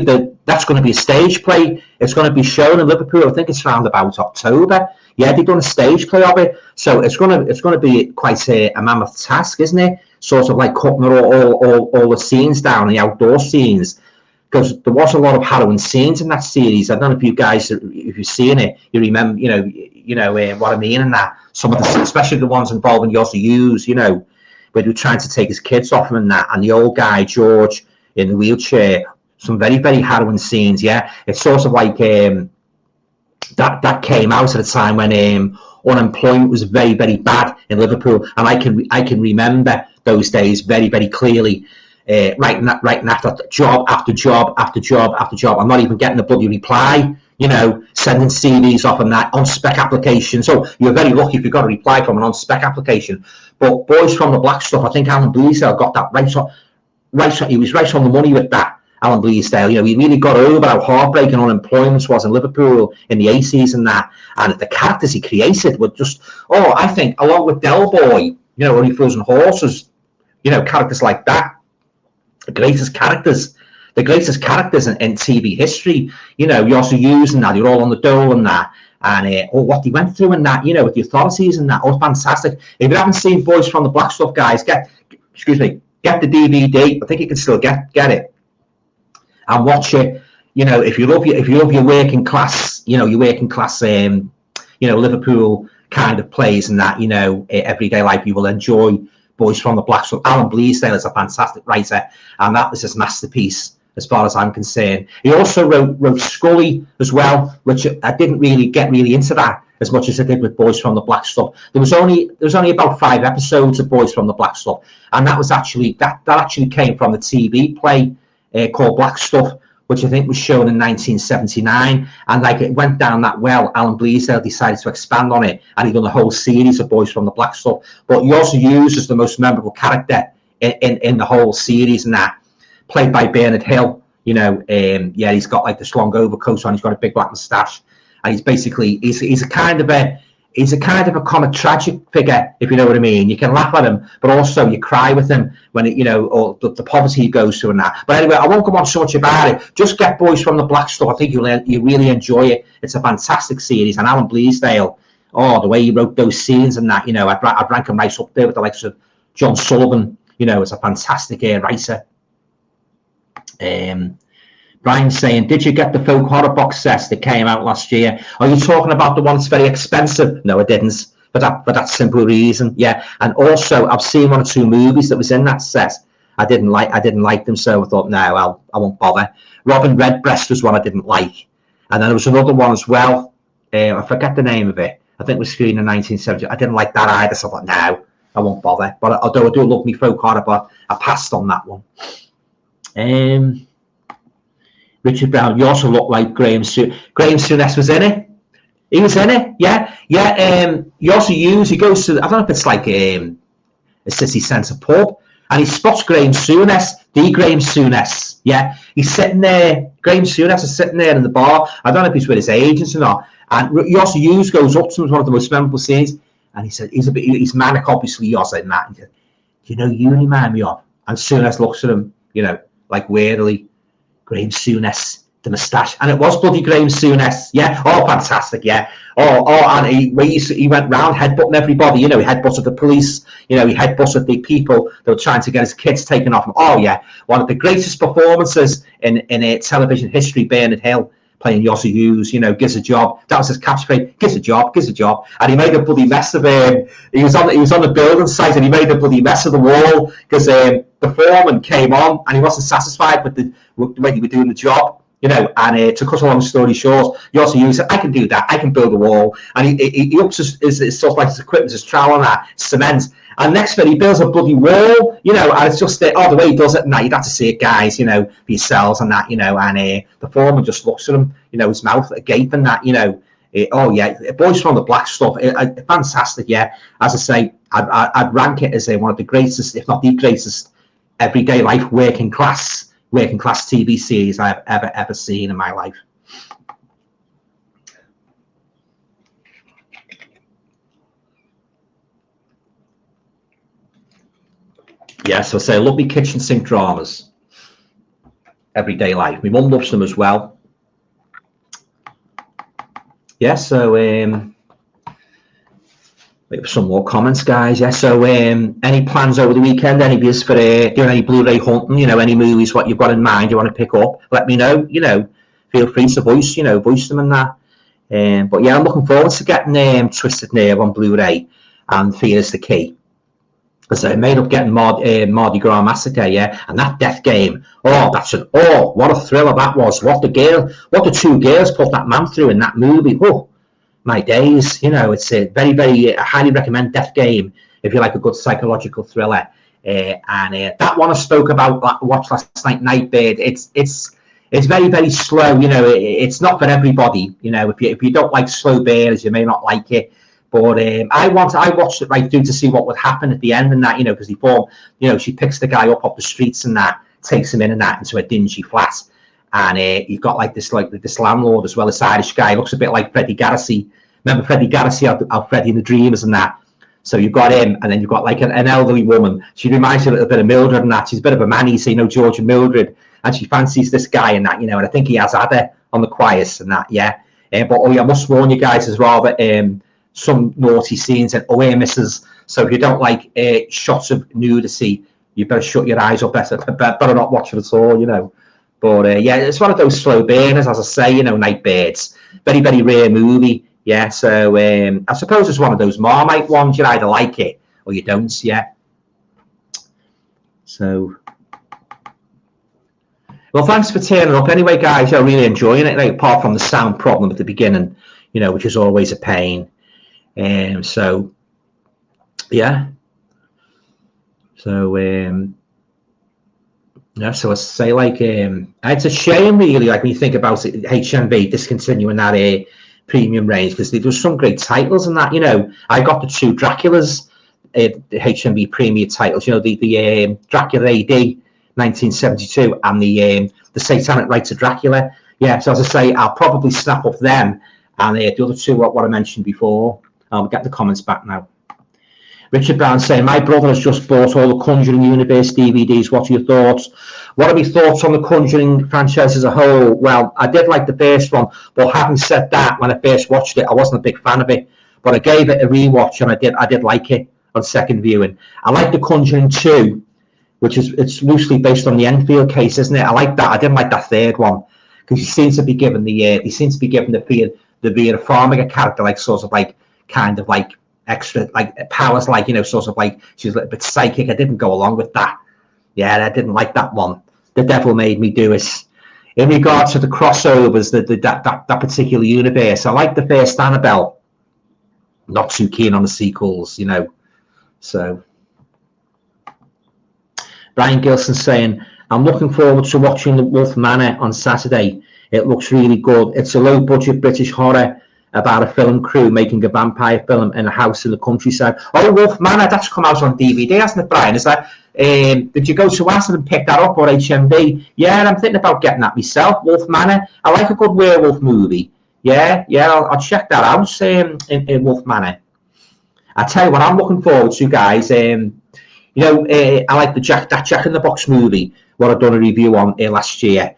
that that's going to be a stage play. It's going to be shown in Liverpool. I think it's around about October. Yeah, they've done a stage play of it. So it's going to be quite a mammoth task, isn't it? Sort of like cutting all the scenes down, the outdoor scenes. Because there was a lot of harrowing scenes in that series. I don't know if you guys, if you've seen it, you remember, what I mean, and that some of the, especially the ones involving Yossi Hughes, where they're trying to take his kids off him and that, and the old guy George in the wheelchair. Some very, very harrowing scenes. Yeah, it's sort of like that came out at a time when unemployment was very, very bad in Liverpool, and I can remember those days very, very clearly. Writing after job after job after job after job. I'm not even getting a bloody reply, sending CVs off and that on spec application. So you're very lucky if you got a reply from an on spec application. But Boys from the Black Stuff, I think Alan Bleasdale got that right on. He was right on the money with that, Alan Bleasdale. He really got over how heartbreaking unemployment was in Liverpool in the 80s and that. And the characters he created were just, I think, along with Del Boy, Only Fools and Horses, characters like that. The greatest characters the greatest characters in TV history. You know, Yossi Hughes and that, you're all on the dole and that. And what they went through and that, you know, with the authorities and that, fantastic. If you haven't seen Boys from the Black Stuff, guys, get the DVD. I think you can still get it and watch it. You know, if you love your working class, you know, Liverpool kind of plays and that, you know, everyday life, you will enjoy Boys from the Black Stuff. Alan Bleasdale is a fantastic writer, and that was his masterpiece as far as I'm concerned. He also wrote Scully as well, which I didn't really get into that as much as I did with Boys from the Black Stuff. There was only about 5 episodes of Boys from the Black Stuff, and that was actually that actually came from the TV play called Black Stuff, which I think was shown in 1979, and like it went down that well. Alan Bleasdale decided to expand on it, and he done a whole series of Boys from the Black Stuff. But he also used as the most memorable character in the whole series, and that played by Bernard Hill. You know, he's got like this long overcoat on, he's got a big black moustache, and he's a kind of a comic tragic figure, if you know what I mean. You can laugh at him, but also you cry with him when it, you know, or the poverty he goes through and that. But anyway, I won't go on so much about it. Just get Boys from the Black Stuff. I think you really enjoy it. It's a fantastic series, and Alan Bleasdale, the way he wrote those scenes and that, you know, I'd rank him right up there with the likes of John Sullivan. You know, it's a fantastic writer. Brian's saying, did you get the folk horror box set that came out last year? Are you talking about the one that's very expensive? No, I didn't. For that simple reason, yeah. And also, I've seen 1 or 2 movies that was in that set. I didn't like them, so I thought, no, I won't bother. Robin Redbreast was one I didn't like, and then there was another one as well. I forget the name of it. I think it was screened in 1970. I didn't like that either, so I thought, no, I won't bother. But although I do love me folk horror, but I passed on that one. Richard Brown, you also look like Graham Souness was in it. He was in it, yeah. He also he goes to, I don't know if it's like a city centre pub, and he spots Graham Souness, the Graham Souness, yeah. He's sitting there, Graham Souness is sitting there in the bar. I don't know if he's with his agents or not. And Yossi Hughes goes up to him, one of the most memorable scenes, and he said, he's manic, obviously, Yossi, and that. And he said, you know, you remind me of. And Souness looks at him, you know, like weirdly. Graham Souness, the moustache, and it was bloody Graham Souness, yeah. Oh, fantastic, yeah. And he went round headbutting everybody. You know, he headbutted the police. You know, he headbutted the people that were trying to get his kids taken off him. Oh, yeah, one of the greatest performances in television history. Bernard Hill playing Yossi Hughes. You know, gives a job. That was his catchphrase. Gives a job. And he made a bloody mess of him. He was on the building site, and he made a bloody mess of the wall because the foreman came on and he wasn't satisfied with the way he was doing the job, you know. And to cut a long story short, Yossi Hughes said, I can do that, I can build a wall. And he ups his stuff like his equipment, his trowel and that, cement. And next minute he builds a bloody wall, you know, and it's just the way he does it and that. You'd have to see it, guys, you know, for yourselves and that, you know. And the foreman just looks at him, you know, his mouth agape and that, you know. Boys from the Black Stuff, fantastic, yeah. As I say, I'd rank it as one of the greatest, if not the greatest, everyday life working class TV series I've ever seen in my life. Yeah, so I say I love me kitchen sink dramas. Everyday life. My mum loves them as well. Yeah, so some more comments, guys. Yeah, so any plans over the weekend? Any views for doing any Blu-ray hunting? You know, any movies? What you've got in mind? You want to pick up? Let me know. You know, feel free to voice them and that. But yeah, I'm looking forward to getting Twisted Nerve on Blu-ray and Fear is the Key. Because I made up getting Mardi Gras Massacre, yeah, and that Death Game. Oh, what a thriller that was! What the 2 girls put that man through in that movie. Oh, my days, you know. It's a very, very I highly recommend Death Game if you like a good psychological thriller. And that one I spoke about, watched last night, Nightbird. It's very, very slow. You know, it's not for everybody. You know, if you don't like slow burns, you may not like it. But I watched it right through to see what would happen at the end and that, you know, because she picks the guy up off the streets and that, takes him in and that into a dingy flat. And you've got this landlord as well, this Irish guy, looks a bit like Freddie Garrissey. Remember Freddie Garrissey out Freddie and the Dreamers and that? So you've got him, and then you've got like an elderly woman. She reminds you a little bit of Mildred and that. She's a bit of a manny, so you know, George and Mildred. and she fancies this guy and that, you know, and I think he has had her on the quiet and that, yeah. But oh yeah, I must warn you guys as well that some naughty scenes and away misses. So if you don't like shots of nudity, you better shut your eyes up, better not watch it at all, you know. But yeah, it's one of those slow burners, as I say, you know, Nightbirds. Very, very rare movie, yeah. So I suppose it's one of those Marmite ones. You either like it or you don't, yeah. So, well, thanks for turning up anyway, guys. I'm really enjoying it, like, apart from the sound problem at the beginning, you know, which is always a pain. So, yeah. So, yeah, so I say, like, it's a shame, really, like, when you think about it, HMV discontinuing that premium range, because there was some great titles in that, you know. I got the 2 Draculas, the HMV premium titles, you know, the Dracula AD 1972 and the Satanic Rites of Dracula. Yeah, so as I say, I'll probably snap up them and the other 2, what I mentioned before. I'll get the comments back now. Richard Brown saying, my brother has just bought all the Conjuring Universe DVDs. What are your thoughts? What are your thoughts on the Conjuring franchise as a whole? Well, I did like the first one, but having said that, when I first watched it, I wasn't a big fan of it. But I gave it a rewatch, and I did like it on second viewing. I like the Conjuring 2, which is, it's loosely based on the Enfield case, isn't it? I like that. I didn't like that third one because he seems to be given the Vera Farmiga character, like, sort of like, kind of like extra, like, powers, like, you know, sort of like she's a little bit psychic. I didn't go along with that. Yeah, I didn't like that one. The devil made me do it. In regards to the crossovers, that particular universe, I like the first Annabelle. Not too keen on the sequels, you know. So Brian Gilson saying, I'm looking forward to watching The Wolf Manor on Saturday. It looks really good. It's a low-budget British horror about a film crew making a vampire film in a house in the countryside. Oh, Wolf Manor, that's come out on DVD, hasn't it, Brian? Is that? Did you go to Aston and pick that up, or HMV? Yeah, I'm thinking about getting that myself. Wolf Manor. I like a good werewolf movie. Yeah, I'll check that out. In Wolf Manor. I tell you what, I'm looking forward to, guys. You know, I like that Jack in the Box movie. What I've done a review on last year.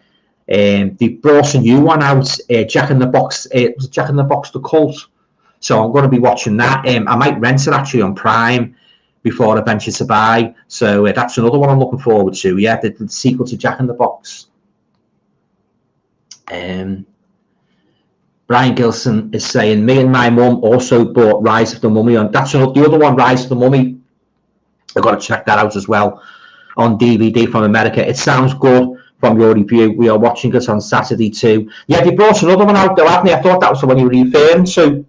They brought a new one out, Jack in the Box. It was Jack in the Box, The Cult. So I'm going to be watching that. I might rent it actually on Prime before I venture to buy. So that's another one I'm looking forward to. Yeah, the sequel to Jack in the Box. Brian Gilson is saying, me and my mum also bought Rise of the Mummy on. That's the other one, Rise of the Mummy. I've got to check that out as well on DVD from America. It sounds good. From your review, we are watching it on Saturday too. Yeah, they brought another one out though, haven't they? I thought that was the one you were referring to,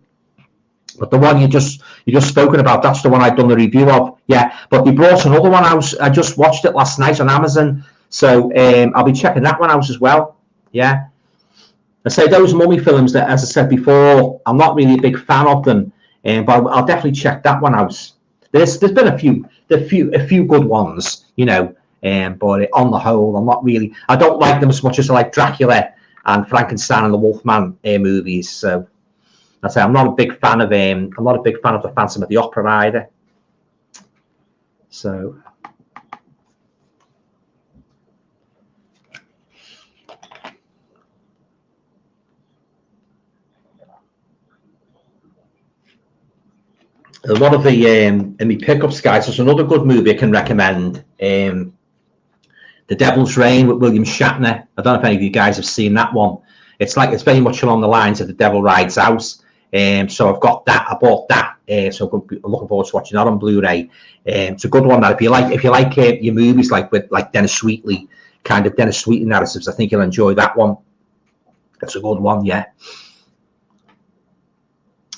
but the one you just spoken about, that's the one I've done the review of. Yeah, but they brought another one out. I just watched it last night on Amazon, so I'll be checking that one out as well. Yeah, I say those mummy films that, as I said before, I'm not really a big fan of them, but I'll definitely check that one out. There's been a few good ones, you know. But on the whole, I'm not really. I don't like them as much as I like Dracula and Frankenstein and the Wolfman movies. So I say I'm not a big fan of the Phantom of the Opera either. So a lot of the in the pickups, guys. There's another good movie I can recommend. The Devil's Reign with William Shatner. I don't know if any of you guys have seen that one. It's very much along the lines of The Devil Rides Out. So I've got that. I bought that. So I'm looking forward to watching that on Blu-ray. It's a good one. That if you like your movies like Dennis Wheatley, kind of Dennis Wheatley narratives, I think you'll enjoy that one. That's a good one. Yeah.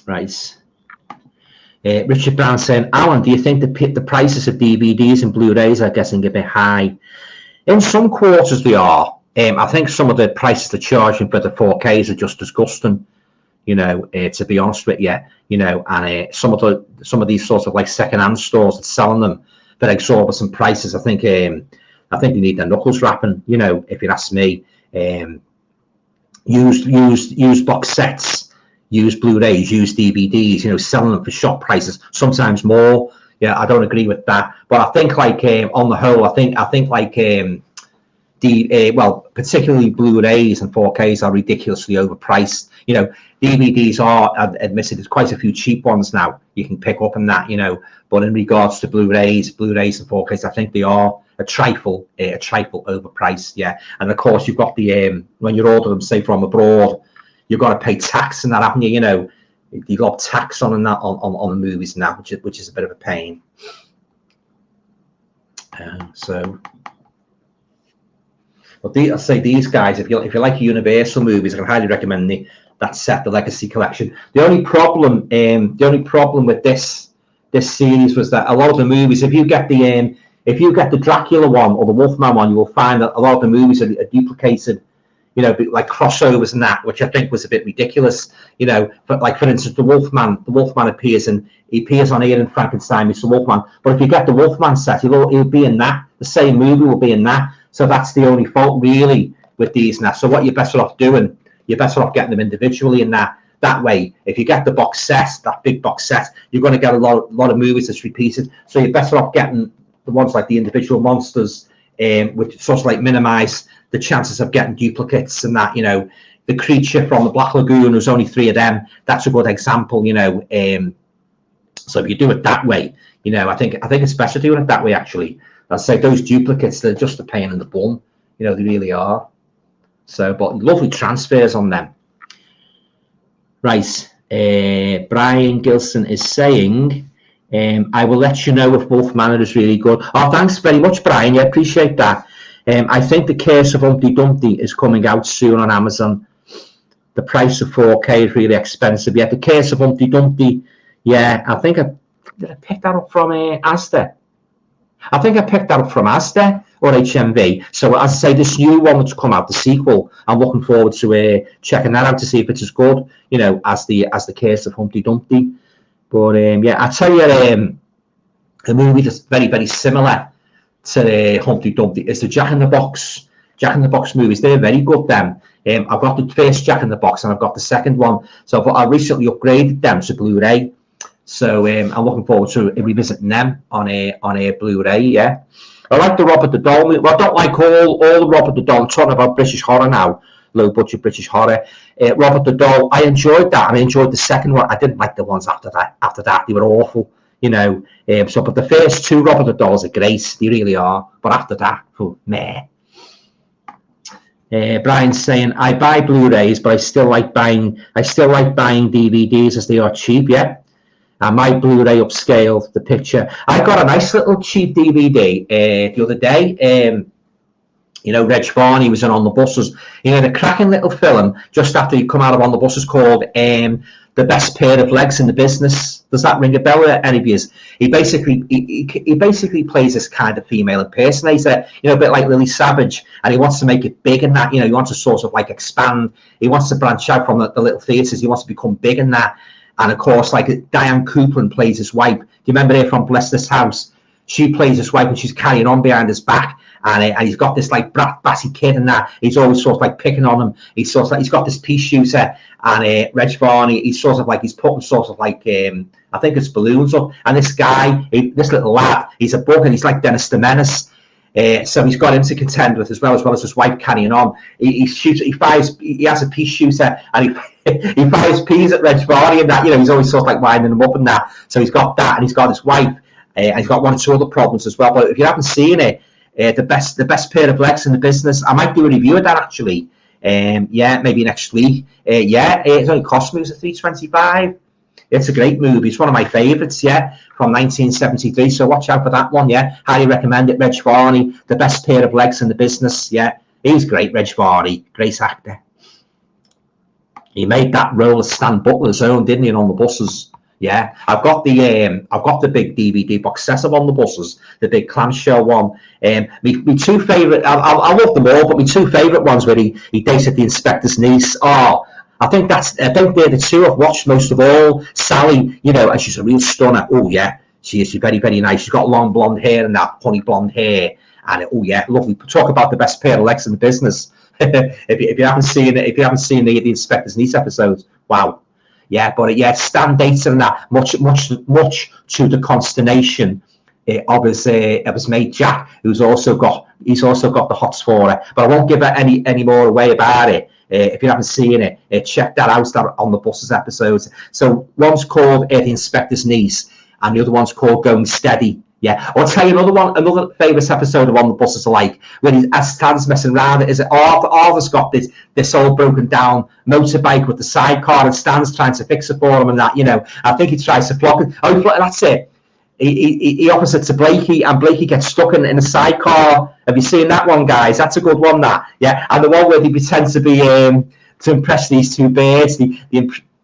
Right. Richard Brown saying, Alan, do you think the prices of DVDs and Blu-rays are getting a bit high? In some quarters they are. I think some of the prices they're charging for the 4Ks are just disgusting, you know, to be honest with you, you know, and some of these sorts of like second-hand stores that's selling them for exorbitant prices, I think they need their knuckles rapping, you know, if you ask me. Used box sets, used Blu-rays, used DVDs, you know, selling them for shop prices, sometimes more. Yeah, I don't agree with that. But I think like on the whole, I think like DVD well, particularly Blu-rays and 4Ks are ridiculously overpriced. You know, DVDs are, admitted, there's quite a few cheap ones now you can pick up and that, you know, but in regards to Blu-rays and 4Ks, I think they are a trifle overpriced, yeah. And of course, you've got the, when you order them, say, from abroad, you've got to pay tax and that, haven't you? You know, you've got tax on that on the movies now, which is a bit of a pain. But I say these guys, if you like Universal movies, I can highly recommend that set, the Legacy Collection. The only problem with this series was that a lot of the movies, if you get the Dracula one or the Wolfman one, you will find that a lot of the movies are duplicated, you know, like crossovers and that, which I think was a bit ridiculous. You know, but like for instance, the Wolfman appears on here in Frankenstein, Mr. Wolfman. But if you get the Wolfman set, he'll be in that. The same movie will be in that. So that's the only fault really with these now. So what you're better off doing, you're better off getting them individually in that. That way, if you get the box set, that big box set, you're going to get a lot of movies that's repeated. So you're better off getting the ones like the individual monsters, which sort of like minimise the chances of getting duplicates and that. You know, the creature from the Black Lagoon, there's only 3 of them. That's a good example, you know. So if you do it that way, you know, I think it's better doing it that way, actually. I'd say those duplicates, they're just a pain in the bum. You know, they really are. So, but lovely transfers on them. Right. Brian Gilson is saying, I will let you know if Wolfman is really good. Oh, thanks very much, Brian. Yeah, appreciate that. I think The Curse of Humpty Dumpty is coming out soon on Amazon. The price of 4K is really expensive. Yeah, The Curse of Humpty Dumpty. Yeah, I think I picked that up from Asda. I think I picked that up from Asda or HMV. So as I say, this new one that's come out, the sequel, I'm looking forward to checking that out to see if it's as good, you know, as the Curse of Humpty Dumpty. But yeah, I tell you, a movie that's very, very similar to Humpty Dumpty is the Jack in the Box movies. They're very good. Them. I've got the first Jack in the Box and I've got the second one. So I recently upgraded them to Blu-ray. So I'm looking forward to revisiting them on a Blu-ray. Yeah, I like the Robert the Doll movie. Well, I don't like all the Robert the Doll. I'm talking about British horror now, low budget British horror. Robert the Doll, I enjoyed that. I enjoyed the second one. I didn't like the ones after that. They were awful, you know. But the first 2 Robert the Dolls are great. They really are. But after that, meh. Brian's saying, I buy Blu-rays, but I still like buying DVDs as they are cheap. Yeah. And my Blu-ray upscale the picture. I got a nice little cheap DVD the other day. You know, Reg Varney was in On the Buses. You know, the cracking little film just after he come out of On the Buses called The Best Pair of Legs in the Business. Does that ring a bell with any of you? He basically plays this kind of female impersonator, you know, a bit like Lily Savage, and he wants to make it big in that. You know, he wants to sort of like expand. He wants to branch out from the little theatres. He wants to become big in that. And of course, like Diane Cooper plays his wife. Do you remember her from Bless This House? She plays his wife and she's carrying on behind his back. And he's got this like brassy kid and that. He's always sort of like picking on him. He's got this pea shooter. And Reg Varney, he's putting sort of like, I think it's balloons up. And this guy, this little lad, he's a bug and he's like Dennis the Menace. So he's got him to contend with as well as his wife carrying on. He has a pea shooter and he fires peas at Reg Varney and that, you know, he's always sort of like winding him up and that. So he's got that and he's got his wife and he's got 1 or 2 other problems as well. But if you haven't seen it, the best pair of legs in the business, I might do a review of that actually. Yeah, maybe next week. Yeah, it's only cost me $3.25. It's a great movie. It's one of my favourites, yeah, from 1973. So watch out for that one, yeah. Highly recommend it. Reg Varney, the best pair of legs in the business, yeah. He's great, Reg Varney, great actor. He made that role of Stan Butler's own, didn't he, On the Buses? Yeah, I've got the big DVD box set of On the Buses, the big clamshell one. My 2 favourite, I love them all, but my 2 favourite ones where he dated the inspector's niece. Oh, I think they're the 2 I've watched most of all. Sally, you know, and she's a real stunner. Oh yeah, she is. She's very, very nice. She's got long blonde hair and that honey blonde hair, and oh yeah, lovely. Talk about the best pair of legs in the business. if you haven't seen it, the inspector's niece episodes, wow. Yeah, but yeah, Stan dates and that much to the consternation of his mate Jack, he's also got the hots for it. But I won't give any more away about it. If you haven't seen it, check that out on the Buses episodes. So one's called The Inspector's Niece, and the other one's called Going Steady. Yeah, I'll tell you another favourite episode of On the Buses like when Stan's messing around. Is it Arthur's got this old broken down motorbike with the sidecar, and Stan's trying to fix it for him, and that, you know, I think he tries to flog it. Oh, that's it. He offers it to Blakey, and Blakey gets stuck in a sidecar. Have you seen that one, guys? That's a good one, that. Yeah, and the one where they pretend to be to impress these two birds. They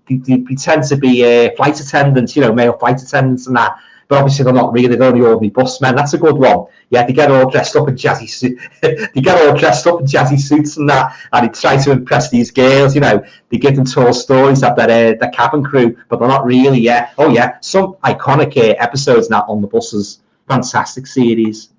pretend to be flight attendants, you know, male flight attendants and that. But obviously they're not really, they're only ordinary busmen. That's a good one. Yeah, they get all dressed up in jazzy suits. They get all dressed up in jazzy suits and that, and they try to impress these girls. You know, they give them tall stories of their cabin crew, but they're not really. Yeah, oh yeah, some iconic episodes now On the Buses. Fantastic series.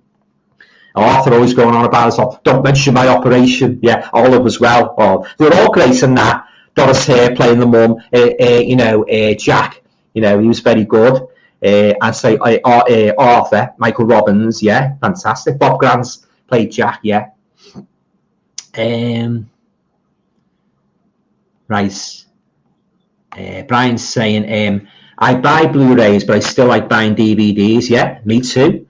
Arthur always going on about us. Don't mention my operation. Yeah, Olive as well. Oh, they're all great in that. Doris Hare playing the mum. You know, Jack. You know, he was very good. I'd say Arthur, Michael Robbins, yeah, fantastic. Bob Grant's played Jack, yeah. Right. Brian's saying, I buy Blu-rays, but I still like buying DVDs. Yeah, me too.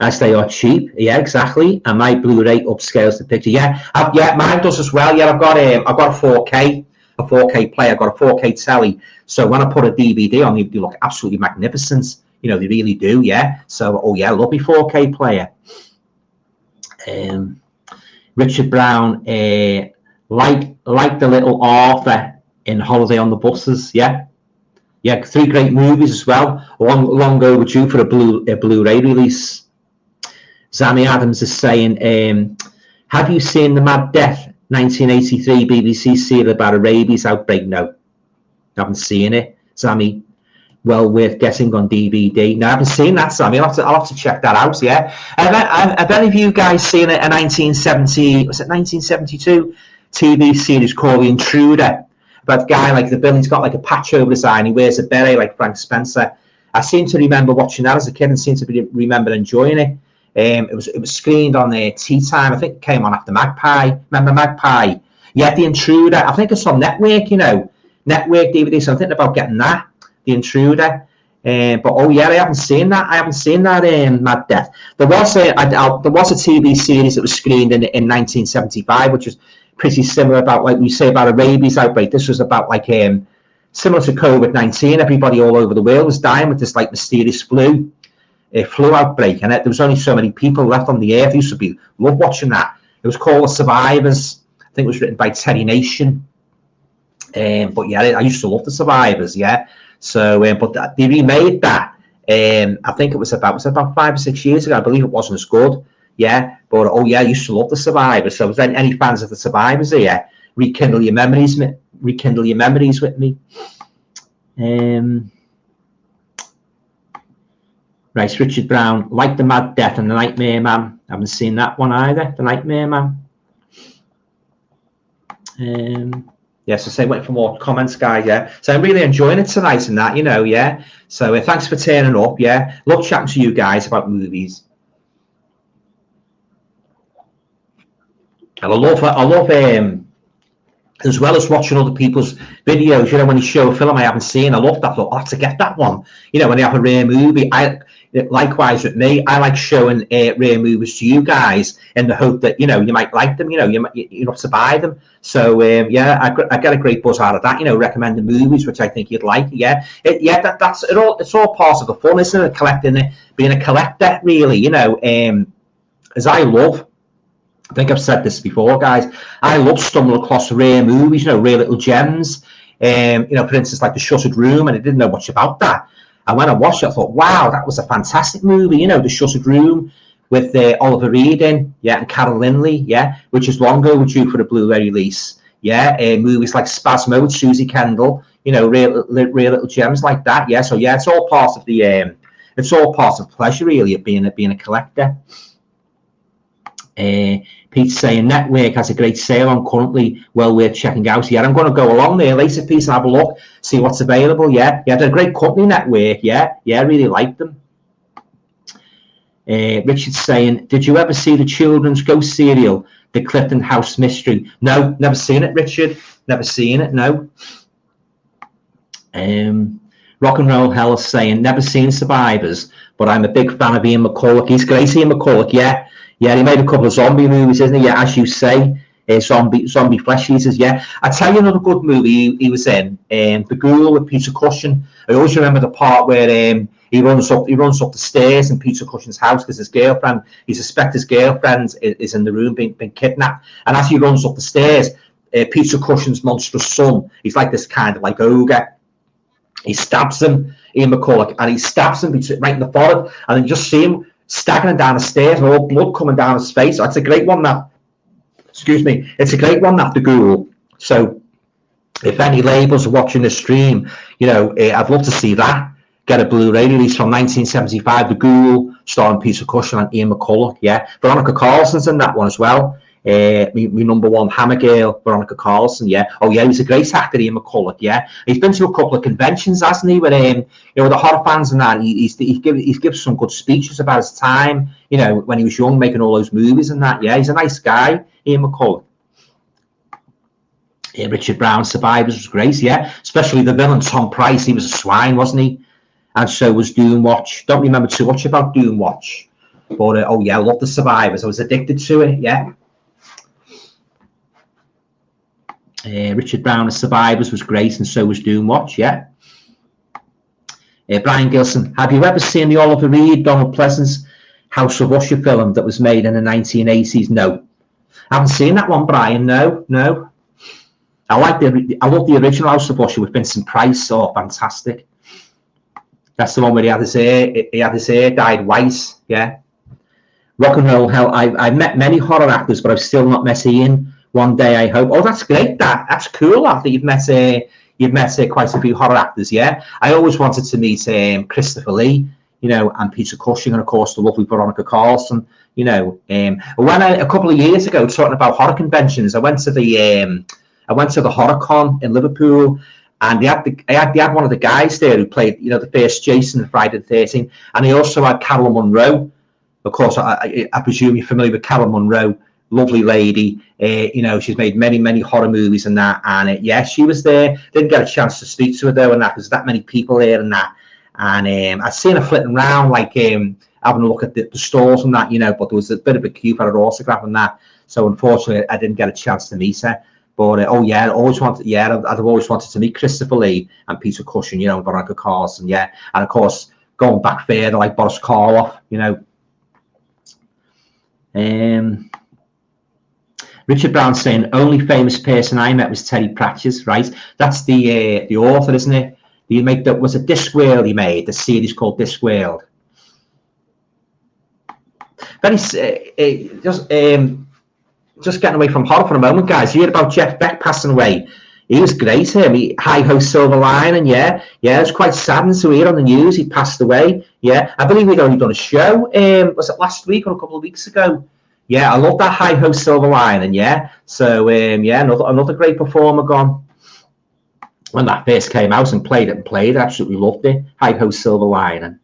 As they are cheap. Yeah, exactly. And my Blu-ray upscales the picture. Yeah, yeah, mine does as well. Yeah, I've got a 4K player. I've got a 4K telly. So when I put a DVD on, they look absolutely magnificent. You know, they really do. Yeah. So, oh yeah, lovely 4K player. Richard Brown, like the little Arthur in Holiday on the Buses. Yeah. Yeah, 3 great movies as well. Long overdue for a Blu-ray release. Zammy Adams is saying, have you seen The Mad Death 1983 BBC serial about a rabies outbreak? No, I haven't seen it, Zammy. Well worth getting on DVD. No, I haven't seen that, Sammy. I'll have to check that out. Yeah. Have any of you guys seen a 1972 TV series called The Intruder? About a guy like the villain's got like a patch over his eye and he wears a beret like Frank Spencer. I seem to remember watching that as a kid and seem to remember enjoying it. It was screened on Tea Time. I think it came on after Magpie. Remember Magpie? Yeah, The Intruder. I think it's on Network. You know, Network DVD. So I'm thinking about getting that. The Intruder. But oh yeah, I haven't seen that. Mad Death. There was a TV series that was screened in 1975, which was pretty similar about, like we say about a rabies outbreak. This was about like similar to COVID-19. Everybody all over the world was dying with this like mysterious flu outbreak, and there was only so many people left on the earth. I used to love watching that. It was called The Survivors. I think it was written by Terry Nation. But yeah, I used to love The Survivors. Yeah. So, but they remade that. I think it was about 5 or 6 years ago. I believe it wasn't as good. Yeah, but oh yeah, I used to love The Survivors. So, was there any fans of The Survivors here? Rekindle your memories with me. Right, Richard Brown, like The Mad Death and The Nightmare Man. I haven't seen that one either. The Nightmare Man. Yes, I say wait for more comments, guys. Yeah, so I'm really enjoying it tonight and that, you know. Yeah, so thanks for turning up. Yeah, love chatting to you guys about movies. And I love as well as watching other people's videos. You know, when you show a film I haven't seen, I love that. I'll have to get that one. You know, when they have a rare movie, likewise with me, I like showing rare movies to you guys in the hope that, you know, you might like them, you know, you have to buy them. So yeah, I get a great buzz out of that, you know, recommending movies which I think you'd like. Yeah, that's it. It's all part of the fun, isn't it? Collecting it, being a collector, really. You know, as I love. I think I've said this before, guys. I love stumbling across rare movies, you know, rare little gems. You know, for instance, like The Shuttered Room, and I didn't know much about that. And when I watched it, I thought, wow, that was a fantastic movie. You know, The Shuttered Room with Oliver Reed in, yeah, and Carol Lindley, yeah, which is long overdue for a Blu-ray release. Yeah, movies like Spasmo with Susie Kendall, you know, rare little gems like that. Yeah, so yeah, it's all part of the pleasure, really, of being a collector. Pete's saying Network has a great sale on currently, well worth checking out. Yeah, I'm going to go along there later, Pete, and have a look, see what's available. Yeah, they're a great company, Network. Yeah, really like them. Richard's saying, did you ever see the children's ghost serial, The Clifton House Mystery? No, never seen it, Richard. Never seen it, no. Rock and Roll Hell is saying, never seen Survivors, but I'm a big fan of Ian McCulloch. He's great, Ian McCulloch, yeah. Yeah, he made a couple of zombie movies, isn't he? Yeah, as you say, zombie flesh eaters, yeah. I tell you another good movie he was in, The Ghoul with Peter Cushing. I always remember the part where he runs up the stairs in Peter Cushing's house because his girlfriend, he suspects his girlfriend is in the room being kidnapped. And as he runs up the stairs, Peter Cushing's monstrous son, he's like this kind of like ogre. He stabs him, Ian McCulloch, and he stabs him right in the forehead, and then you just see him staggering down the stairs and all blood coming down his face. That's a great one, that. Excuse me. It's a great one, that, The Ghoul. So if any labels are watching the stream, you know, I'd love to see that. Get a Blu-ray release from 1975, The Ghoul, starring Peter Cushing and Ian McCulloch, yeah. Veronica Carlson's in that one as well. Me number one hammer girl, Veronica Carlson, yeah. Oh yeah, he's a great actor, Ian McCulloch, yeah. He's been to a couple of conventions, hasn't he, with you know, the horror fans and that. He's gives some good speeches about his time, you know, when he was young, making all those movies and that. Yeah, he's a nice guy, Ian McCulloch. Yeah, Richard Brown, Survivors was great, yeah. Especially the villain Tom Price, he was a swine, wasn't he? And so was Doomwatch. Don't remember too much about Doomwatch, but oh yeah, I love the Survivors. I was addicted to it, yeah. Richard Brown as Survivors was great, and so was Doomwatch, yeah. Brian Gilson, have you ever seen the Oliver Reed, Donald Pleasance House of Usher film that was made in the 1980s? No. I haven't seen that one, Brian, no. I love the original House of Usher with Vincent Price, oh, fantastic. That's the one where he had his hair dyed white, yeah. Rock and Roll Hell, I've met many horror actors, but I've still not met Ian. One day, I hope. Oh, that's great. That's cool. After you've met quite a few horror actors, yeah. I always wanted to meet Christopher Lee, you know, and Peter Cushing, and of course the lovely Veronica Carlson, you know. When a couple of years ago, talking about horror conventions, I went to the Horror Con in Liverpool, and they had one of the guys there who played, you know, the first Jason, Friday the 13th, and he also had Carol Monroe. Of course, I presume you're familiar with Carol Monroe. Lovely lady, you know, she's made many horror movies and that, and yeah, she was there. Didn't get a chance to speak to her though, and that there's that many people there and that, and I'd seen her flitting around, like having a look at the stalls and that, you know, but there was a bit of a queue for her autograph and that, so unfortunately I didn't get a chance to meet her. But oh yeah, I'd always wanted to meet Christopher Lee and Peter Cushing, you know, and Veronica Carlson, yeah, and of course going back further like Boris Karloff, you know. Richard Brown saying, only famous person I met was Terry Pratchett, right? That's the author, isn't it? Was a Discworld he made, the series called Discworld. Very just getting away from horror for a moment, guys. You heard about Jeff Beck passing away. He was great. Hi Ho Silver Lining, yeah. It was quite saddened to hear on the news he passed away. Yeah, I believe we'd only done a show. Was it last week or a couple of weeks ago? Yeah, I love that Hi Ho Silver Lining, yeah. So yeah, another great performer gone. When that first came out and played it, absolutely loved it. Hi Ho Silver Lining.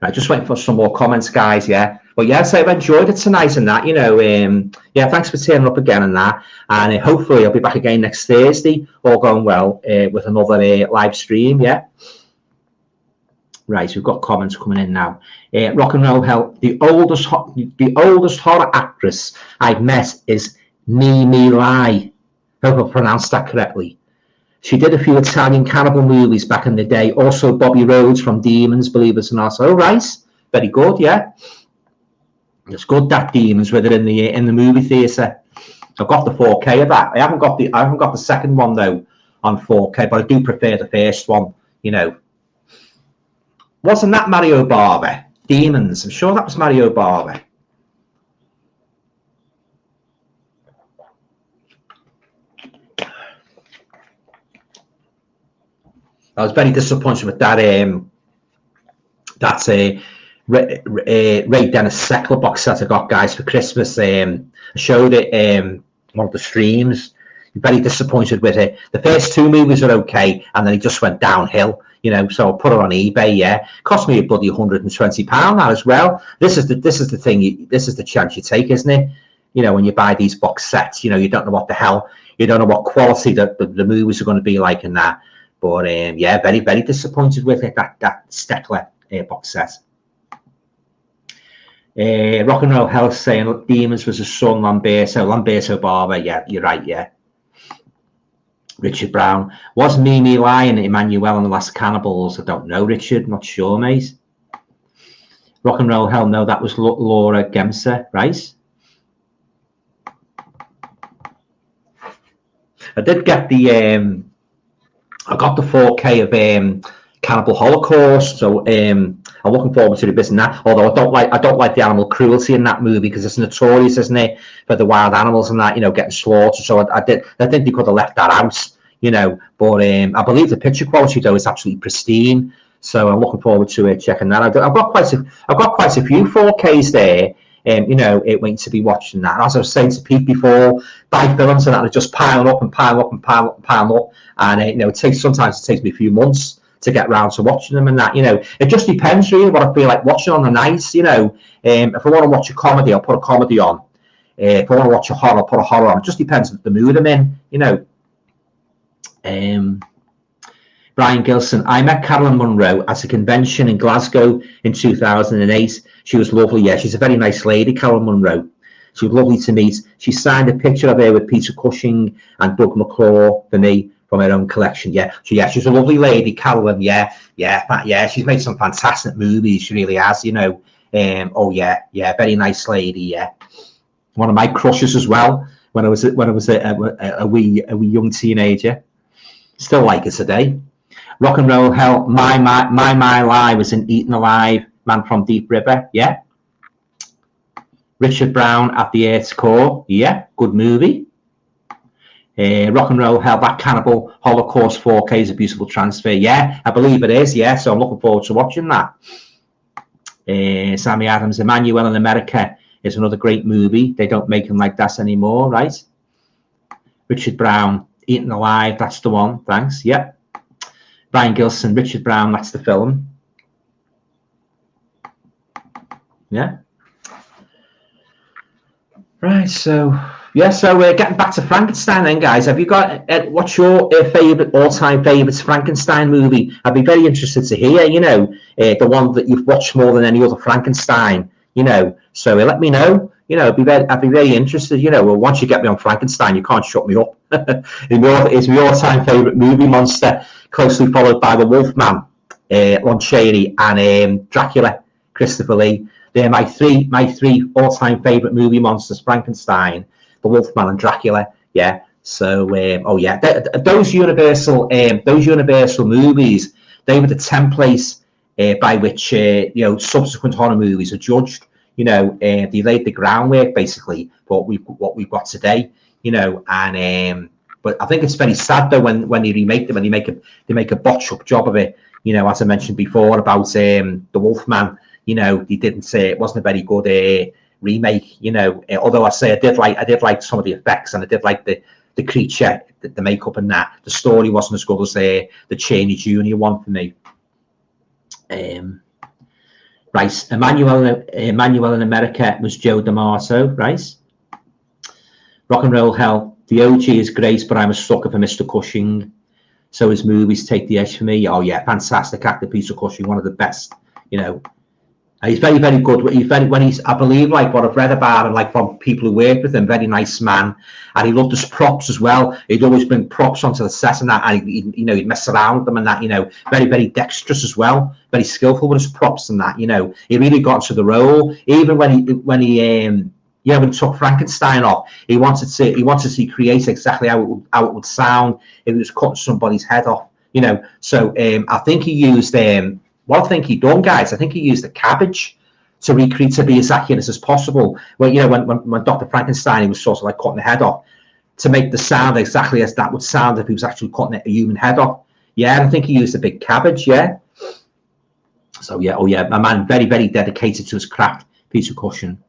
Right, just waiting for some more comments, guys, yeah. But yeah, so I've enjoyed it tonight and that, you know. Yeah, thanks for turning up again and that. And hopefully I'll be back again next Thursday, all going well, with another live stream, yeah. Right, we've got comments coming in now. Rock and Roll Hell, the oldest horror actress I've met is Mimi Lai. Hope I pronounced that correctly. She did a few Italian cannibal movies back in the day. Also Bobby Rhodes from Demons, believe it or not. Oh, right, very good, yeah. It's good that Demons with it in the movie theatre. I've got the 4K of that. I haven't got the second one though on 4K, but I do prefer the first one, you know. Wasn't that Mario Bava? Demons. I'm sure that was Mario Bava. I was very disappointed with that. That's a Ray Dennis Seckler box set I got, guys, for Christmas. I showed it one of the streams. Very disappointed with it. The first two movies are okay, and then he just went downhill. you know, so I'll put it on eBay. Yeah, cost me a bloody £120 that as well. This is the thing. This is the chance you take, isn't it? You know, when you buy these box sets, you know, you don't know what the hell, you don't know what quality the movies are going to be like and that. But yeah, very, very disappointed with it, that Steckler box set. Rock and Roll Health saying, look, Demons was his son, Lamberto Barber. Yeah, you're right, yeah. Richard Brown. Was Mimi Lyon Emmanuel and the Last Cannibals? I don't know, Richard. Not sure, mate. Rock and Roll Hell, no, that was Laura Gemser, right? I did get the I got the 4K of Cannibal Holocaust, so I'm looking forward to revisiting that. Although I don't like the animal cruelty in that movie, because it's notorious, isn't it, for the wild animals and that, you know, getting slaughtered. So I think they could have left that out, you know. But I believe the picture quality though is absolutely pristine. So I'm looking forward to checking that. I've got quite a few 4Ks there. You know, waiting to be watching that. And as I was saying to Pete before, buy films and that are just piling up, and you know, sometimes it takes me a few months to get round to watching them and that. You know, it just depends really what I feel like watching on the night. You know, if I want to watch a comedy, I'll put a comedy on. If I want to watch a horror, I'll put a horror on. It just depends on the mood I'm in. You know. Brian Gilson, I met Carolyn Munro at a convention in Glasgow in 2008. She was lovely. Yeah, she's a very nice lady, Carolyn Munro. She was lovely to meet. She signed a picture of her with Peter Cushing and Doug McClure for me from her own collection. Yeah, so yeah, she's a lovely lady, Carolyn. Yeah. She's made some fantastic movies. She really has. You know. Oh yeah, very nice lady. Yeah, one of my crushes as well when I was a wee young teenager. Still like her today. Rock and Roll Hell, My Lie was in Eaten Alive, Man from Deep River, yeah. Richard Brown at the Earth's Core, yeah, good movie. Rock and Roll Hell, that Cannibal Holocaust 4K is a beautiful transfer, yeah, I believe it is, yeah, so I'm looking forward to watching that. Sammy Adams, Emmanuel in America is another great movie. They don't make them like that anymore, right? Richard Brown, Eaten Alive, that's the one, thanks, yeah. Brian Gilson, Richard Brown, that's the film. Yeah. Right, so yeah, so we're getting back to Frankenstein then, guys. Have you got what's your favorite all-time favorites Frankenstein movie? I'd be very interested to hear, you know, the one that you've watched more than any other Frankenstein, you know. So let me know. You know, I'd be very interested. You know, well, once you get me on Frankenstein, you can't shut me up. It's my all-time favorite movie monster, closely followed by the Wolfman, Lon Chaney, and Dracula, Christopher Lee. They're my three all-time favorite movie monsters: Frankenstein, the Wolfman, and Dracula. Yeah. So, oh yeah, those Universal movies, they were the templates by which you know, subsequent horror movies are judged. You know, they laid the groundwork basically for what we've got today. You know, and but I think it's very sad though when they remake them and they make a botch up job of it. You know, as I mentioned before about the Wolfman. You know, they didn't say it wasn't a very good remake. You know, although I say I did like some of the effects, and I did like the creature, the makeup, and that. The story wasn't as good as the Chaney Jr. one for me. Right, Emmanuel in America was Joe D'Amato, right? Rock and Roll Hell, the OG is great, but I'm a sucker for Mr. Cushing. So his movies take the edge for me. Oh yeah, fantastic actor, Peter Cushing, one of the best. You know, he's very, very good. I believe, like what I've read about him, like from people who worked with him, very nice man, and he loved his props as well. He'd always bring props onto the set and that, and he'd mess around with them and that. You know, very, very dexterous as well, very skillful with his props and that. You know, he really got into the role. Even when he took Frankenstein off, he wanted to create exactly how it would sound if he was cutting somebody's head off. You know, so I think he used what I think he done, guys. I think he used the cabbage to recreate, to be as accurate as possible. Well, you know, when Dr. Frankenstein, he was sort of like cutting the head off to make the sound exactly as that would sound if he was actually cutting a human head off. Yeah, and I think he used a big cabbage. Yeah. So yeah, oh yeah, my man, very, very dedicated to his craft, Peter Cushing.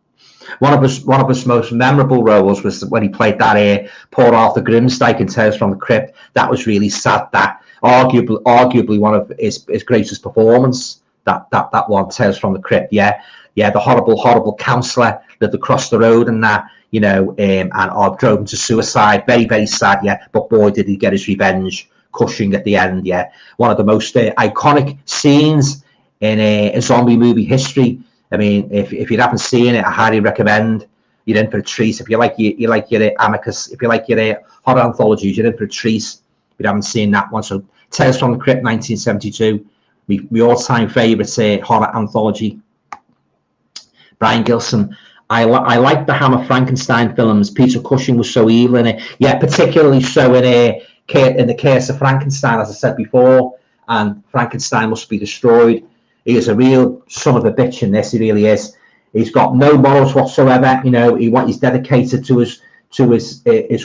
One of his most memorable roles was when he played that poor Arthur Grimsdyke in Tales from the Crypt. That was really sad. That arguably one of his greatest performance. That one, Tales from the Crypt. Yeah, the horrible counsellor lived across the road and that, you know, and drove him to suicide. Very, very sad. Yeah, but boy, did he get his revenge. Cushing at the end. Yeah, one of the most iconic scenes in a zombie movie history. I mean, if you haven't seen it, I highly recommend. You're in for a treat. If you like your Amicus, if you like your horror anthologies, you're in for a treat. If you haven't seen that one, so Tales from the Crypt, 1972, my all-time favourite horror anthology. Brian Gilson. I like the Hammer Frankenstein films. Peter Cushing was so evil in it. Yeah, particularly so in the Curse of Frankenstein, as I said before. And Frankenstein Must Be Destroyed. He is a real son of a bitch in this. He really is. He's got no morals whatsoever. You know, he's dedicated to his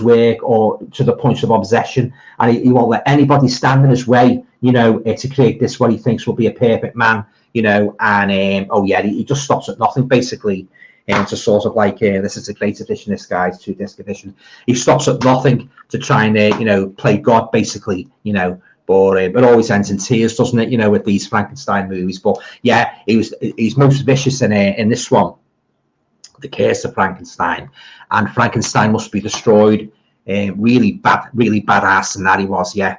work, or to the point of obsession, and he won't let anybody stand in his way. You know, to create this what he thinks will be a perfect man. You know, and he just stops at nothing basically. And to sort of like, this is a great edition, this guy's 2-disc edition. He stops at nothing to try and play God basically. You know. But it always ends in tears, doesn't it? You know, with these Frankenstein movies. But yeah, he's most vicious in this one, The Curse of Frankenstein, and Frankenstein Must Be Destroyed. Really badass, and that he was. Yeah.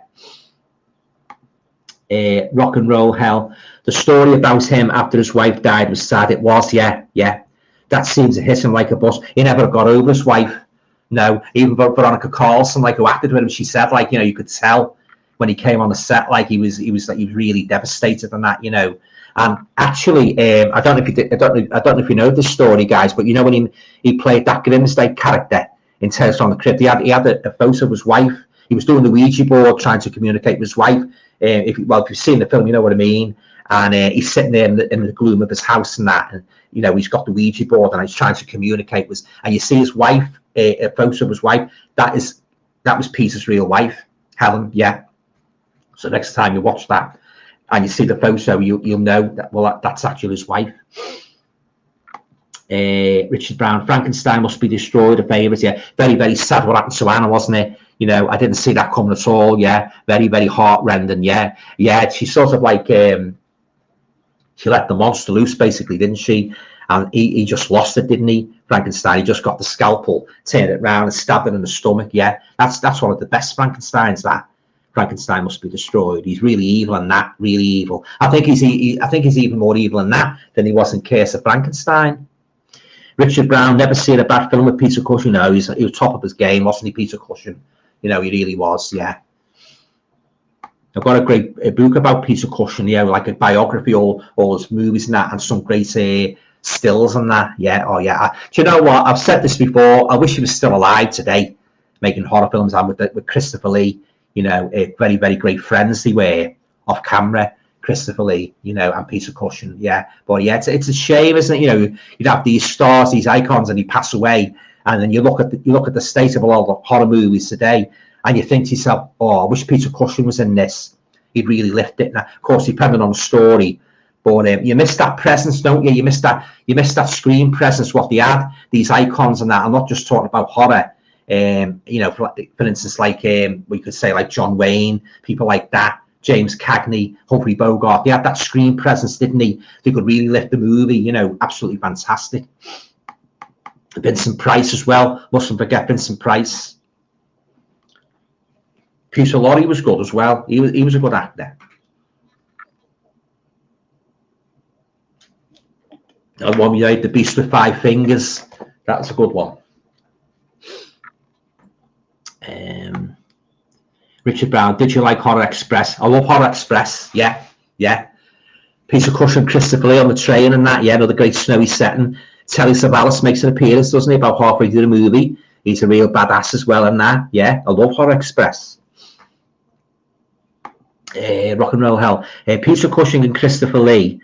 Rock and Roll Hell. The story about him after his wife died was sad. It was. Yeah. That seems to hit him like a bus. He never got over his wife. No, even Veronica Carlson, like who acted with him, she said, like, you know, you could tell when he came on the set, like he was really devastated on that, you know. And actually, I don't know if you know this story, guys, but you know when he played that Grimsday character in Tales from the Crypt, he had a photo of his wife. He was doing the Ouija board, trying to communicate with his wife. If you've seen the film, you know what I mean. And he's sitting there in the gloom of his house and that, and you know he's got the Ouija board and he's trying to communicate with. And you see his wife, a photo of his wife. That was Peter's real wife, Helen. Yeah. So next time you watch that and you see the photo, you'll know that that's actually his wife. Richard Brown, Frankenstein Must Be Destroyed, a favourite. Yeah, very, very sad what happened to Anna, wasn't it? You know, I didn't see that coming at all. Yeah, very, very heart-rending. Yeah. She sort of like she let the monster loose, basically, didn't she? And he just lost it, didn't he? Frankenstein. He just got the scalpel, turned it around, and stabbed it in the stomach. Yeah, that's one of the best Frankensteins. That Frankenstein Must Be Destroyed. He's really evil in that. Really evil. I think he's even more evil in that than he was in Curse of Frankenstein. Richard Brown, never seen a bad film with Peter Cushing. No, he was top of his game, wasn't he, Peter Cushing? You know, he really was. Yeah. I've got a great book about Peter Cushing, you know, like a biography, all his movies and that, and some great stills and that. Yeah, do you know what? I've said this before. I wish he was still alive today, making horror films. And with Christopher Lee, you know, very, very great friends they were off camera. Christopher Lee, you know, and Peter Cushing. Yeah, but yeah, it's a shame, isn't it? You know, you'd have these stars, these icons, and he pass away, and then you look at the state of all the horror movies today. And you think to yourself, oh, I wish Peter Cushing was in this. He'd really lift it. Now, of course, depending on the story, but you miss that presence, don't you? You miss that screen presence. What they had, these icons and that. I'm not just talking about horror. You know, for instance, like we could say like John Wayne, people like that, James Cagney, Humphrey Bogart. They had that screen presence, didn't they? They could really lift the movie. You know, absolutely fantastic. Vincent Price as well. Mustn't forget Vincent Price. Peter Lorre was good as well. He was a good actor. And one we had, The Beast with Five Fingers. That was a good one. Richard Brown, did you like Horror Express? I love Horror Express. Yeah. Peter Cushing, Christopher Lee on the train and that. Yeah, another great snowy setting. Telly Savalas makes an appearance, doesn't he? About halfway through the movie. He's a real badass as well in that. Yeah, I love Horror Express. Rock and Roll Hell. Peter Cushing and Christopher Lee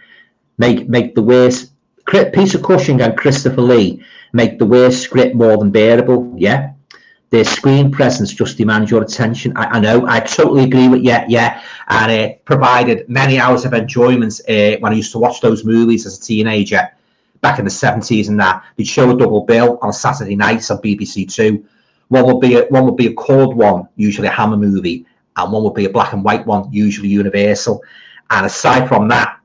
make the worst. Peter Cushing and Christopher Lee make the worst script more than bearable. Yeah, their screen presence just demands your attention. I know. I totally agree with you. Yeah, and it provided many hours of enjoyment when I used to watch those movies as a teenager back in the 70s and that. They'd show a double bill on Saturday nights on BBC Two. One would be a cold one, usually a Hammer movie, and one would be a black and white one, usually Universal. And aside from that,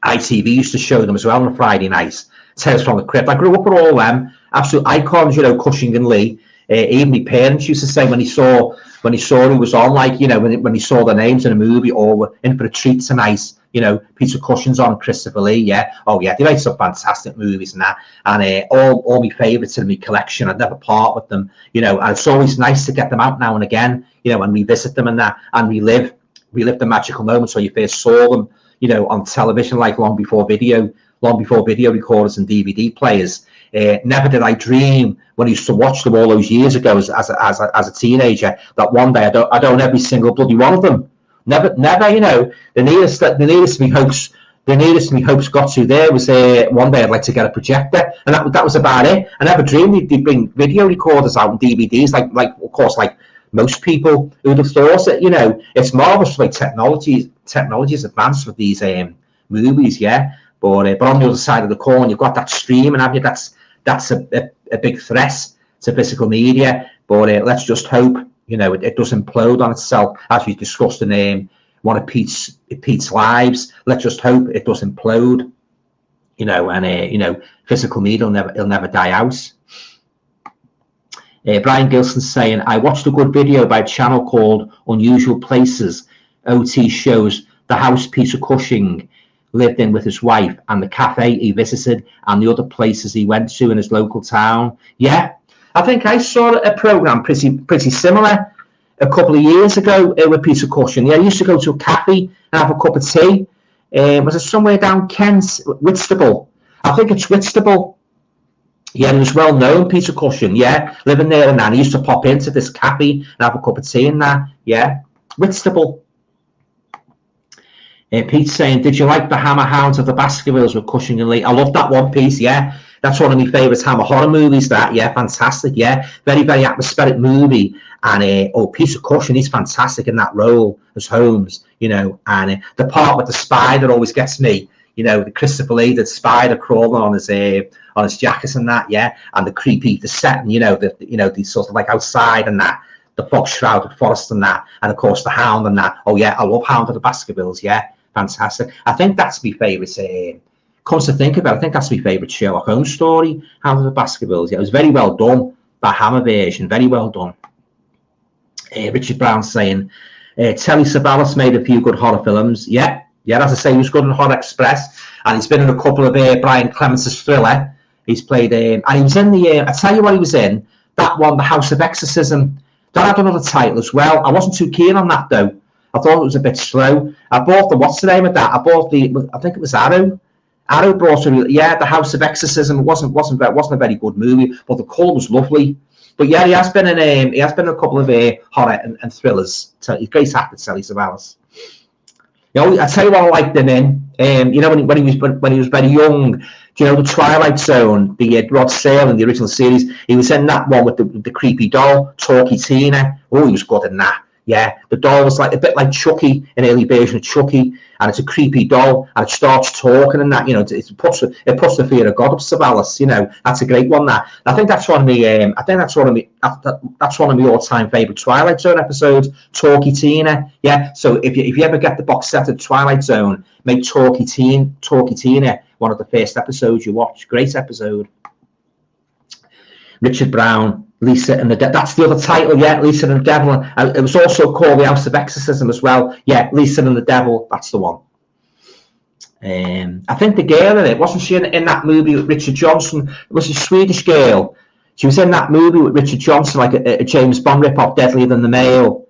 ITV used to show them as well on a Friday night. Tales from the Crypt. I grew up with all them absolute icons, you know, Cushing and Lee. Even my parents used to say when he saw who was on, like, you know, when he saw their names in a movie, or were in for a treat tonight, you know, Peter Cushing's on, Christopher Lee, yeah. Oh yeah, they made some fantastic movies and that. And all my favourites in my collection, I'd never part with them, you know. And it's always nice to get them out now and again, you know, and revisit them and that, and relive the magical moments when you first saw them, you know, on television, like long before video recorders and DVD players. Never did I dream when I used to watch them all those years ago as a teenager that one day I'd own every single bloody one of them. Never, you know. The nearest me hopes got to there was one day I'd like to get a projector, and that was about it. I never dreamed they'd bring video recorders out and DVDs, like of course, like most people who'd have thought it. You know, it's marvelous the way technology's advanced with these movies, yeah. But on the other side of the coin, you've got that streaming, haven't you? That's a big threat to physical media. But let's just hope, you know, it doesn't implode on itself, as we discussed in one of Pete's lives. Let's just hope it doesn't implode, you know, and you know, physical media will never die out. Brian Gilson's saying, I watched a good video by a channel called Unusual Places. OT shows the house Peter Cushing lived in with his wife, and the cafe he visited, and the other places he went to in his local town. Yeah, I think I saw a program pretty similar a couple of years ago with Peter Cushing. Yeah, I used to go to a cafe and have a cup of tea. Was it somewhere down Kent, Whitstable? I think it's Whitstable. Yeah, and it was well known, Peter Cushing. Yeah, living there and that. He used to pop into this cafe and have a cup of tea and that. Yeah, Whitstable. Pete's saying, did you like the Hammer Hounds of the Baskervilles with Cushing and Lee? I love that one piece, yeah. That's one of my favourite Hammer horror movies, that, yeah, fantastic, yeah. Very, very atmospheric movie. And, Peter Cushing, he's fantastic in that role as Holmes, you know. And the part with the spider always gets me, you know, the Christopher Lee, the spider crawling on his jacket and that, yeah. And the setting, you know, the sort of like outside and that. The fog-shrouded forest and that. And, of course, the Hound and that. Oh, yeah, I love Hound of the Baskervilles, yeah. Fantastic. I think that's my favourite. Comes to think about it, I think that's my favourite Sherlock Holmes story, Hound of the Baskervilles. Yeah, it was very well done. That Hammer version, very well done. Richard Brown saying, Telly Savalas made a few good horror films. Yeah, as I say, he was good in Horror Express, and he's been in a couple of Brian Clemence's Thriller. He's played, and he was in I tell you what he was in, that one, The House of Exorcism. That had another title as well. I wasn't too keen on that, though. I thought it was a bit slow. I bought what's the name of that? I think it was Arrow. Arrow brought The House of Exorcism. It wasn't a very good movie, but the colour was lovely. But yeah, he has been in a couple of horror and thrillers. He's great actor, Telly Savalas. You know, I tell you what I liked him in. You know, when he was very young. Do you know the Twilight Zone? The Rod Serling in the original series. He was in that one with the creepy doll, Talkie Tina. Oh, he was good in that. Yeah, the doll was like a bit like Chucky, an early version of Chucky, and it's a creepy doll, and it starts talking and that. You know, it puts the fear of God up Savalas. You know, that's a great one. That I think that's one of me. That's one of my all-time favorite Twilight Zone episodes. Talkie Tina. Yeah. So if you ever get the box set of Twilight Zone, make Talkie Tina one of the first episodes you watch. Great episode. Richard Brown. Lisa and the Devil. That's the other title, yeah. Lisa and the Devil. It was also called The House of Exorcism as well. Yeah, Lisa and the Devil. That's the one. I think the girl in it, wasn't she in that movie with Richard Johnson? It was a Swedish girl. She was in that movie with Richard Johnson, like a James Bond rip-off, Deadlier Than the Male.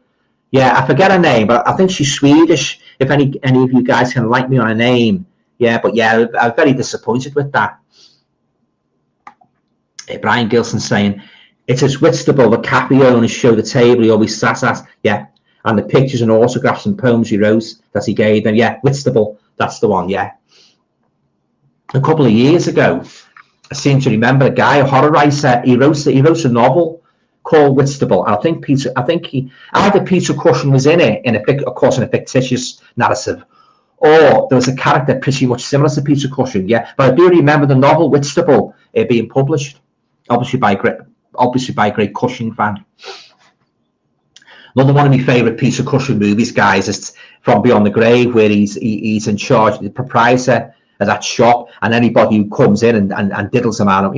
Yeah, I forget her name, but I think she's Swedish. If any of you guys can like me on a name. Yeah, but yeah, I was very disappointed with that. Brian Gilson saying, it is Whitstable, the cafe owners show the table he always sat at. Yeah. And the pictures and autographs and poems he wrote that he gave them. Yeah, Whitstable, that's the one, yeah. A couple of years ago, I seem to remember a guy, a horror writer, he wrote a novel called Whitstable. And I think either Peter Cushing was in it, of course in a fictitious narrative, or there was a character pretty much similar to Peter Cushing, yeah. But I do remember the novel Whitstable being published, obviously by a great Cushing fan. Another one of my favourite piece of cushion movies, guys, is From Beyond the Grave, where he's in charge, the proprietor of that shop, and anybody who comes in and diddles him out,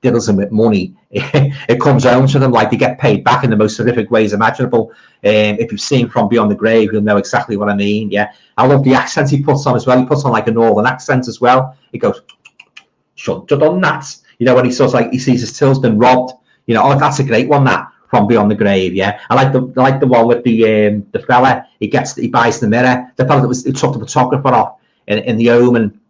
diddles them with money, it comes home to them like they get paid back in the most horrific ways imaginable. If you've seen From Beyond the Grave, you'll know exactly what I mean. Yeah, I love the accent he puts on as well. He puts on like a northern accent as well. He goes, "Shouldn't have done that." When he sort of like he sees his till's been robbed. Oh, that's a great one. That From Beyond the Grave. Yeah, I like the one with the fella. He buys the mirror. The fella who took the photographer off in the home, and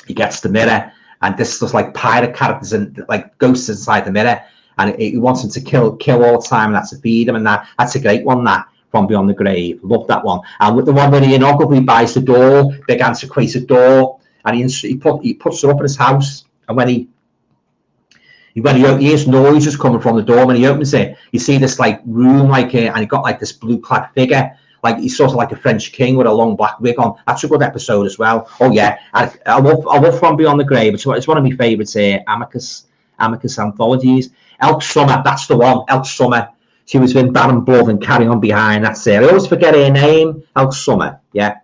he gets the mirror. And this was like pirate characters and like ghosts inside the mirror, and he wants him to kill all the time, and that's to feed him, and that's a great one. That From Beyond the Grave, love that one. And with the one where he inaugurably buys the door, big antiquated door, and he puts it up in his house, and when he hears noises coming from the door, when he opens it, you see this like room and he got like this blue clad figure. Like he's sort of like a French king with a long black wig on. That's a good episode as well. Oh yeah, I love From Beyond the Grave. It's one of my favourites here. Amicus anthologies. Elk Summer, that's the one. Elk Summer. She was in Baron Blood and Carry On Behind. That's it. I always forget her name. Elk Summer. Yeah.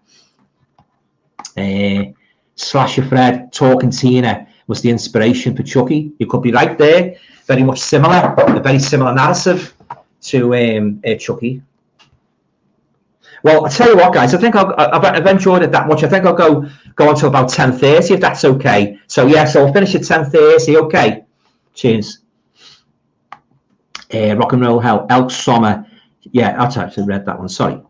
Slasher Fred, Talking Tina was the inspiration for Chucky. You could be right there. Very much similar. A very similar narrative to Chucky. Well, I'll tell you what, guys. I think I've enjoyed it that much. I think I'll go until about 10:30 if that's okay. So yeah, so I'll finish at 10:30. Okay. Cheers. Rock and Roll Hell, Elk Summer. Yeah, I've actually read that one. Sorry.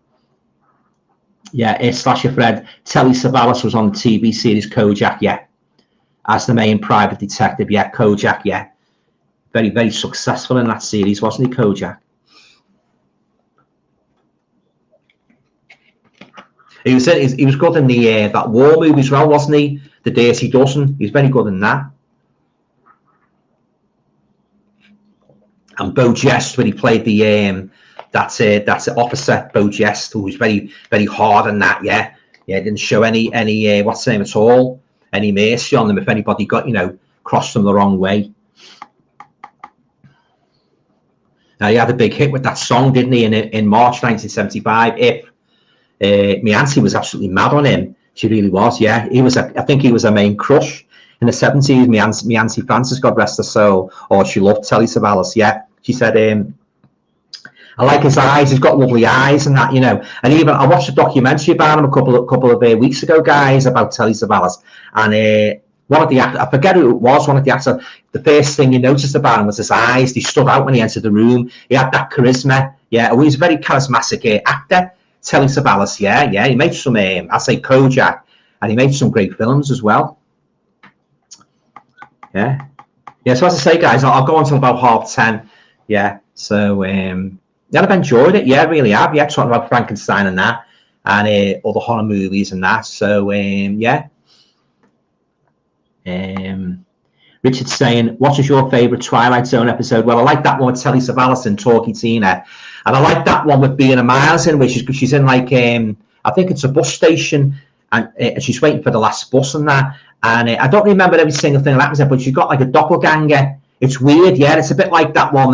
Yeah, Slasher Fred. Telly Savalas was on the TV series Kojak. Yeah, as the main private detective. Yeah, Kojak. Yeah, very, very successful in that series, wasn't he, Kojak? He was good in the that war movie as well, wasn't he? The Dirty Dozen. He was very good in that. And Bo Jest, when he played the that's officer Bo Jest, who was very, very hard in that. Yeah, didn't show any what's the name at all, any mercy on them if anybody got crossed them the wrong way. Now he had a big hit with that song, didn't he? In March 1975. If my auntie was absolutely mad on him. She really was. Yeah, I think he was a main crush in the 70s. My auntie Frances, God rest her soul. Oh, she loved Telly Savalas. Yeah, she said, I like his eyes. He's got lovely eyes and that, And even I watched a documentary about him a couple of weeks ago, guys, about Telly Savalas. And one of the actors, I forget who it was, one of the actors, the first thing you noticed about him was his eyes. They stood out when he entered the room. He had that charisma. Yeah, he was a very charismatic actor. Telly Savalas, yeah, he made some, I say Kojak, and he made some great films as well. Yeah. So as I say, guys, I'll go until about 10:30. Yeah. So I've enjoyed it. Yeah, really have. Yeah, talking about Frankenstein and that, and other horror movies and that. So yeah. Richard's saying, what is your favourite Twilight Zone episode? Well, I like that one with Telly Savalas and Talkie Tina. And I like that one with being a Miles in, which she's in like, I think it's a bus station, and she's waiting for the last bus and that. And I don't remember every single thing that happens there, but she's got like a doppelganger. It's weird, yeah. It's a bit like that one,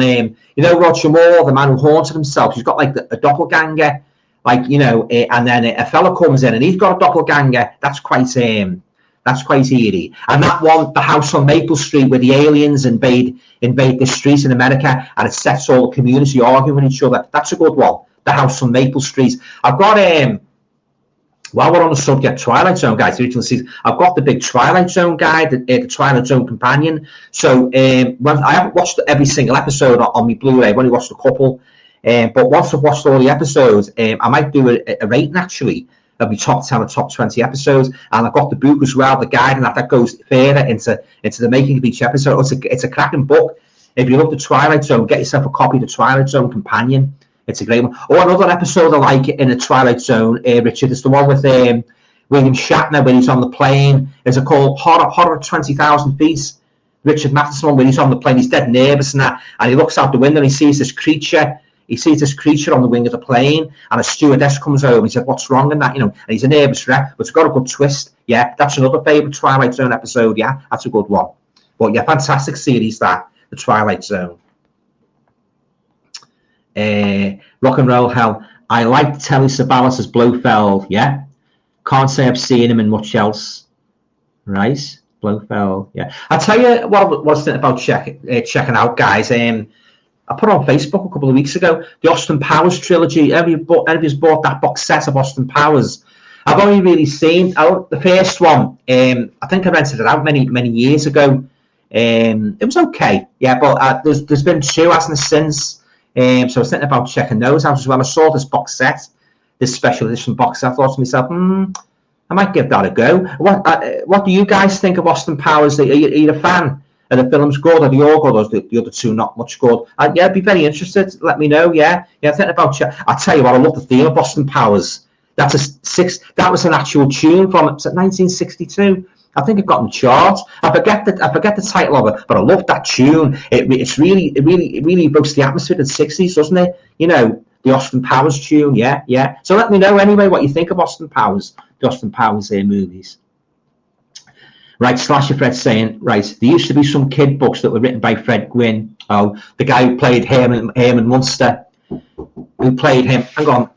Roger Moore, the man who haunted himself. She's got like a doppelganger, like, and then a fella comes in and he's got a doppelganger. That's quite eerie. And that one, the house on Maple Street where the aliens invade the streets in America, and it sets all the community arguing with each other. That's a good one. The house on Maple Street. I've got while we're on the subject Twilight Zone, guys, I've got the big Twilight Zone guide, the Twilight Zone companion. So when I haven't watched every single episode on my Blu-ray, I've only watched a couple. But once I've watched all the episodes, I might do a rating actually. There'll be top 10 or top 20 episodes, and I've got the book as well, the guide, and that goes further into the making of each episode. It's a cracking book. If you love the Twilight Zone, get yourself a copy of the Twilight Zone companion. It's a great one. Oh, another episode I like in the Twilight Zone, Richard, is the one with William Shatner when he's on the plane. Is it called Horror 20,000 Feet? Richard Matheson, when he's on the plane, he's dead nervous and that, and he looks out the window and he sees this creature. He sees this creature on the wing of the plane, and a stewardess comes over and he said, what's wrong in that? And he's a nervous wreck, but it's got a good twist. Yeah, that's another favourite Twilight Zone episode. Yeah, that's a good one. But yeah, fantastic series, that, the Twilight Zone. Rock and Roll Hell. I like Telly Savalas as Blofeld. Yeah, can't say I've seen him in much else. Right, Blofeld. Yeah, I tell you what I was thinking about checking out, guys. I put it on Facebook a couple of weeks ago. The Austin Powers trilogy. Everybody's bought that box set of Austin Powers. I've only really seen the first one. I think I rented it out many years ago. It was okay, yeah, but there's been two, hasn't there, since? So I was thinking about checking those out as well. I saw this box set, this special edition box set. I thought to myself, I might give that a go. What do you guys think of Austin Powers? Are you a fan? Are the films good? Are they all good? Or are the other two not much good? Yeah, I'd be very interested. Let me know. Yeah. Thinking about. I'll tell you what. I love the theme of Austin Powers. That was an actual tune from 1962. I think it got in the chart. I forget the title of it, but I love that tune. It really evokes the atmosphere of the 60s, doesn't it? You know, the Austin Powers tune. Yeah. So let me know anyway what you think of Austin Powers, the Austin Powers movies. Right, Slasher Fred saying, right, there used to be some kid books that were written by Fred Gwynne. Oh, the guy who played Herman Munster, who played him. Hang on.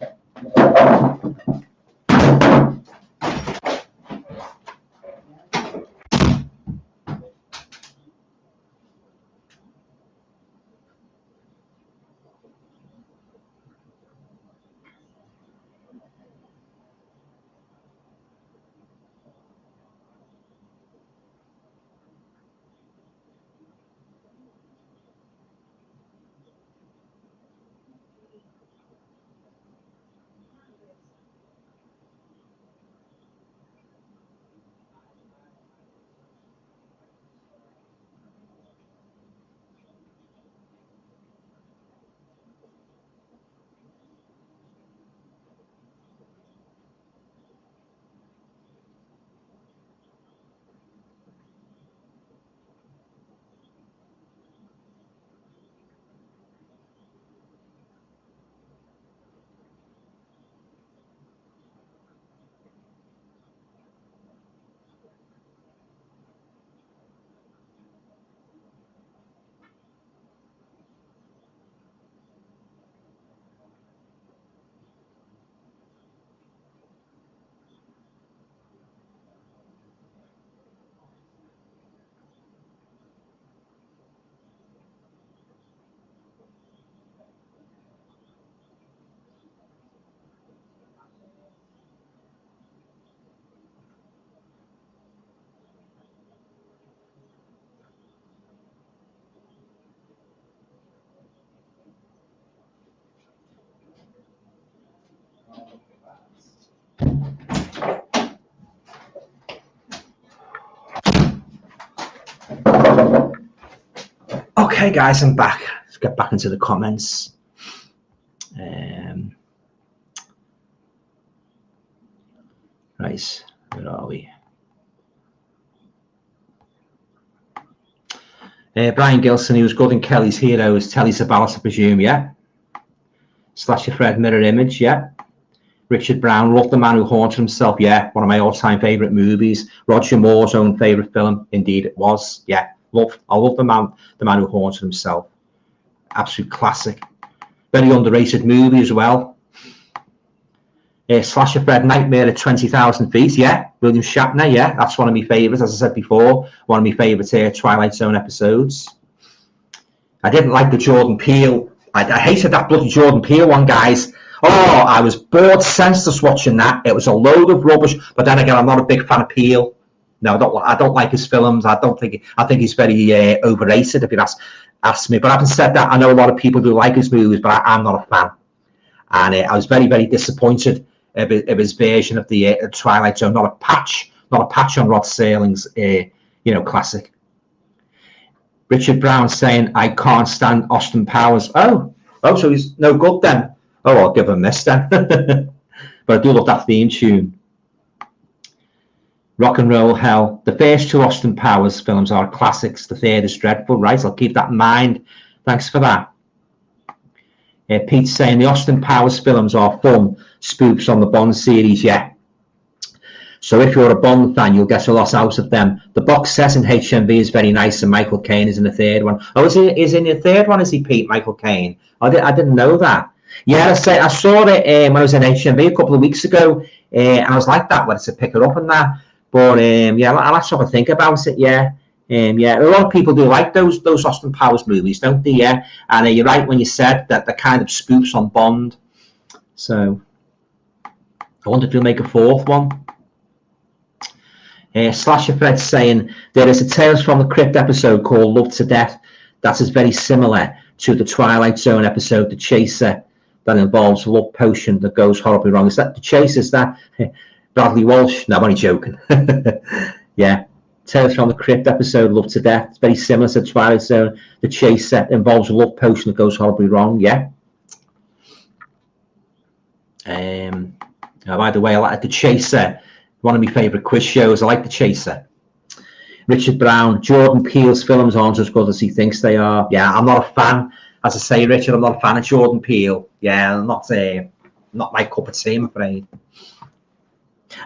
Okay, guys, I'm back. Let's get back into the comments. Right, where are we? Brian Gilson, he was good in Kelly's Heroes. Telly Savalas, I presume, yeah. Slasher Fred, Mirror Image, yeah. Richard Brown, loved The Man Who Haunted Himself, yeah. One of my all-time favourite movies. Roger Moore's own favourite film, indeed it was, yeah. I love The Man Who Haunted Himself. Absolute classic. Very underrated movie as well. Slasher Fred, Nightmare at 20,000 Feet, yeah. William Shatner, yeah. That's one of my favourites, as I said before. One of my favourite Twilight Zone episodes. I didn't like the Jordan Peele. I hated that bloody Jordan Peele one, guys. Oh, I was bored senseless watching that. It was a load of rubbish. But then again, I'm not a big fan of Peele. No, I don't like his films. I think he's very overrated, if you ask me. But having said that, I know a lot of people do like his movies, but I'm not a fan. And I was very, very disappointed of his version of the Twilight Zone. Not a patch on Rod Serling's classic. Richard Brown saying, I can't stand Austin Powers. Oh, so he's no good then. Oh, I'll give him a miss then. But I do love that theme tune. Rock and Roll Hell. The first two Austin Powers films are classics. The third is dreadful, right? I'll keep that in mind. Thanks for that. Pete's saying the Austin Powers films are fun spoofs on the Bond series. Yeah. So if you're a Bond fan, you'll get a lot out of them. The box set in HMV is very nice, and Michael Caine is in the third one. Oh, is in the third one? Is he Pete Michael Caine? I didn't know that. Yeah, I saw it when I was in HMV a couple of weeks ago, and I was like that, whether to pick it up and that. But yeah, I'll have to have a think about it. Yeah. Yeah, a lot of people do like those Austin Powers movies, don't they? Yeah, and you're right when you said that they're kind of spoofs on Bond. So I wonder if you'll make a fourth one. Slasher Fred saying there is a Tales from the Crypt episode called Love to Death that is very similar to the Twilight Zone episode, The Chaser, that involves a love potion that goes horribly wrong. Is that The Chaser? Is that Bradley Walsh? No, I'm only joking. Yeah. Tales from the Crypt episode, Love to Death. It's very similar to Twilight Zone. The Chaser involves a love potion that goes horribly wrong. Yeah. By the way, I like The Chaser. One of my favourite quiz shows. I like The Chaser. Richard Brown. Jordan Peele's films aren't as good as he thinks they are. Yeah, I'm not a fan. As I say, Richard, I'm not a fan of Jordan Peele. Yeah, not my cup of tea, I'm afraid.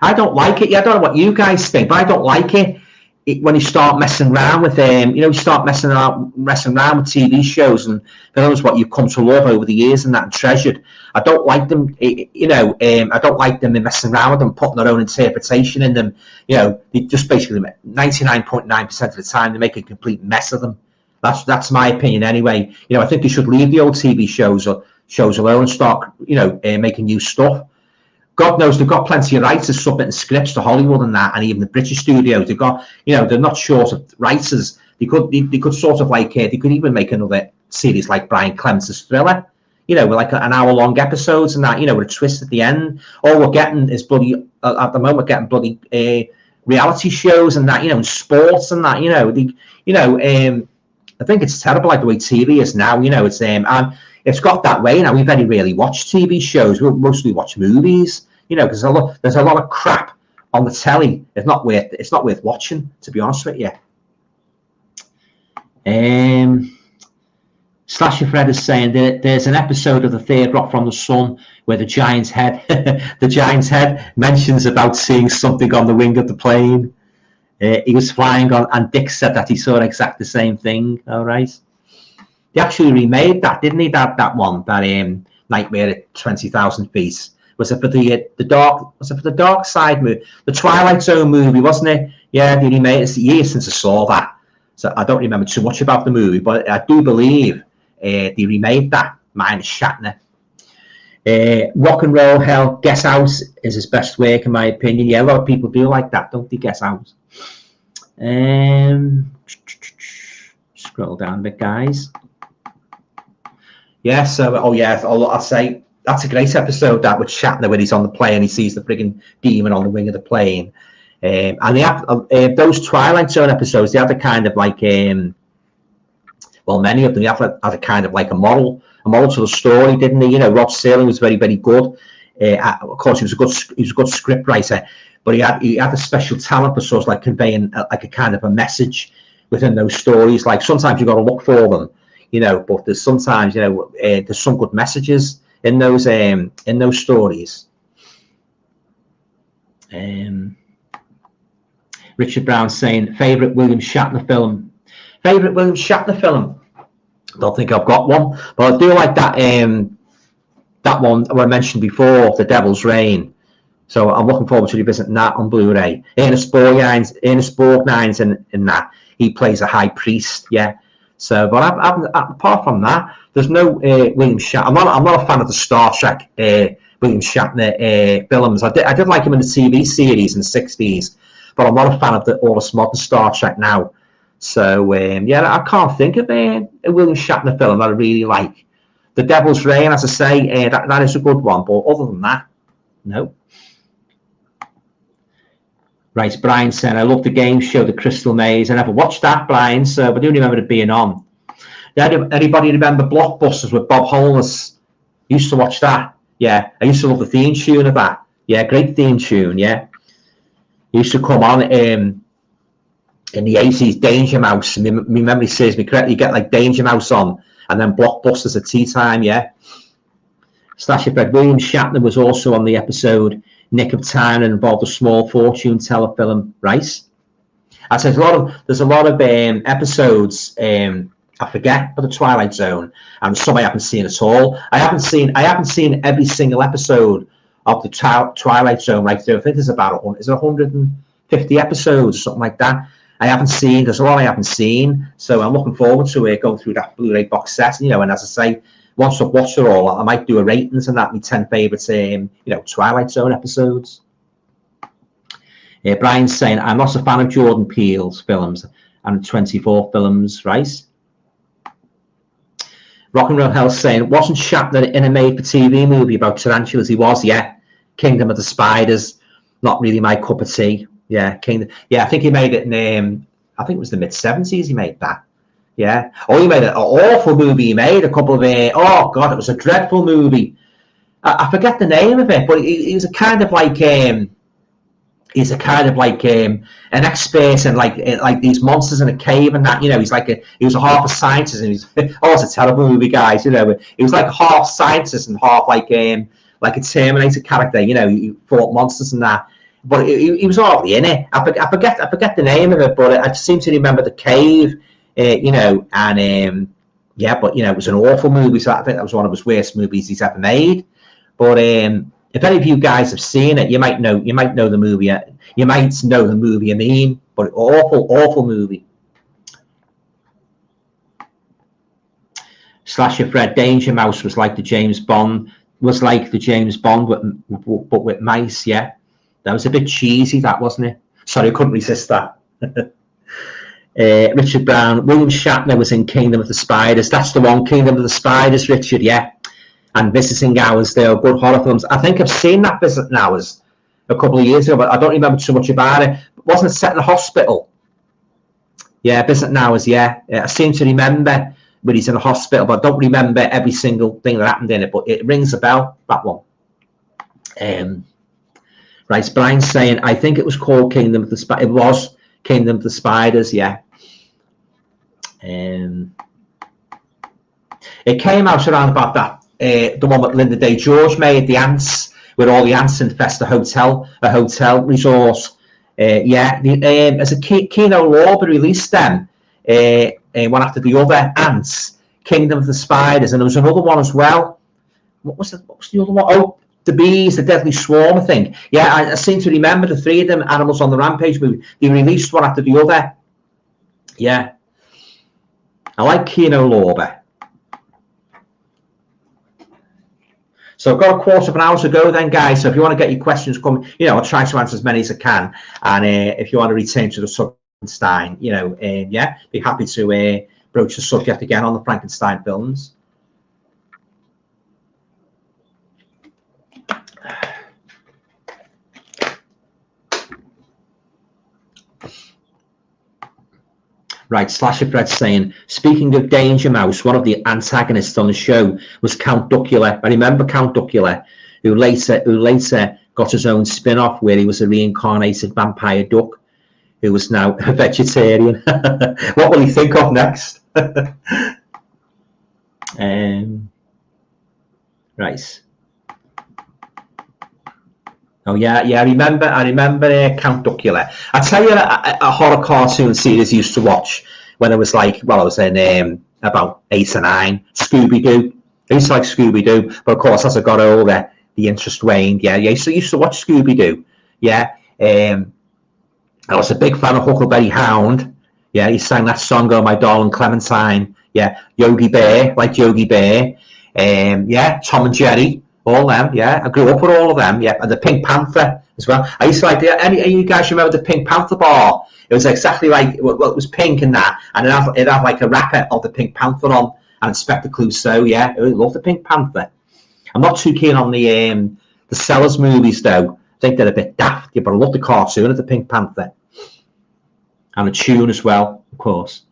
I don't like it. Yeah, I don't know what you guys think, but I don't like it. When you start messing around with you start messing around with TV shows and films what you've come to love over the years and that and treasured. I don't like them, I don't like them messing around with them, putting their own interpretation in them. They just basically 99.9% of the time they make a complete mess of them. That's my opinion anyway. I think they should leave the old TV shows alone and start making new stuff. God knows they've got plenty of writers submitting scripts to Hollywood and that, and even the British studios. They've got, they're not short of writers. They could sort of like, they could even make another series like Brian Clements' Thriller, with like an hour-long episodes and that, with a twist at the end. All we're getting is bloody, at the moment, we're getting bloody reality shows and that, and sports and that, I think it's terrible like the way TV is now, and it's got that way now. We very rarely watch TV shows. We mostly watch movies, because there's a lot of crap on the telly. It's not worth watching, to be honest with you. Slasher Fred is saying that there's an episode of The Third Rock from the Sun where the giant's head mentions about seeing something on the wing of the plane. He was flying on, and Dick said that he saw exactly the same thing. All right. They actually remade that, didn't he? That one, that Nightmare at 20,000 Feet. Was it for the dark? Was it for the Dark Side movie? The Twilight Zone movie, wasn't it? Yeah, they remade it. It's years since I saw that, so I don't remember too much about the movie. But I do believe they remade that. Minus Shatner. Rock and Roll Hell, Get Out is his best work, in my opinion. Yeah, a lot of people do like that, don't they? Get Out. Scroll down a bit, guys. Yeah, so, I'll say that's a great episode, that with Shatner, when he's on the plane, he sees the frigging demon on the wing of the plane. And they have those Twilight Zone episodes, they have a kind of like, many of them, they have a kind of like a moral to the story, didn't they? Rod Serling was very, very good. Of course, he was a good script writer, but he had a special talent for sort of like conveying like a kind of a message within those stories. Like sometimes you've got to look for them. But there's sometimes, there's some good messages in those stories. Richard Brown saying, favourite William Shatner film. I don't think I've got one, but I do like that one I mentioned before, The Devil's Reign. So I'm looking forward to revisiting that on Blu-ray. Ernest Borgnine's in that. He plays a high priest, yeah. So, but apart from that, there's no William Shatner. I'm not a fan of the Star Trek William Shatner films. I did like him in the TV series in the 60s, but I'm not a fan of all this modern Star Trek now. So, I can't think of a William Shatner film that I really like. The Devil's Reign, as I say, that is a good one, but other than that, no. Right, Brian said, I love the game show, The Crystal Maze. I never watched that, Brian, so I do remember it being on. Anybody remember Blockbusters with Bob Holness? Used to watch that. Yeah, I used to love the theme tune of that. Yeah, great theme tune, yeah. It used to come on in the 80s, Danger Mouse. My memory serves me correctly. You get like Danger Mouse on, and then Blockbusters at tea time, yeah. Slasher Fred, William Shatner was also on the episode nick of time and involved a small fortune teller film, right? I said there's a lot of episodes I forget for the Twilight Zone, and some I haven't seen at all. I haven't seen every single episode of the Twilight Zone right through. I think there's about 150 episodes or something like that. There's a lot I haven't seen, so I'm looking forward to going through that Blu-ray box set. You know, and as I say, once I've watched it all, I might do a ratings and that, my 10 favourite, Twilight Zone episodes. Brian's saying, I'm not a fan of Jordan Peele's films and 24 films, right? Rock and Roll Hell's saying, wasn't Shatner in a made-for-TV movie about tarantulas? He was, yeah. Kingdom of the Spiders, not really my cup of tea. Yeah, I think he made it in, I think it was the mid-70s he made that. Yeah. Oh, he made an awful movie. He made a couple of, oh, God, it was a dreadful movie. I forget the name of it, but he was a kind of like, he's a kind of like an expert in like these monsters in a cave and that, you know. He was a half a scientist, and it's a terrible movie, guys. You know, he was like a half scientist and half like a Terminator character. You know, he fought monsters and that. But he was already in it. I forget the name of it, but I seem to remember the cave. And yeah, but you know, it was an awful movie. So I think that was one of his worst movies he's ever made. But if any of you guys have seen it, you might know the movie. You might know the movie I mean, but awful movie. Slasher Fred, Danger Mouse was like the James Bond, but with mice. Yeah, that was a bit cheesy, that, wasn't it? Sorry, I couldn't resist that. Richard Brown, William Shatner was in Kingdom of the Spiders. That's the one, Kingdom of the Spiders, Richard. Yeah. And Visiting Hours, they are good horror films. I think I've seen that Visiting Hours a couple of years ago, but I don't remember too much about it. Wasn't it set in a hospital? Yeah, Visiting Hours, yeah. I seem to remember when he's in a hospital, but I don't remember every single thing that happened in it, but it rings a bell, that one. Right, Brian's saying, I think it was called Kingdom of the Spiders. It was Kingdom of the Spiders, yeah. It came out around about that. The one that Linda Day George made, the ants, where all the ants infest a hotel resort. As a Kino Lorber released them, one after the other, Ants, Kingdom of the Spiders, and there was another one as well. What was the other one? Oh, The Bees, The Deadly Swarm, I think. Yeah, I seem to remember the three of them, Animals on the Rampage movie. They released one after the other. Yeah. I like Kino Lorber. So I've got a quarter of an hour to go then, guys. So if you want to get your questions coming, I'll try to answer as many as I can. And if you want to return to the Frankenstein, be happy to broach the subject again on the Frankenstein films. Right, Slasher Fred saying, speaking of Danger Mouse, one of the antagonists on the show was Count Duckula. I remember Count Duckula, who later got his own spin-off where he was a reincarnated vampire duck who was now a vegetarian. What will he think of next? Right. Oh yeah, I remember Count Duckula. I tell you, a horror cartoon series I used to watch when I was in about 8 or 9. Scooby-Doo. I used to like Scooby-Doo, but of course as I got older, the interest waned. Yeah. I used to watch Scooby-Doo. Yeah. I was a big fan of Huckleberry Hound. Yeah, he sang that song, "Oh My Darling Clementine." Yeah, Yogi Bear, like Yogi Bear. Tom and Jerry. All them, yeah. I grew up with all of them, yeah. And the Pink Panther as well. I used to like any of you guys remember the Pink Panther bar? It was exactly like, it was pink and that, and it had like a wrapper of the Pink Panther on, and Inspector Clouseau, yeah. I love the Pink Panther. I'm not too keen on the Sellers movies though. I think they're a bit daft, yeah, but I love the cartoon of the Pink Panther. And the tune as well, of course.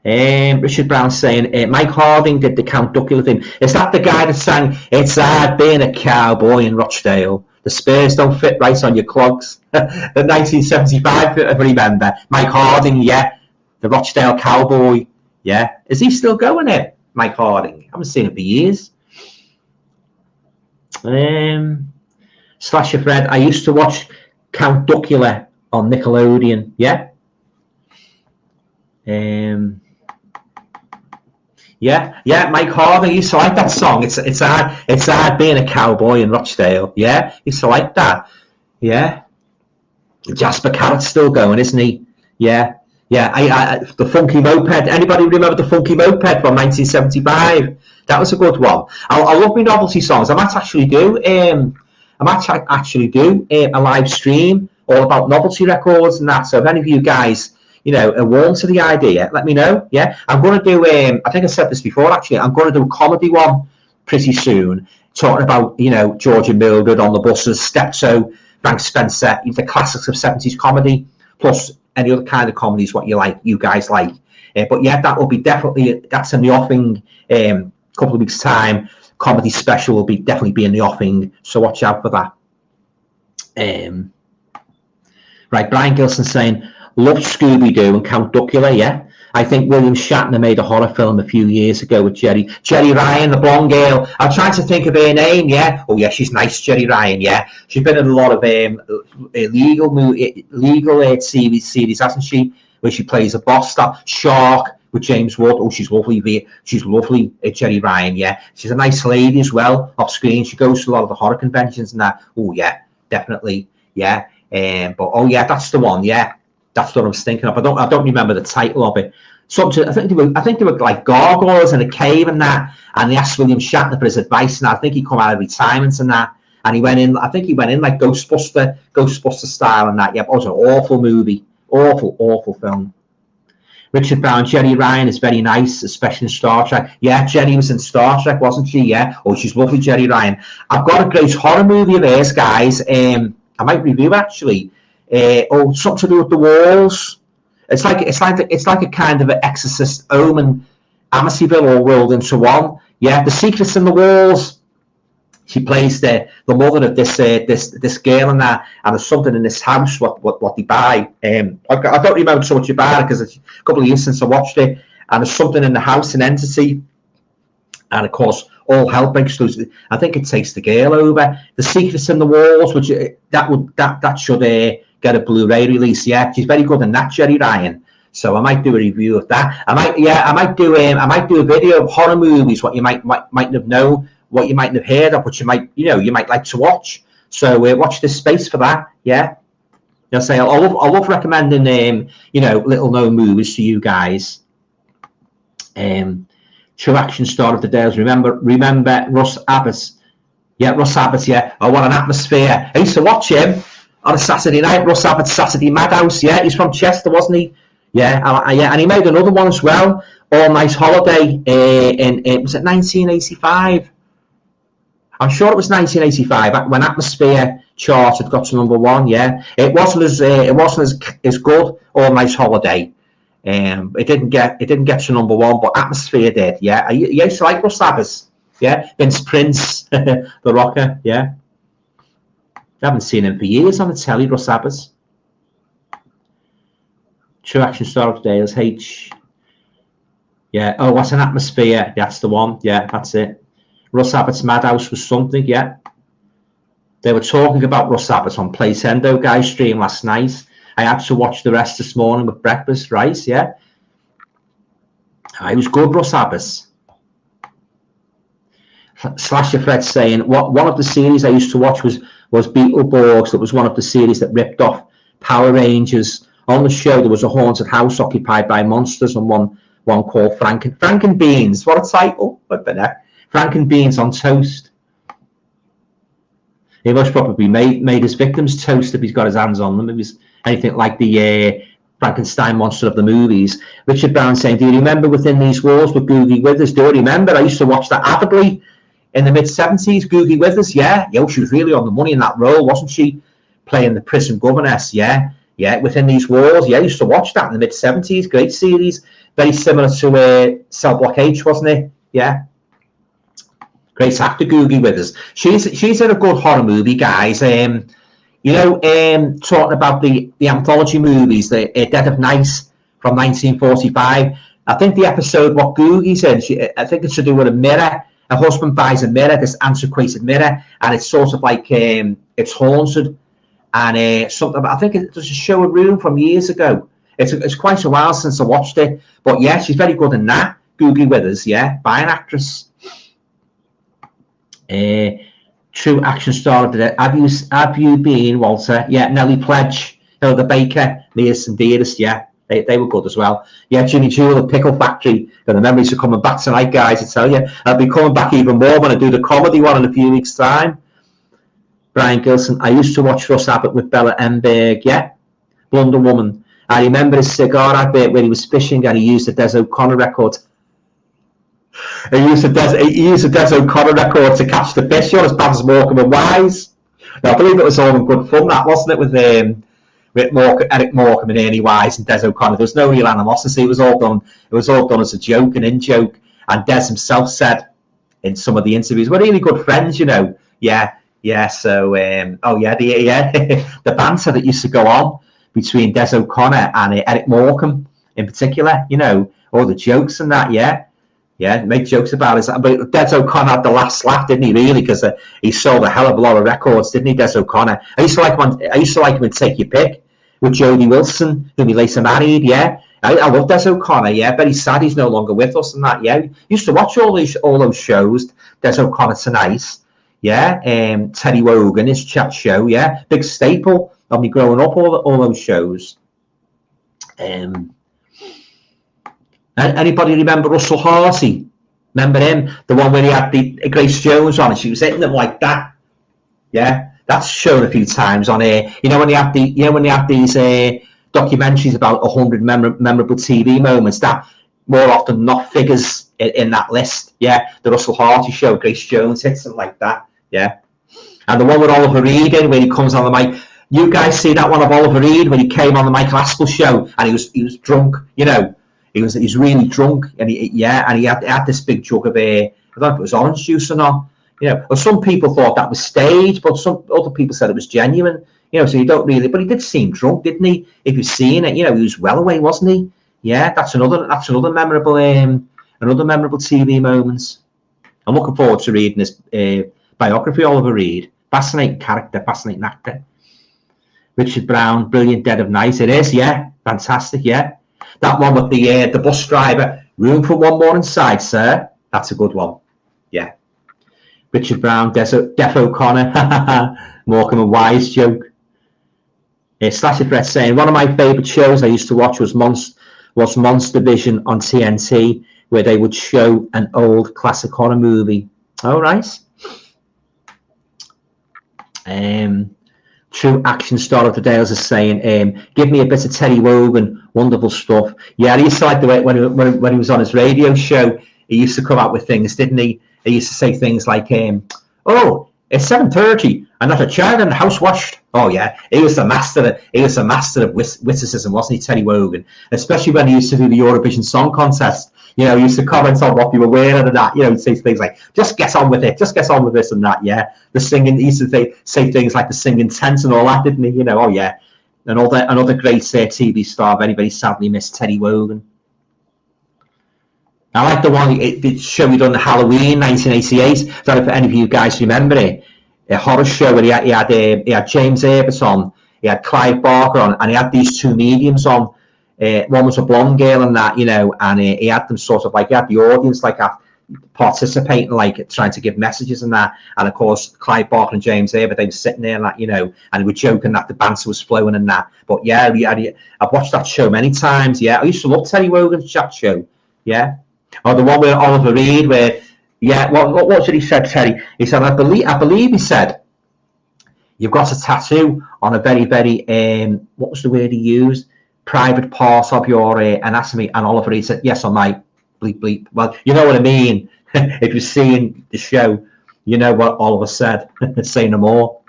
Richard Brown saying, Mike Harding did the Count Duckula thing. Is that the guy that sang, "It's hard being a cowboy in Rochdale. The spurs don't fit right on your clogs"? The 1975, if I remember. Mike Harding, yeah. The Rochdale cowboy, yeah. Is he still going it, Mike Harding? I haven't seen him for years. Slasher Fred, I used to watch Count Duckula on Nickelodeon. Yeah. Yeah, Mike Harvey used to like that song. It's hard being a cowboy in Rochdale. Yeah, used to like that. Yeah, Jasper Carrot's still going, isn't he? Yeah, the Funky Moped. Anybody remember the Funky Moped from 1975? That was a good one. I love my novelty songs. I might actually do a live stream all about novelty records and that. So if any of you guys, are warm to the idea, let me know. Yeah, I'm going to do. I think I said this before. Actually, I'm going to do a comedy one pretty soon, talking about George and Mildred on the buses, Steptoe, Frank Spencer, the classics of 70s comedy, plus any other kind of comedies what you guys like. But yeah, that will be definitely, that's in the offing. Couple of weeks time, comedy special will definitely be in the offing. So watch out for that. Right, Brian Gilson saying, loved Scooby-Doo and Count Duckula, yeah. I think William Shatner made a horror film a few years ago with Jerry Ryan, the blonde girl. I'm trying to think of her name, yeah. Oh, yeah, she's nice, Jerry Ryan, yeah. She's been in a lot of legal series, hasn't she? Where she plays a boss, that Shark with James Wood. Oh, she's lovely. She's lovely, Jerry Ryan, yeah. She's a nice lady as well, off screen. She goes to a lot of the horror conventions and that. Oh, yeah, definitely, yeah. But, oh, yeah, that's the one, yeah. That's what I was thinking of. I don't remember the title of it. Something, I think they were like gargoyles in a cave and that. And they asked William Shatner for his advice, and I think he come out of retirement and that. And he went in like Ghostbuster style and that. Yeah, it was an awful movie, awful film. Richard Brown, Jerry Ryan is very nice, especially in Star Trek. Yeah, Jenny was in Star Trek, wasn't she? Yeah. Oh, she's lovely, Jerry Ryan. I've got a great horror movie of hers, guys. I might review actually. Something to do with the walls. It's like a kind of an Exorcist, Omen, Amityville all rolled into one. Yeah, The Secrets in the Walls. She plays the mother of this girl and that, and there's something in this house what they buy. I don't remember so much about it because it's a couple of years since I watched it. And there's something in the house, an entity, and of course all hell breaks loose. I think it takes the girl over. The Secrets in the Walls, which that should get a Blu-ray release. Yeah, she's very good in that, Jerry Ryan. So I might do a review of that. I might do a video of horror movies, what you might have known, what you might have heard of, what you might like to watch. So watch this space for that. Yeah, I love recommending little known movies to you guys. True action star of the day. Remember Russ Abbott. Yeah, Russ Abbott. Yeah. Oh, what an atmosphere! I used to watch him on a Saturday night. Russ Abbott's Saturday Madhouse. Yeah, he's from Chester, wasn't he? Yeah, and he made another one as well. All Night Holiday. Was it 1985? I'm sure it was 1985 when Atmosphere chart had got to number one. Yeah, it wasn't as good. All Night Holiday. It didn't get to number one, but Atmosphere did. Yeah, I used to like Russ Abbott. Yeah, Vince Prince, the rocker. Yeah, I haven't seen him for years on the telly. Russ Abbott. True action star of the day is H. Yeah. Oh, what's an Atmosphere? That's the one. Yeah, that's it. Russ Abbott's Madhouse was something. Yeah. They were talking about Russ Abbott on Playtendo guys stream last night. I had to watch the rest this morning with breakfast rice. Yeah. It was good, Russ Abbott. Slasher Fred saying one of the series I used to watch was Beetleborgs. That was one of the series that ripped off Power Rangers. On the show, there was a haunted house occupied by monsters, and one called Frankenbeans. What a title! What the heck? Frankenbeans on toast. He most probably made his victims toast if he's got his hands on them. It was anything like the Frankenstein monster of the movies. Richard Brown saying, do you remember Within These Walls with Googie Withers? Do I remember? I used to watch that avidly in the mid-70s. Googie Withers, yeah. She was really on the money in that role, wasn't she? Playing the prison governess, yeah. Yeah, Within These Walls. Yeah, I used to watch that in the mid-70s. Great series. Very similar to Cell Block H, wasn't it? Yeah. Great actor, Googie Withers. She's in a good horror movie, guys. Talking about the anthology movies, the Dead of Night from 1945. I think the episode what Googie's in, I think it's to do with a mirror a husband buys a mirror, this antiquated mirror, and it's sort of like it's haunted. And something, I think there's a show, A Room, from years ago. It's quite a while since I watched it, but yeah, she's very good in that. Googly Withers, yeah, by an actress. True action star of the day. Have you been, Walter? Yeah, Nellie Pledge, Hilda Baker, Nearest and Dearest, yeah. They were good as well. Yeah, Ginny Jewel, The Pickle Factory. And the memories are coming back tonight, guys, I tell you. I'll be coming back even more when I do the comedy one in a few weeks' time. Brian Gilson, I used to watch Russ Abbott with Bella Emberg, yeah. Blunder Woman. I remember his cigar advert where he was fishing and he used a Des O'Connor record. He used a Des O'Connor record to catch the fish, as bad as Morecambe and Wise. Now, I believe it was all in good fun, that, wasn't it, with Eric Morecambe and Ernie Wise and Des O'Connor. There was no real animosity. It was all done as a joke, an in-joke. And Des himself said in some of the interviews, we're really good friends, Yeah, so, the banter that used to go on between Des O'Connor and Eric Morecambe in particular, all the jokes and that, make jokes about it. But Des O'Connor had the last laugh, didn't he, really? Because he sold a hell of a lot of records, didn't he, Des O'Connor? I used to like him in Take Your Pick with Jodie Wilson, whom he later married, yeah. I love Des O'Connor, yeah. Very sad he's no longer with us and that, yeah. Used to watch all those shows, Des O'Connor Tonight, yeah. Terry Wogan, his chat show, yeah. Big staple of me growing up, all those shows. Anybody remember Russell Harty? Remember him? The one where he had the Grace Jones on and she was hitting them like that. Yeah, that's shown a few times on here. When they have these documentaries about 100 memorable TV moments, that more often than not figures in that list. Yeah, the Russell Harty show, Grace Jones hits them like that. Yeah, and the one with Oliver Reed when he comes on the mic. You guys see that one of Oliver Reed when he came on the Michael Aspel show and he was drunk, He was really drunk, and he had this big jug of I don't know if it was orange juice or not. Well, some people thought that was staged, but some other people said it was genuine. So you don't really. But he did seem drunk, didn't he? If you've seen it, he was well away, wasn't he? Yeah, that's another memorable TV moments. I'm looking forward to reading this biography, Oliver Reed. Fascinating character, fascinating actor. Richard Brown, brilliant, Dead of Night. It is, yeah, fantastic, yeah. That one with the bus driver, room for one more inside, sir. That's a good one. Yeah. Richard Brown, Def O'Connor, Morecambe and Wise joke. Slasher Threat saying, one of my favourite shows I used to watch was Monster Vision on TNT, where they would show an old classic horror movie. Oh, right. True action star of the day, as I was saying, give me a bit of Terry Wogan, wonderful stuff. Yeah, I used to like the way when he was on his radio show, he used to come out with things, didn't he? He used to say things like, oh, it's 7:30 and not a child in the house washed. Oh yeah, he was the master of witticism, wasn't he, Terry Wogan? Especially when he used to do the Eurovision Song Contest. He used to comment on what you were wearing and that. He'd say things like, just get on with it, just get on with this and that, yeah. The singing, he used to say things like the singing tent and all that, didn't he? Oh yeah. Another great TV star, very, very sadly missed, Terry Wogan. I like the one, the show he done the Halloween 1988. I don't know if any of you guys remember it. A horror show where he had James Earbutt on, he had Clive Barker on, and he had these two mediums on. One was a blonde girl and that, and he had them sort of like, he had the audience like participating, like trying to give messages and that. And of course, Clive Barker and James Earbutt, they were sitting there and that, and they were joking that the banter was flowing and that. But yeah, I've watched that show many times. Yeah, I used to love Terry Wogan's chat show. Yeah. Or the one with Oliver Reed where, yeah, what did he say, Terry? He said, I believe he said, you've got a tattoo on a very, very, what was the word he used? Private part of your anatomy. And Oliver Reed said, yes, on my bleep, bleep. Well, you know what I mean. If you're seeing the show, you know what Oliver said. Say no more.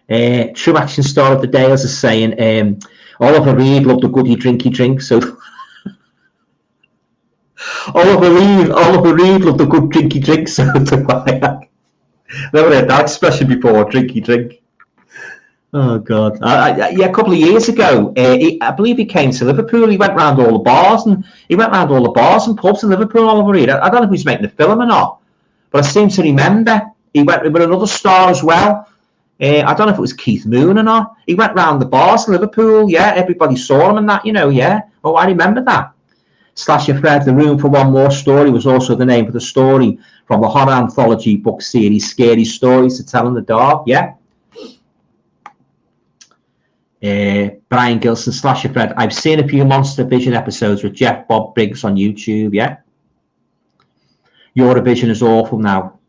True action star of the day, as I was saying, Oliver Reed loved a goody drinky drink, so... Oliver Reed loved a good drinky drink, so never heard that expression before, drinky drink. Oh God! Yeah, a couple of years ago, I believe he came to Liverpool. He went round all the bars and pubs in Liverpool, Oliver Reed. I don't know if he's making a film or not, but I seem to remember he went with another star as well. I don't know if it was Keith Moon or not. He went round the bars in Liverpool. Yeah, everybody saw him and that. Yeah. Oh, I remember that. Slasher Fred, The Room for One More Story was also the name of the story from the horror anthology book series Scary Stories to Tell in the Dark. Yeah. Brian Gilson, Slasher Fred. I've seen a few Monster Vision episodes with Jeff Bob Briggs on YouTube. Yeah. Eurovision is awful now.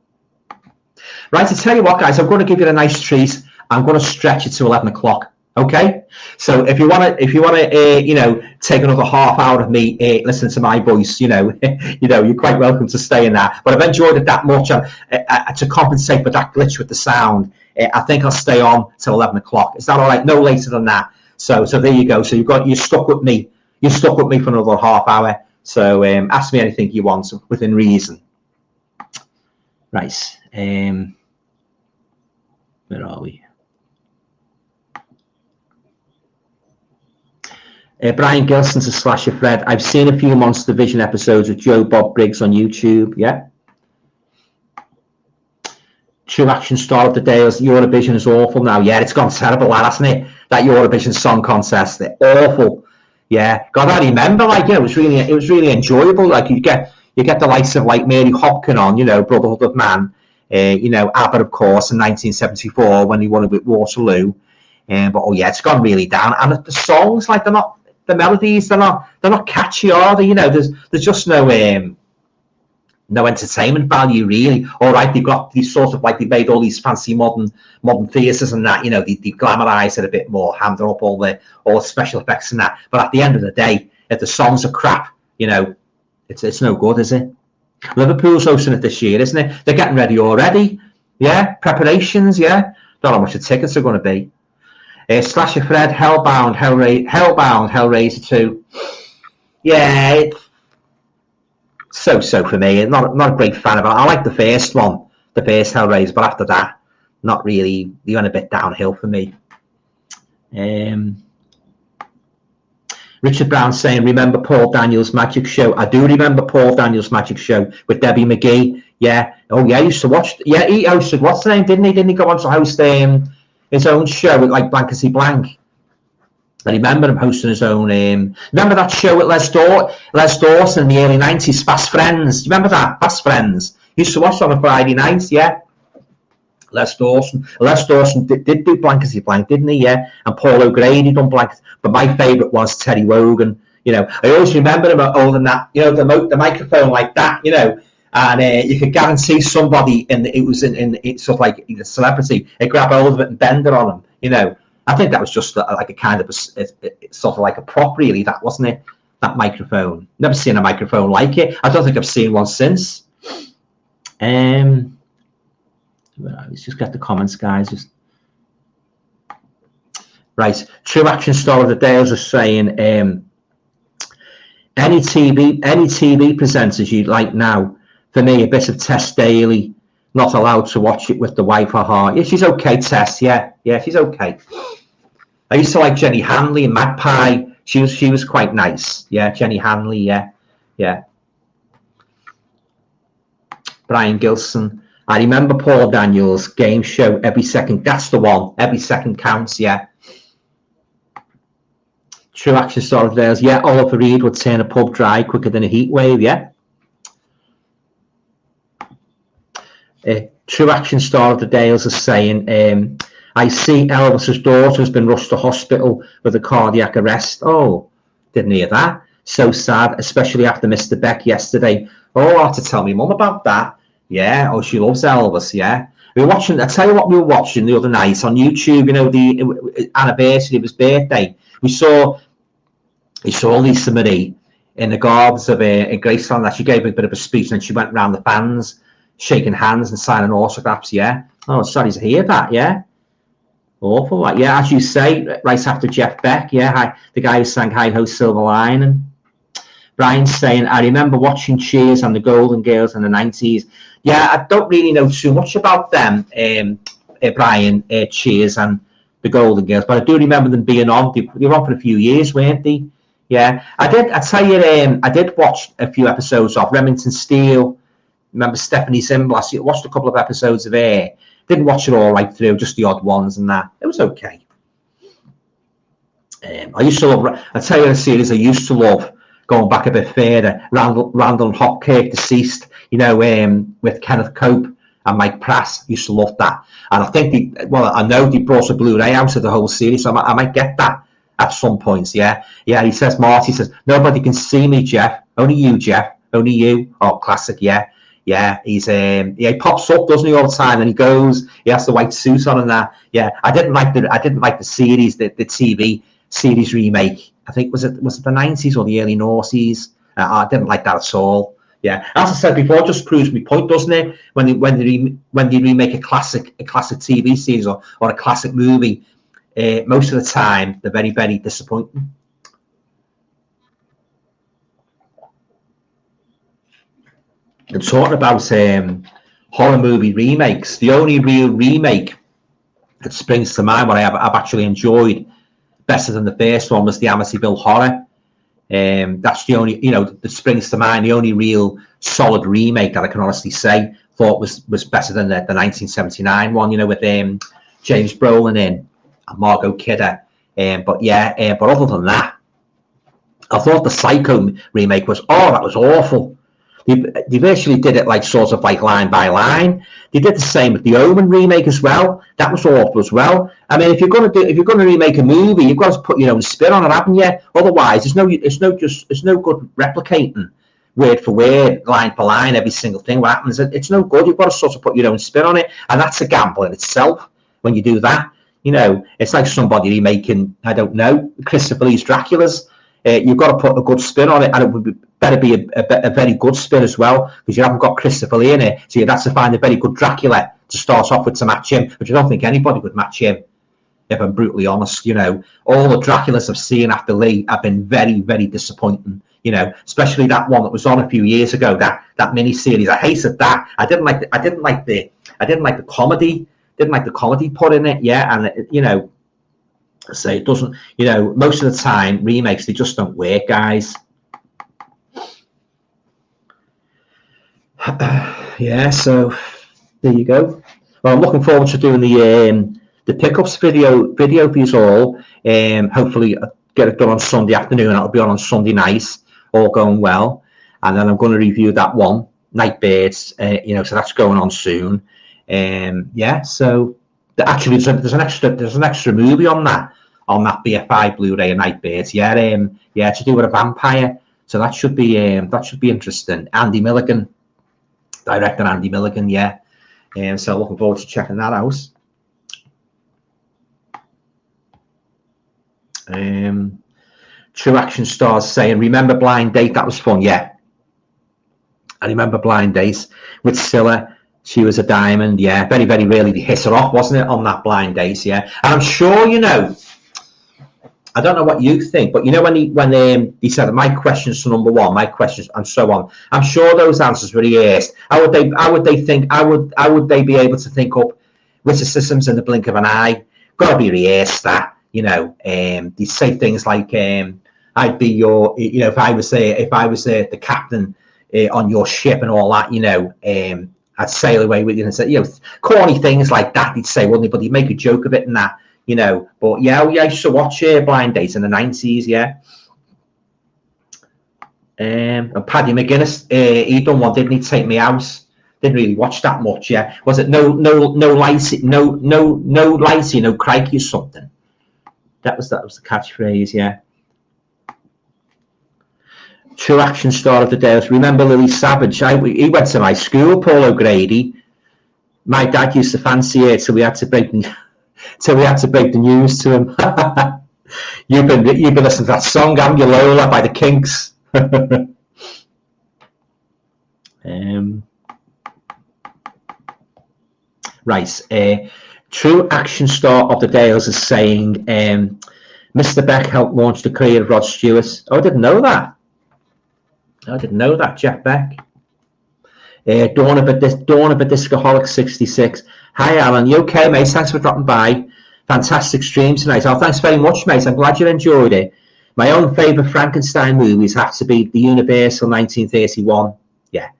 Right, to tell you what, guys, I'm going to give you a nice treat. I'm going to stretch it to 11 o'clock. Okay, so if you want to, take another half hour of me listening to my voice, you're quite welcome to stay in that. But I've enjoyed it that much, to compensate for that glitch with the sound. I think I'll stay on till 11 o'clock. Is that all right? No later than that. So there you go. So you're stuck with me. You're stuck with me for another half hour. So ask me anything you want within reason. Right. Where are we? Brian Gilson to Slasher Fred. I've seen a few Monster Vision episodes with Joe Bob Briggs on YouTube. Yeah. True Action Star of the Day. Eurovision is awful now. Yeah, it's gone terrible, hasn't it? That Eurovision Song Contest. They're awful. Yeah. God, I remember, it was really enjoyable. Like you get the likes of like Mary Hopkin on, Brotherhood of Man. ABBA, of course, in 1974 when he won it with Waterloo. But it's gone really down. And the songs, the melodies, they're not catchy, are they? There's just no entertainment value really. All right, they've got these sort of they made all these fancy modern theatres and that. They glamorise it a bit more, handing up all the special effects and that. But at the end of the day, if the songs are crap, it's no good, is it? Liverpool's hosting it this year, isn't it? They're getting ready already. Yeah, preparations. Yeah, don't know how much the tickets are going to be. Slasher Fred, Hellbound, Hellraiser 2. Yeah, it's so for me. Not a great fan of it. I like the first one, the first Hellraiser, but after that, not really. They went a bit downhill for me. Richard Brown saying, remember Paul Daniels' magic show? I do remember Paul Daniels' magic show with Debbie McGee. Yeah. Oh, yeah, I used to watch. Yeah, he hosted, what's the name, didn't he? Didn't he go on to host his own show with Blankety Blank? I remember him hosting his own. Remember that show with Les Dawson in the early 90s, Fast Friends? Do you remember that? Fast Friends. He used to watch on a Friday night, yeah. Les Dawson did do Blankety Blank, didn't he? Yeah. And Paul O'Grady done Blankety. But my favourite was Terry Wogan. I always remember him holding that, the microphone like that, and you could guarantee somebody it's sort of like a celebrity, they grab hold of it and bend it on him, I think that was just like a kind of sort of like a prop, really, that, wasn't it? That microphone. Never seen a microphone like it. I don't think I've seen one since. Let's just get the comments, guys. Right. True Action Star of the Day is saying, any TV presenters you like now? For me, a bit of Tess Daly. Not allowed to watch it with the wife. Yeah, she's okay, Tess. Yeah, she's okay. I used to like Jenny Hanley and Magpie. She was quite nice. Yeah, Jenny Hanley. Yeah. Brian Gilson. I remember Paul Daniels' game show, Every Second. That's the one. Every Second Counts. Yeah. True Action Star of the Day. Yeah, Oliver Reed would turn a pub dry quicker than a heat wave. Yeah. True Action Star of the Day is saying, I see Elvis's daughter has been rushed to hospital with a cardiac arrest. Oh, didn't hear that. So sad, especially after Mr. Beck yesterday. Oh, I'll have to tell my mum about that. Yeah, oh, she loves Elvis, yeah. We were watching, I tell you what we were watching the other night on YouTube, the anniversary of his birthday. We saw Lisa Marie in the gardens of Graceland. She gave a bit of a speech and she went around the fans, shaking hands and signing autographs, yeah. Oh, sorry to hear that, yeah. Awful, like, yeah, as you say, right after Jeff Beck, yeah, the guy who sang Hi Ho Silver Lining. Brian's saying, I remember watching Cheers and the Golden Girls in the 90s. Yeah, I don't really know too much about them, Brian, Cheers and the Golden Girls, but I do remember them being on. They were on for a few years, weren't they? Yeah, I tell you, I did watch a few episodes of Remington Steele. Remember Stephanie Simblas? I watched a couple of episodes of her. Didn't watch it all right through, just the odd ones and that. It was okay. I used to love. I tell you, a series I used to love. Going back a bit further, Randall and Hopkirk, Deceased. You know, with Kenneth Cope and Mike Pratt. Used to love that. And I think I know they brought a Blu-ray out of the whole series, so I might get that at some points. Yeah. He says, Marty says, nobody can see me, Jeff. Only you, Jeff. Only you. Oh, classic. Yeah. He's he pops up, doesn't he, all the time, and he goes. He has the white suit on and that. Yeah. I didn't like the series, the TV series remake. I think was it the 90s or the early noughties? I didn't like that at all. Yeah, as I said before, it just proves my point, doesn't it? When they remake a classic TV series or a classic movie, most of the time they're very, very disappointing. And talking about horror movie remakes, the only real remake that springs to mind what I've actually enjoyed better than the first one was the Amityville Horror. That's the only, that springs to mind. The only real solid remake that I can honestly say thought was better than the 1979 one, with James Brolin in and Margot Kidder. But other than that, I thought the Psycho remake that was awful. They virtually did it sort of line by line. They did the same with the Omen remake as well. That was awful as well. I mean, if you're going to remake a movie, you've got to put your own spin on it, haven't you? Otherwise, it's no good replicating word for word, line for line, every single thing. What happens? It's no good. You've got to sort of put your own spin on it, and that's a gamble in itself when you do that. It's like somebody remaking, I don't know, Christopher Lee's Dracula's. You've got to put a good spin on it, and it would better be a very good spin as well, because you haven't got Christopher Lee in it, so you'd have to find a very good Dracula to start off with to match him, but I don't think anybody could match him, if I'm brutally honest. All the Draculas I've seen after Lee have been very, very disappointing, especially that one that was on a few years ago, that mini series. I hated that. I didn't like the comedy put in it, and so it doesn't, most of the time remakes, they just don't work, guys. So there you go. Well, I'm looking forward to doing the pickups video for you all. Hopefully I'll get it done on Sunday afternoon. It'll be on Sunday night, all going well. And then I'm going to review that one, Nightbirds. So that's going on soon. So actually there's an extra movie on that BFI Blu-ray of Nightbirds. To do with a vampire. So that should be interesting. Andy Milligan, director Andy Milligan. So looking forward to checking that out. True Action Stars saying, remember Blind Date? That was fun. Yeah, I remember Blind Date with Scylla. She was a diamond. Yeah, very, very rarely they hit her off, wasn't it, on that Blind Date? Yeah, and I'm sure I don't know what you think, but when he said my questions to number one, my questions and so on, I'm sure those answers were rehearsed. How would they be able to think up witticisms in the blink of an eye? Got to be rehearsed. That they say things like I'd be your, if I was the captain on your ship and all that, I'd sail away with you and say, corny things like that. He'd say, wouldn't he? But he'd make a joke of it and that. But I used to watch Blind Date in the 90s, and Paddy McGuinness, he done one, didn't he? Take Me Out. Didn't really watch that much, Was it no lighty, no lighty, no crikey or something? That was the catchphrase, True Action Star of the Day. Remember Lily Savage? He went to my school, Paul O'Grady. My dad used to fancy it, so we had to break the news to him. You've been listening to that song, haven't you, Lola, by the Kinks? Right. True Action Star of the Dales is saying, Mr. Beck helped launch the career of Rod Stewart. Oh, I didn't know that, Jeff Beck. Dawn of a Discoholic 66. Hi, Alan. You okay, mate? Thanks for dropping by. Fantastic stream tonight. Oh, thanks very much, mate. I'm glad you enjoyed it. My own favourite Frankenstein movies have to be the Universal 1931, yeah,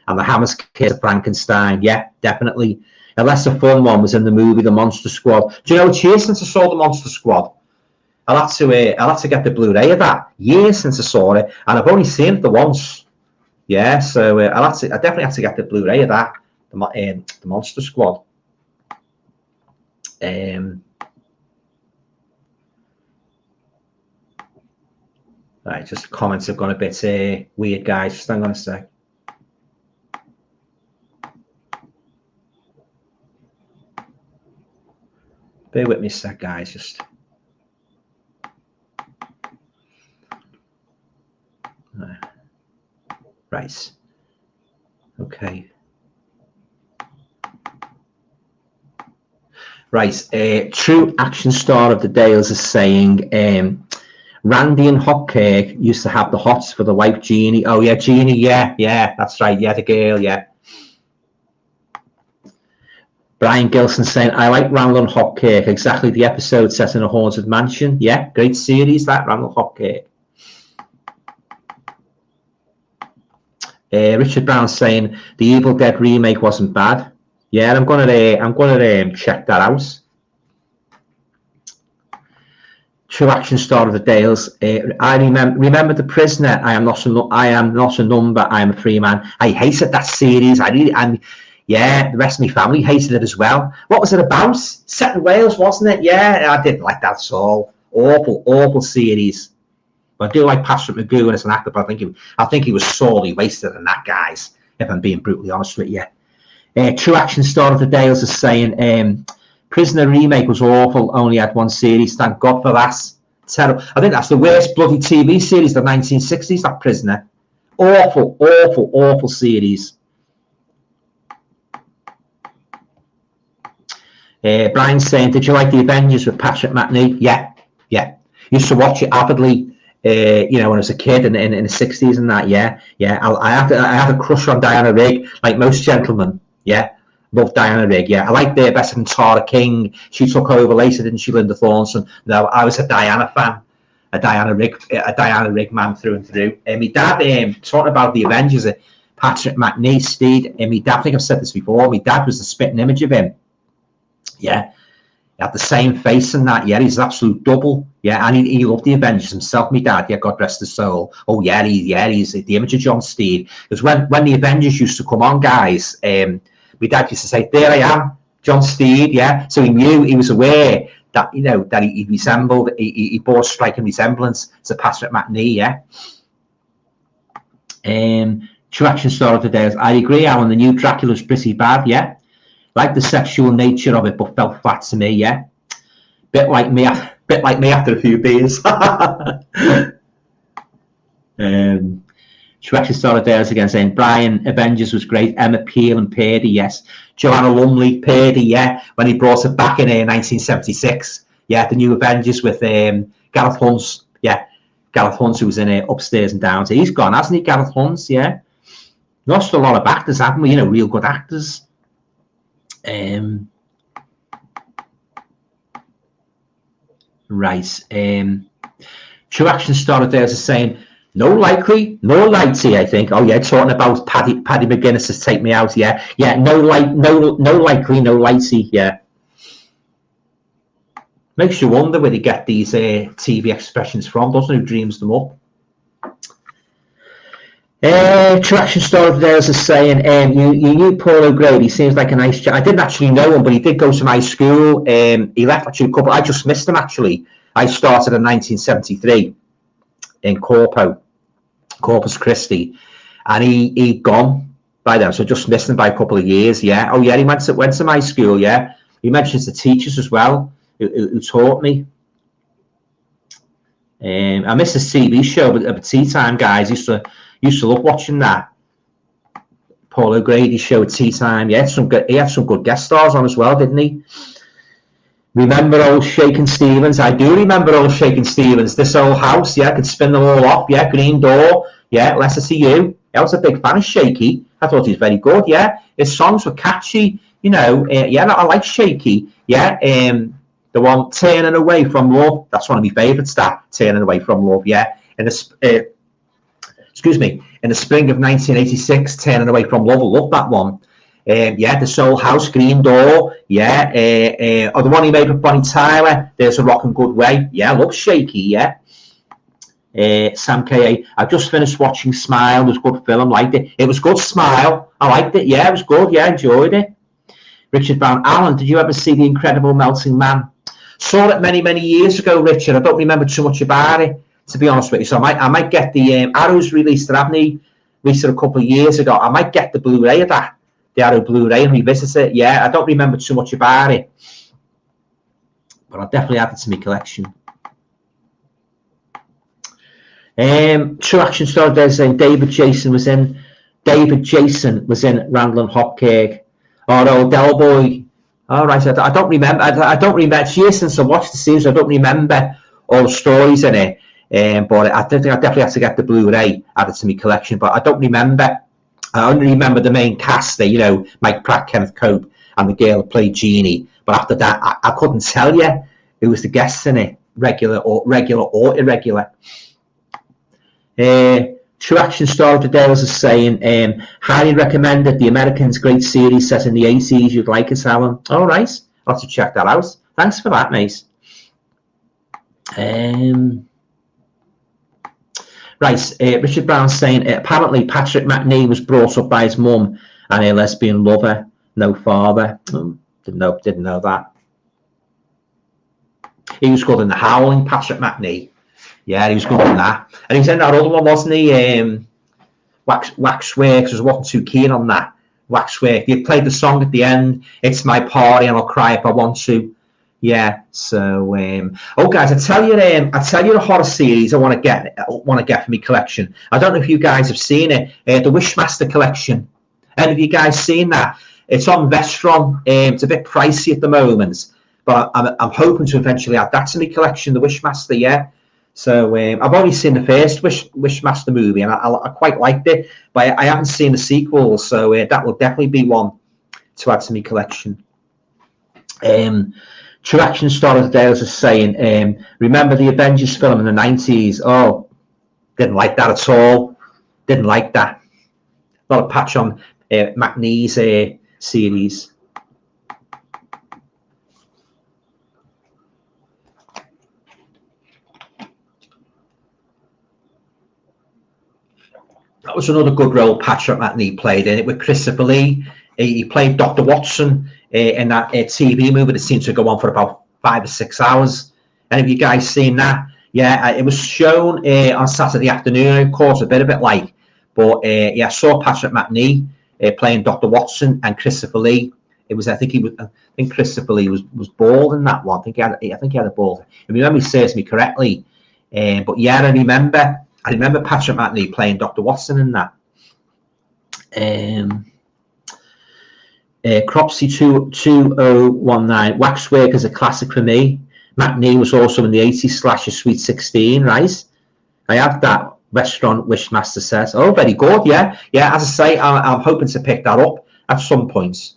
and the Hammer's Kiss of Frankenstein, yeah, definitely. Unless the fun one was in the movie The Monster Squad. Do you know, it's years since I saw The Monster Squad. I'll have to get the Blu-ray of that. Years since I saw it, and I've only seen it the once. Yeah, so I definitely have to get the Blu-ray of that, the Monster Squad. Right, just comments have gone a bit weird, guys. Just hang on a sec. Bear with me a sec, guys. Just right. Okay. Right. True action star of the Dales is saying, Randy and Hotcake used to have the hots for the wife Jeannie. Oh yeah, Jeannie. Yeah, that's right. Yeah, the girl. Yeah. Brian Gilson saying, I like Randall and Hotcake. Exactly the episode set in a haunted mansion. Yeah, great series that, Randall Hotcake. Richard Brown saying the Evil Dead remake wasn't bad. Yeah, I'm gonna check that out. True action star of the Dales. I remember The Prisoner. I am not a number. I am a free man. I hated that series. Yeah, the rest of my family hated it as well. What was it about? Set in Wales, wasn't it? Yeah, I didn't like that at all. Awful series. But I do like Patrick McGowan as an actor, but I think he was sorely wasted in that, guys, if I'm being brutally honest with you. True action star of the Dales is saying, Prisoner remake was awful, only had one series. Thank God for that. Terrible. I think that's the worst bloody TV series of the 1960s, that Prisoner. Awful series. Brian's saying, did you like the Avengers with Patrick McNee? Yeah. Used to watch it avidly, when I was a kid in the 60s and that. Yeah. I had a crush on Diana Rigg, like most gentlemen. Yeah. Love Diana Rigg, yeah. I liked her better than Tara King. She took over later, didn't she, Linda Thornton? No, I was a Diana fan, a Diana Rigg man through and through. My dad, talking about the Avengers, Patrick McNee, Steve, my dad, I think I've said this before, my dad was the spitting image of him. Yeah, he had the same face and that. Yeah, he's an absolute double. Yeah, and he loved the Avengers himself, my dad. Yeah, God rest his soul. Oh yeah, he's the image of John Steed. Because when the Avengers used to come on, guys, my dad used to say, there I am, John Steed, yeah. So he was aware that, that he resembled, he bore striking resemblance to Patrick McNee, yeah. True action star of the day. I agree, Alan, the new Dracula's pretty bad, yeah. Like the sexual nature of it, but felt flat to me, yeah. Bit like me after a few beers. True action star of the day again saying, Brian, Avengers was great. Emma Peel and Purdy, yes. Joanna Lumley, Purdy, yeah. When he brought it back in 1976, yeah. The new Avengers with Gareth Hunt, yeah. Gareth Hunt, who was in Upstairs and Downs. He's gone, hasn't he, Gareth Hunt? Yeah. Lost a lot of actors, haven't we? Real good actors. Right. True action star of the day is saying, no likely, no lighty, I think. Oh yeah, talking about Paddy McGuinness's Take Me Out, yeah. Yeah, no likely, no lighty, yeah. Makes you wonder where they get these TV expressions from, doesn't it? Who dreams them up? True action star of theirs is saying, you knew Paul O'Grady, seems like a nice chap. I didn't actually know him, but he did go to my school. He left actually I just missed him actually. I started in 1973 in Corpus Christi, and he gone by then, so just missed him by a couple of years, yeah. Oh yeah, he went to my school, yeah. He mentions the teachers as well who taught me. I missed his TV show, but Tea Time, guys, used to love watching that. Paul O'Grady show at Tea Time. Yeah, he had some good guest stars on as well, didn't he? Remember old Shakin' Stevens? I do remember old Shakin' Stevens. This Old House, yeah, I could spin them all off. Yeah, Green Door. Yeah, Leicester to You. I was a big fan of Shaky. I thought he was very good. Yeah, his songs were catchy. Yeah, I like Shaky. Yeah, The one Turning Away from Love. That's one of my favourites. That Turning Away from Love. Yeah. Excuse me. In the spring of 1986, Turning Away from Love. I love that one. Yeah, The Soul House, Green Door. Yeah. Or the one he made with Bonnie Tyler. There's a Rockin' Good Way. Yeah, I love Shaky. Yeah. Sam K.A. I've just finished watching Smile. It was a good film. Liked it. It was good. Smile. I liked it. Yeah, it was good. Yeah, enjoyed it. Richard Brown. Alan, did you ever see The Incredible Melting Man? Saw it many, many years ago, Richard. I don't remember too much about it, to be honest with you. So I might get the Arrow's released it, haven't he? Released it a couple of years ago. I might get the Blu-ray of that, the Arrow Blu-ray, and revisit it. Yeah, I don't remember too much about it, but I'll definitely add it to my collection. True Action Story. There's David Jason was in Randall and Hopkirk. Oh no, Del Boy. All right, I don't remember. I don't remember. It's years since I watched the series. I don't remember all the stories in it. But I think I definitely have to get the Blu-ray added to my collection. But I don't remember. I only remember the main cast there. You know, Mike Pratt, Kenneth Cope, and the girl who played Jeannie. But after that, I couldn't tell you who was the guests in it, regular or irregular. True Action Story today was saying, highly recommended. The Americans, great series set in the 80s. You'd like it, Alan. All right, I'll have to check that out. Thanks for that, mate. Right, Richard Brown saying, apparently Patrick McNee was brought up by his mum and a lesbian lover, no father. Didn't know that. He was good in The Howling, Patrick McNee. Yeah, he was good in that. And he was in that other one, wasn't he? Waxworks. I wasn't too keen on that. Waxwork. He played the song at the end. It's my party, and I'll cry if I want to. Yeah. So, oh guys, I tell you a horror series I want to get for my collection. I don't know if you guys have seen it. The Wishmaster collection. Any of you guys seen that? It's on Vestron. It's a bit pricey at the moment, but I'm hoping to eventually add that to my collection. The Wishmaster. Yeah. So I've only seen the first Wishmaster movie, and I quite liked it, but I haven't seen the sequel, so that will definitely be one to add to my collection. True Action Story today was just saying, remember the Avengers film in the 90s? Oh, didn't like that at all. Didn't like that. Not a patch on McNee's series. That was another good role Patrick McNee played in it with Christopher Lee. He played Dr. Watson in that TV movie that seemed to go on for about 5 or 6 hours. Any of you guys seen that? Yeah, it was shown on Saturday afternoon, of course, a bit like. But yeah, I saw Patrick McNee playing Dr. Watson and Christopher Lee. It was, I think Christopher Lee was bald in that one. I think he had a bald. If memory serves me correctly. But yeah, I remember Patrick McNee playing Dr. Watson in that. Cropsy 2019. Waxwork is a classic for me. McNee was also in the 80s slasher Sweet 16, right? I have that. Restaurant Wishmaster says. Oh, very good. Yeah. As I say, I'm hoping to pick that up at some point.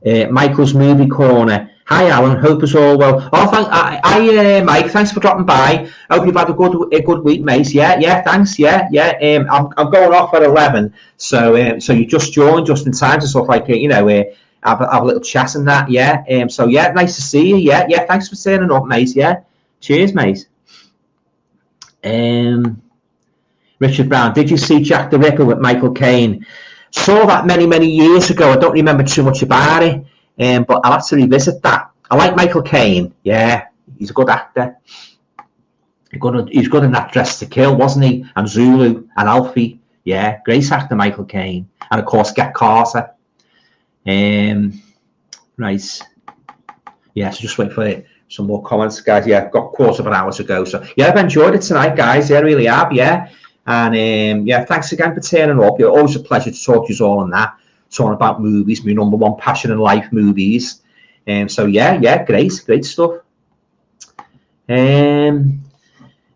Michael's Movie Corner. Hi, Alan. Hope it's all well. Oh, Mike. Thanks for dropping by. Hope you've had a good week, mate. Yeah. Thanks. Yeah. I'm going off at 11, so you just joined just in time to sort of like have a little chat and that. Yeah. So yeah, nice to see you. Yeah. Thanks for turning up, mate. Yeah. Cheers, mate. Richard Brown. Did you see Jack the Ripper with Michael Caine? Saw that many years ago. I don't remember too much about it. But I'll have to revisit that. I like Michael Caine. Yeah, he's a good actor. He's good in that Dress to Kill, wasn't he? And Zulu and Alfie. Yeah, great actor, Michael Caine. And of course, Get Carter. Right. Yeah, so just wait for some more comments, guys. Yeah, got a quarter of an hour to go. So yeah, I've enjoyed it tonight, guys. Yeah, I really have. Yeah. And yeah, thanks again for turning up. You're always a pleasure to talk to you all on that. Talking about movies, my number one passion in life, movies. So yeah, great stuff.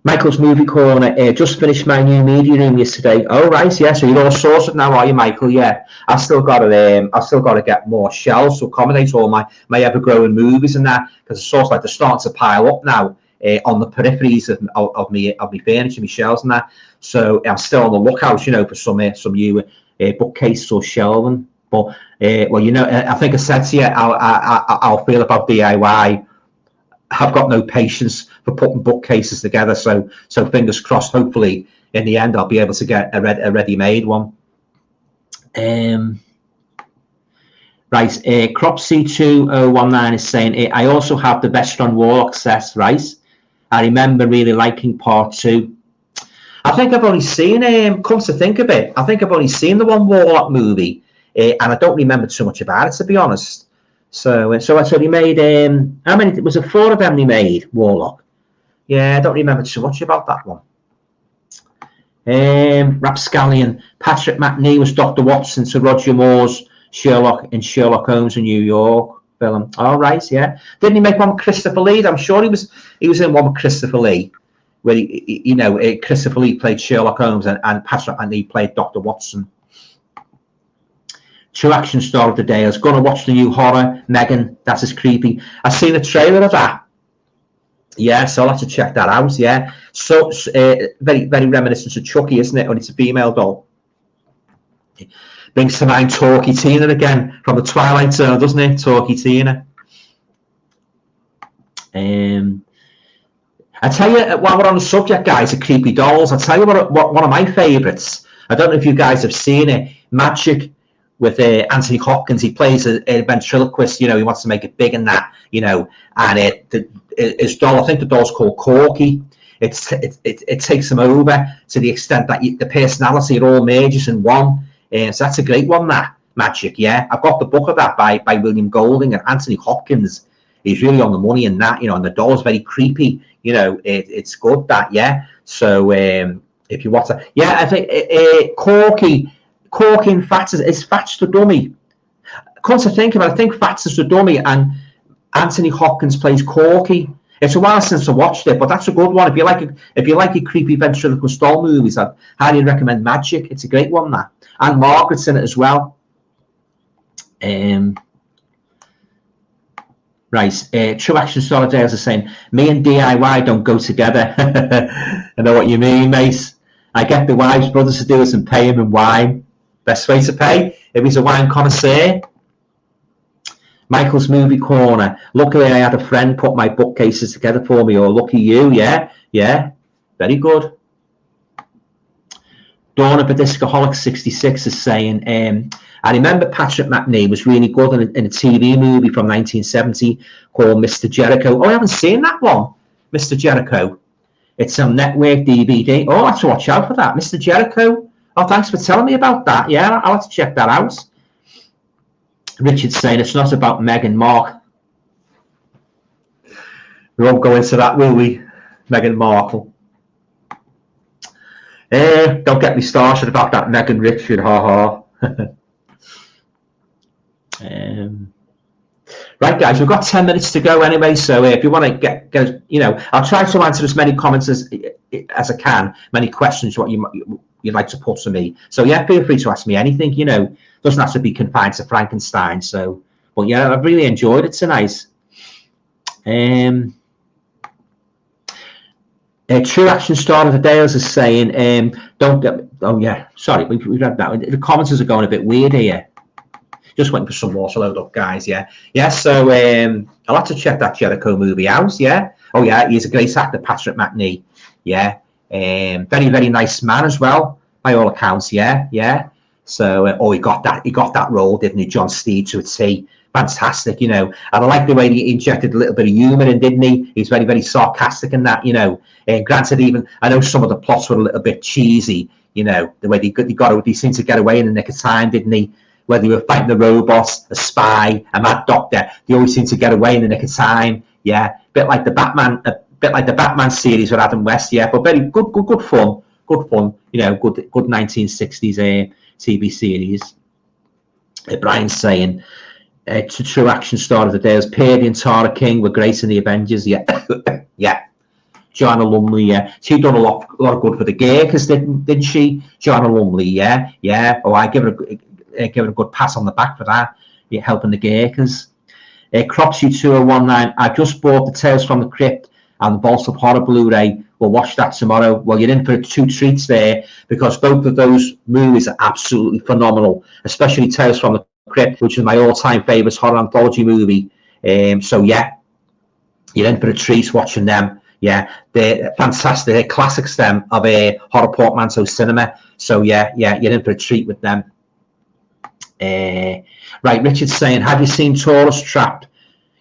Michael's Movie Corner. Just finished my new media room yesterday. Oh right, yeah. So you're all sorted now, are you, Michael? Yeah. I've still got to get more shelves to accommodate all my ever-growing movies and that, because it's sort of like they're starting to pile up now on the peripheries of me furniture, my shelves and that. So I'm still on the lookout, for some new bookcases or shelving. But well, I think I said to you, I'll feel about DIY. I've got no patience for putting bookcases together, so fingers crossed. Hopefully, in the end, I'll be able to get a ready-made one. Right, Crop C2019 is saying, I also have the Vestron Warlock set, right? I remember really liking part 2. I think I've only seen, come to think of it, I think I've only seen the one Warlock movie, and I don't remember too much about it, to be honest. So he made, how many, was it 4 of them he made, Warlock? Yeah, I don't remember too much about that one. Rapscallion, Patrick McNee was Dr. Watson to Roger Moore's Sherlock in Sherlock Holmes in New York film. All right, yeah. Didn't he make one with Christopher Lee? I'm sure he was in one with Christopher Lee, where Christopher Lee played Sherlock Holmes and Patrick McNee played Dr. Watson. True action star of the day. I was going to watch the new horror, Megan. That is creepy. I've seen a trailer of that. Yeah, so I'll have to check that out. Yeah, so very, very reminiscent of Chucky, isn't it? When it's a female doll. Brings to mind Talkie Tina again from the Twilight Zone, doesn't it? Talkie Tina. I tell you, while we're on the subject, guys, of creepy dolls, I'll tell you what one of my favourites. I don't know if you guys have seen it. Magic with Anthony Hopkins. He plays a ventriloquist. He wants to make it big and that. And his doll, I think the doll's called Corky. It takes him over to the extent that the personality it all merges in one. So that's a great one, that Magic. Yeah, I've got the book of that by William Golding, and Anthony Hopkins. He's really on the money in that. And the doll's very creepy. It's good, that. Yeah. So if you want to, yeah, I think Corky and Fats is Fats the dummy. Come to think of it, I think Fats is the dummy, and Anthony Hopkins plays Corky. It's a while since I watched it, but that's a good one. If you like your creepy ventriloquist doll movies, I'd highly recommend Magic. It's a great one, that. And Margaret's in it as well. Right, True Action Solidaires are saying, me and DIY don't go together. I know what you mean, mate. I get the wives' brothers to do it and pay him in wine. Best way to pay if he's a wine connoisseur. Michael's Movie Corner. Luckily, I had a friend put my bookcases together for me. Or lucky you, yeah, very good. Dawn of a Discoholic 66 is saying, I remember Patrick McNee was really good in a TV movie from 1970 called Mr. Jericho. Oh, I haven't seen that one, Mr. Jericho. It's on network DVD. Oh, I have to watch out for that, Mr. Jericho. Oh, thanks for telling me about that. Yeah, I'll have to check that out. Richard's saying it's not about Meghan Markle. We won't go into that, will we? Meghan Markle. Don't get me started about that Meghan Richard. Ha ha. Right, guys, we've got 10 minutes to go anyway. So if you want to get, I'll try to answer as many comments as I can, many questions what you'd like to put to me. So yeah, feel free to ask me anything. Doesn't have to be confined to Frankenstein. So, but yeah, I've really enjoyed it tonight. True Action Star of the Dales is saying, don't get. Oh yeah, sorry, we read that. The comments are going a bit weird here. Just waiting for some more to load up, guys. Yeah. So I'll have to check that Jericho movie out. Yeah. Oh yeah, he's a great actor, Patrick McNee. Yeah. Very, very nice man as well, by all accounts. Yeah. So he got that role, didn't he, John Steed, to a T. Fantastic, And I like the way he injected a little bit of humour in, didn't he? He's very, very sarcastic in that, And granted, even I know some of the plots were a little bit cheesy, the way he seemed to get away in the nick of time, didn't he? Whether they were fighting the robots, a spy, a mad doctor, they always seem to get away in the nick of time. Yeah, a bit like the Batman series with Adam West. Yeah, but very good fun. Good 1960s TV series. Brian's saying, to True Action Star of the Day, as Perry and Tara King were great in the Avengers. Yeah, yeah. Joanna Lumley, yeah. She done a lot of good for the Gurkhas, didn't she? Joanna Lumley, yeah, yeah. Oh, I give her a good pass on the back for that, yeah, helping the Gurkhas. Cropsy 2019, I just bought the Tales from the Crypt and the Vault of Horror Blu-ray. We'll watch that tomorrow. Well, you're in for 2 treats there, because both of those movies are absolutely phenomenal, especially Tales from the Crypt, which is my all-time favourite horror anthology movie. So yeah, you're in for a treat watching them. Yeah, they're fantastic. They're classics, them, of a horror portmanteau cinema. So yeah, you're in for a treat with them. Right, Richard's saying, have you seen Taurus Trap?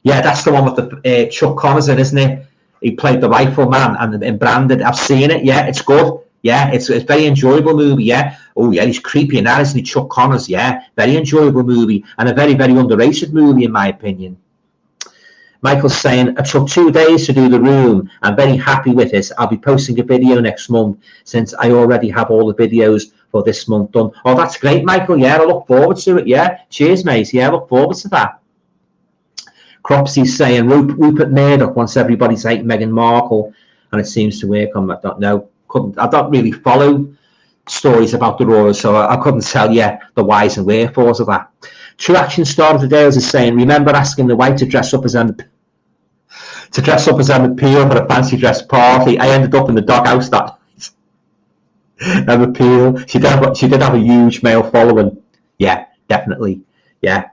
Yeah, that's the one with the Chuck Connors in, isn't it? He played the rifleman and Branded. I've seen it. Yeah, it's good. Yeah, it's a very enjoyable movie. Yeah. Oh yeah, he's creepy in that, isn't he? Chuck Connors. Yeah, very enjoyable movie and a very, very underrated movie in my opinion. Michael's saying, I took 2 days to do The Room. I'm very happy with it. I'll be posting a video next month since I already have all the videos for this month done. Oh, that's great, Michael. Yeah, I look forward to it. Yeah, cheers, mate. Yeah, I look forward to that. Cropsy's saying, Rupert Murdoch wants everybody to hate Meghan Markle, and it seems to work on that. I don't know. I don't really follow stories about the royal, so I couldn't tell you the whys and wherefores of that. True Action Star of the Day is saying, remember asking the wife to dress up as an appeal for a fancy dress party. I ended up in the doghouse that night. An appeal. She did have a huge male following. Yeah, definitely. Yeah.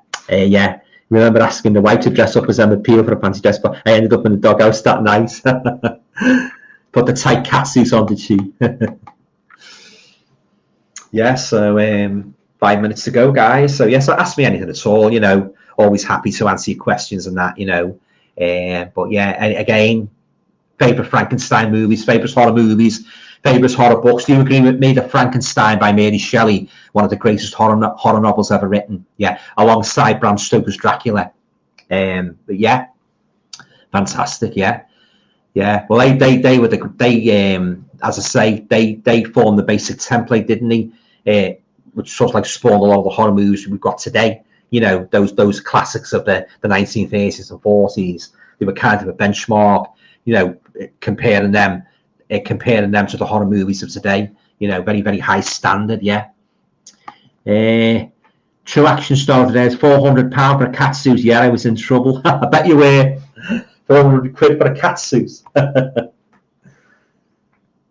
Remember asking the wife to dress up as an appeal for a fancy dress party. I ended up in the doghouse that night. Put the tight catsuits on, did she? Yeah, so 5 minutes to go, guys. So yes, ask me anything at all, you know, always happy to answer your questions and that, you know. But yeah, again, favourite Frankenstein movies, favourite horror movies, favourite horror books. Do you agree with me that Frankenstein by Mary Shelley, one of the greatest horror novels ever written? Yeah, alongside Bram Stoker's Dracula. But yeah, fantastic. Yeah. Well, they were as I say, they formed the basic template, didn't they? Which sort of like spawned a lot of the horror movies we've got today. You know, those classics of the 1930s and 40s. They were kind of a benchmark. You know, comparing them to the horror movies of today. You know, very, very high standard. Yeah. True Action Star today is £400 for a catsuit. Yeah, I was in trouble. I bet you were. 400 quid for a catsuit.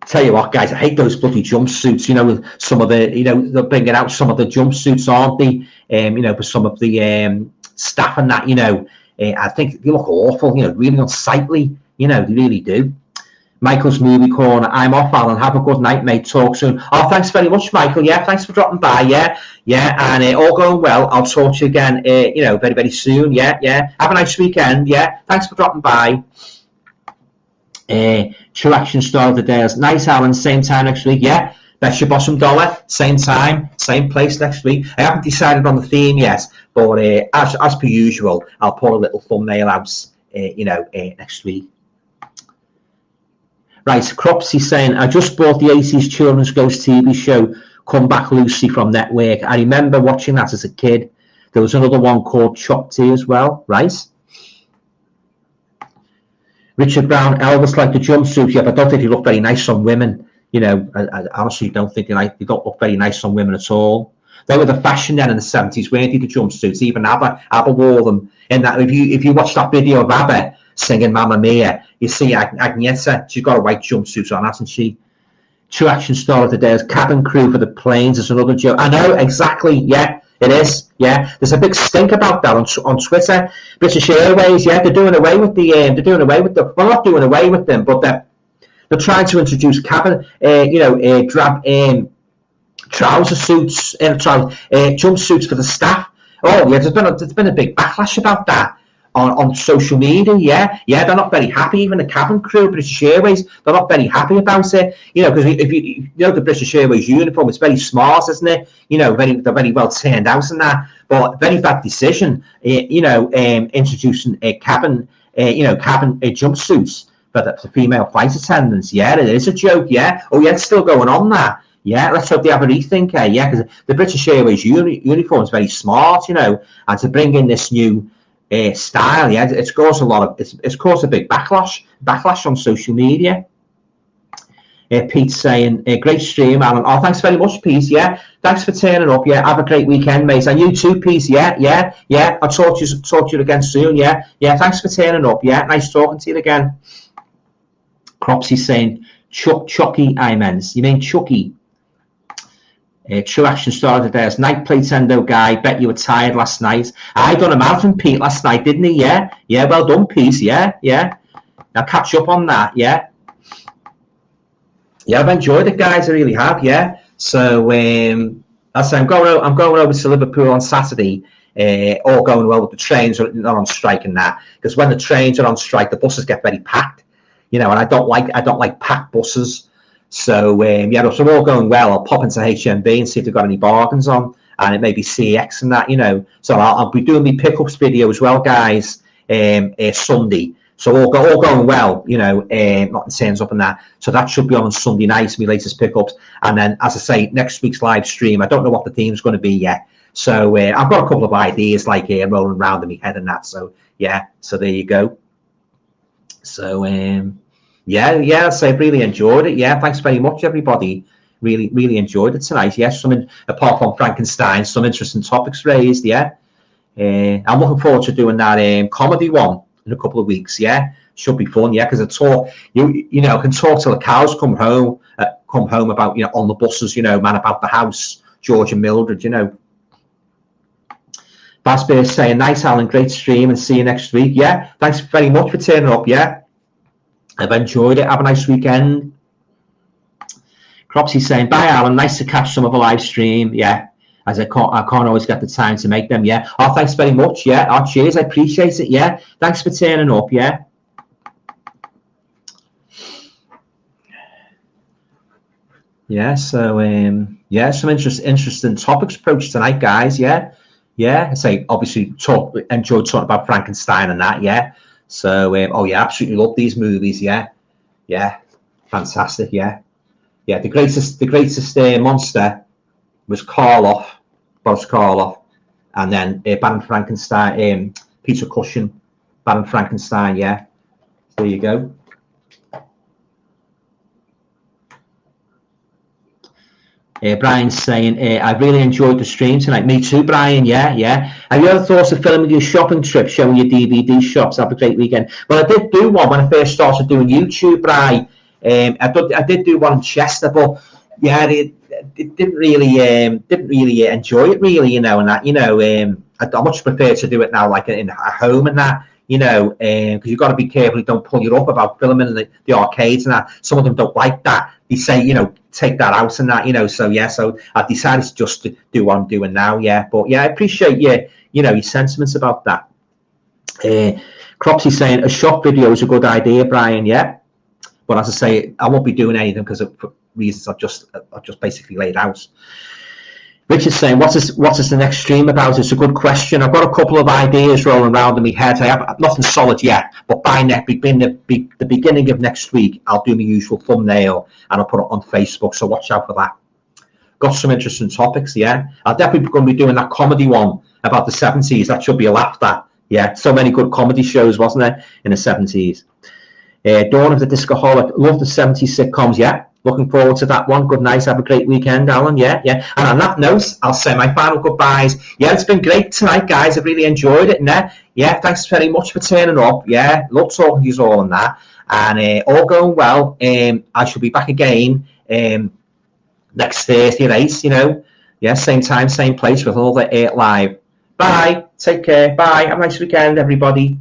Tell you what, guys, I hate those bloody jumpsuits. You know, with some of the, you know, they're bringing out some of the jumpsuits, aren't they? You know, for some of the staff and that, you know, I think they look awful. You know, really unsightly. You know, they really do. Michael's Movie Corner. I'm off, Alan. Have a good night, mate. Talk soon. Oh, thanks very much, Michael. Yeah, thanks for dropping by. Yeah, and all going well. I'll talk to you again, you know, very, very soon. Yeah. Have a nice weekend. Yeah, thanks for dropping by. True Action Star of the Day. Nice, Alan. Same time next week. Yeah, bet your bottom dollar. Same time, same place next week. I haven't decided on the theme yet, but as per usual, I'll put a little thumbnail out, you know, next week. Right, Cropsy's saying, I just bought the 80s Children's Ghost TV show, Come Back Lucy from Network. I remember watching that as a kid. There was another one called Chop Tea as well, right? Richard Brown, Elvis like the jumpsuits. Yeah, but I don't think they look very nice on women. You know, I honestly don't think they don't look very nice on women at all. They were the fashion then in the 70s, weren't they, the jumpsuits? Even ABBA wore them. And that if you watch that video of ABBA singing Mamma Mia, you see Agneta, she's got a white jumpsuit on, hasn't she? True Action Star of the Day is cabin crew for the planes. There's another joke. I know, exactly. Yeah, it is. Yeah, there's a big stink about that on Twitter. British Airways, yeah, they're doing away with well, not doing away with them, but they're trying to introduce cabin, drab trouser suits, jumpsuits for the staff. Oh yeah, there's been a big backlash about that on social media. Yeah, they're not very happy. Even the cabin crew, British Airways, they're not very happy about it. You know, because if you know the British Airways uniform, it's very smart, isn't it? You know, they're very well turned out and that. But very bad decision. Introducing a cabin jumpsuits for the female flight attendants. Yeah, it is a joke. Yeah. Oh yeah, it's still going on that. Yeah, let's hope they have a rethink. Yeah, because the British Airways uniform is very smart, you know, and to bring in this new style, yeah, it's caused a big backlash on social media. Pete's saying, great stream, Alan. Oh, thanks very much, Pete. Yeah, thanks for turning up. Yeah, have a great weekend, mate. And you too, Pete. Yeah. I'll talk to you again soon. Yeah. Thanks for turning up. Yeah, nice talking to you again. Cropsy's saying, Chucky Imens. You mean Chucky? True Action started there as night play Tendo guy. Bet you were tired last night. I done a marathon, Pete, last night, didn't he? Yeah. Well done, Pete. Yeah. I'll catch up on that. Yeah, I've enjoyed it, guys. I really have. Yeah. So I say I'm going over to Liverpool on Saturday. All going well with the trains are not on strike and that, because when the trains are on strike, the buses get very packed. And I don't like packed buses. So so we're all going well. I'll pop into HMB and see if they've got any bargains on, and it may be CX and that. So I'll be doing my pickups video as well, guys. Sunday. So all going well, nothing turns up and that. So that should be on Sunday night, my latest pickups. And then, as I say, next week's live stream, I don't know what the theme's going to be yet. So I've got a couple of ideas like rolling around in my head and that. So so there you go. So so I've really enjoyed it. Yeah, thanks very much, everybody. Really enjoyed it tonight. Yes, apart from Frankenstein, some interesting topics raised. Yeah, I'm looking forward to doing that comedy one in a couple of weeks. Yeah, should be fun. Yeah, because I talk, I can talk till the cows come home about on the buses, man, about the house, George and Mildred. Bass Bear saying, nice, Alan, great stream, and see you next week. Yeah, thanks very much for turning up. Yeah, I've enjoyed it. Have a nice weekend. Cropsy saying, bye, Alan, nice to catch some of the live stream. Yeah, as I can't always get the time to make them. Yeah. Oh, thanks very much. Yeah. Oh, cheers. I appreciate it. Yeah. Thanks for turning up. Yeah. Yeah. So some interesting topics approached tonight, guys. Yeah. I say obviously enjoyed talking about Frankenstein and that. Yeah. So absolutely love these movies. Yeah. Fantastic. Yeah. The greatest monster was Boris Karloff, and then Baron Frankenstein, Peter Cushing, Baron Frankenstein. Yeah, there you go. Brian's saying, I really enjoyed the stream tonight. Me too, Brian. Yeah. Have you ever thought of filming your shopping trip, showing your DVD shops? Have a great weekend. Well, I did do one when I first started doing YouTube, Brian. I did do one in Chester, but yeah, it didn't really enjoy it really, and that, I much prefer to do it now, like in a home and that, because you've got to be careful you don't pull you up about filming in the arcades and that. Some of them don't like that. They say, take that out and that, so I decided just to do what I'm doing now. Yeah, but yeah, I appreciate your sentiments about that. Cropsy saying a shop video is a good idea, Brian. Yeah. But as I say, I won't be doing anything because of reasons I've just basically laid out. Richard's saying, what is the next stream about? It's a good question. I've got a couple of ideas rolling around in my head. I have nothing solid yet, but by the beginning of next week, I'll do my usual thumbnail and I'll put it on Facebook. So watch out for that. Got some interesting topics. Yeah, I'll definitely going to be doing that comedy one about the 70s. That should be a laugh. That so many good comedy shows, wasn't there, in the 70s? Dawn of the Discoholic, love the 70s sitcoms. Yeah, looking forward to that one. Good night. Have a great weekend, Alan. Yeah. And on that note, I'll say my final goodbyes. Yeah, it's been great tonight, guys. I've really enjoyed it. And thanks very much for turning up. Yeah, love talking to you all on that. And all going well. I shall be back again next Thursday at 8. Yeah, same time, same place with all the 8 live. Bye. Take care. Bye. Have a nice weekend, everybody.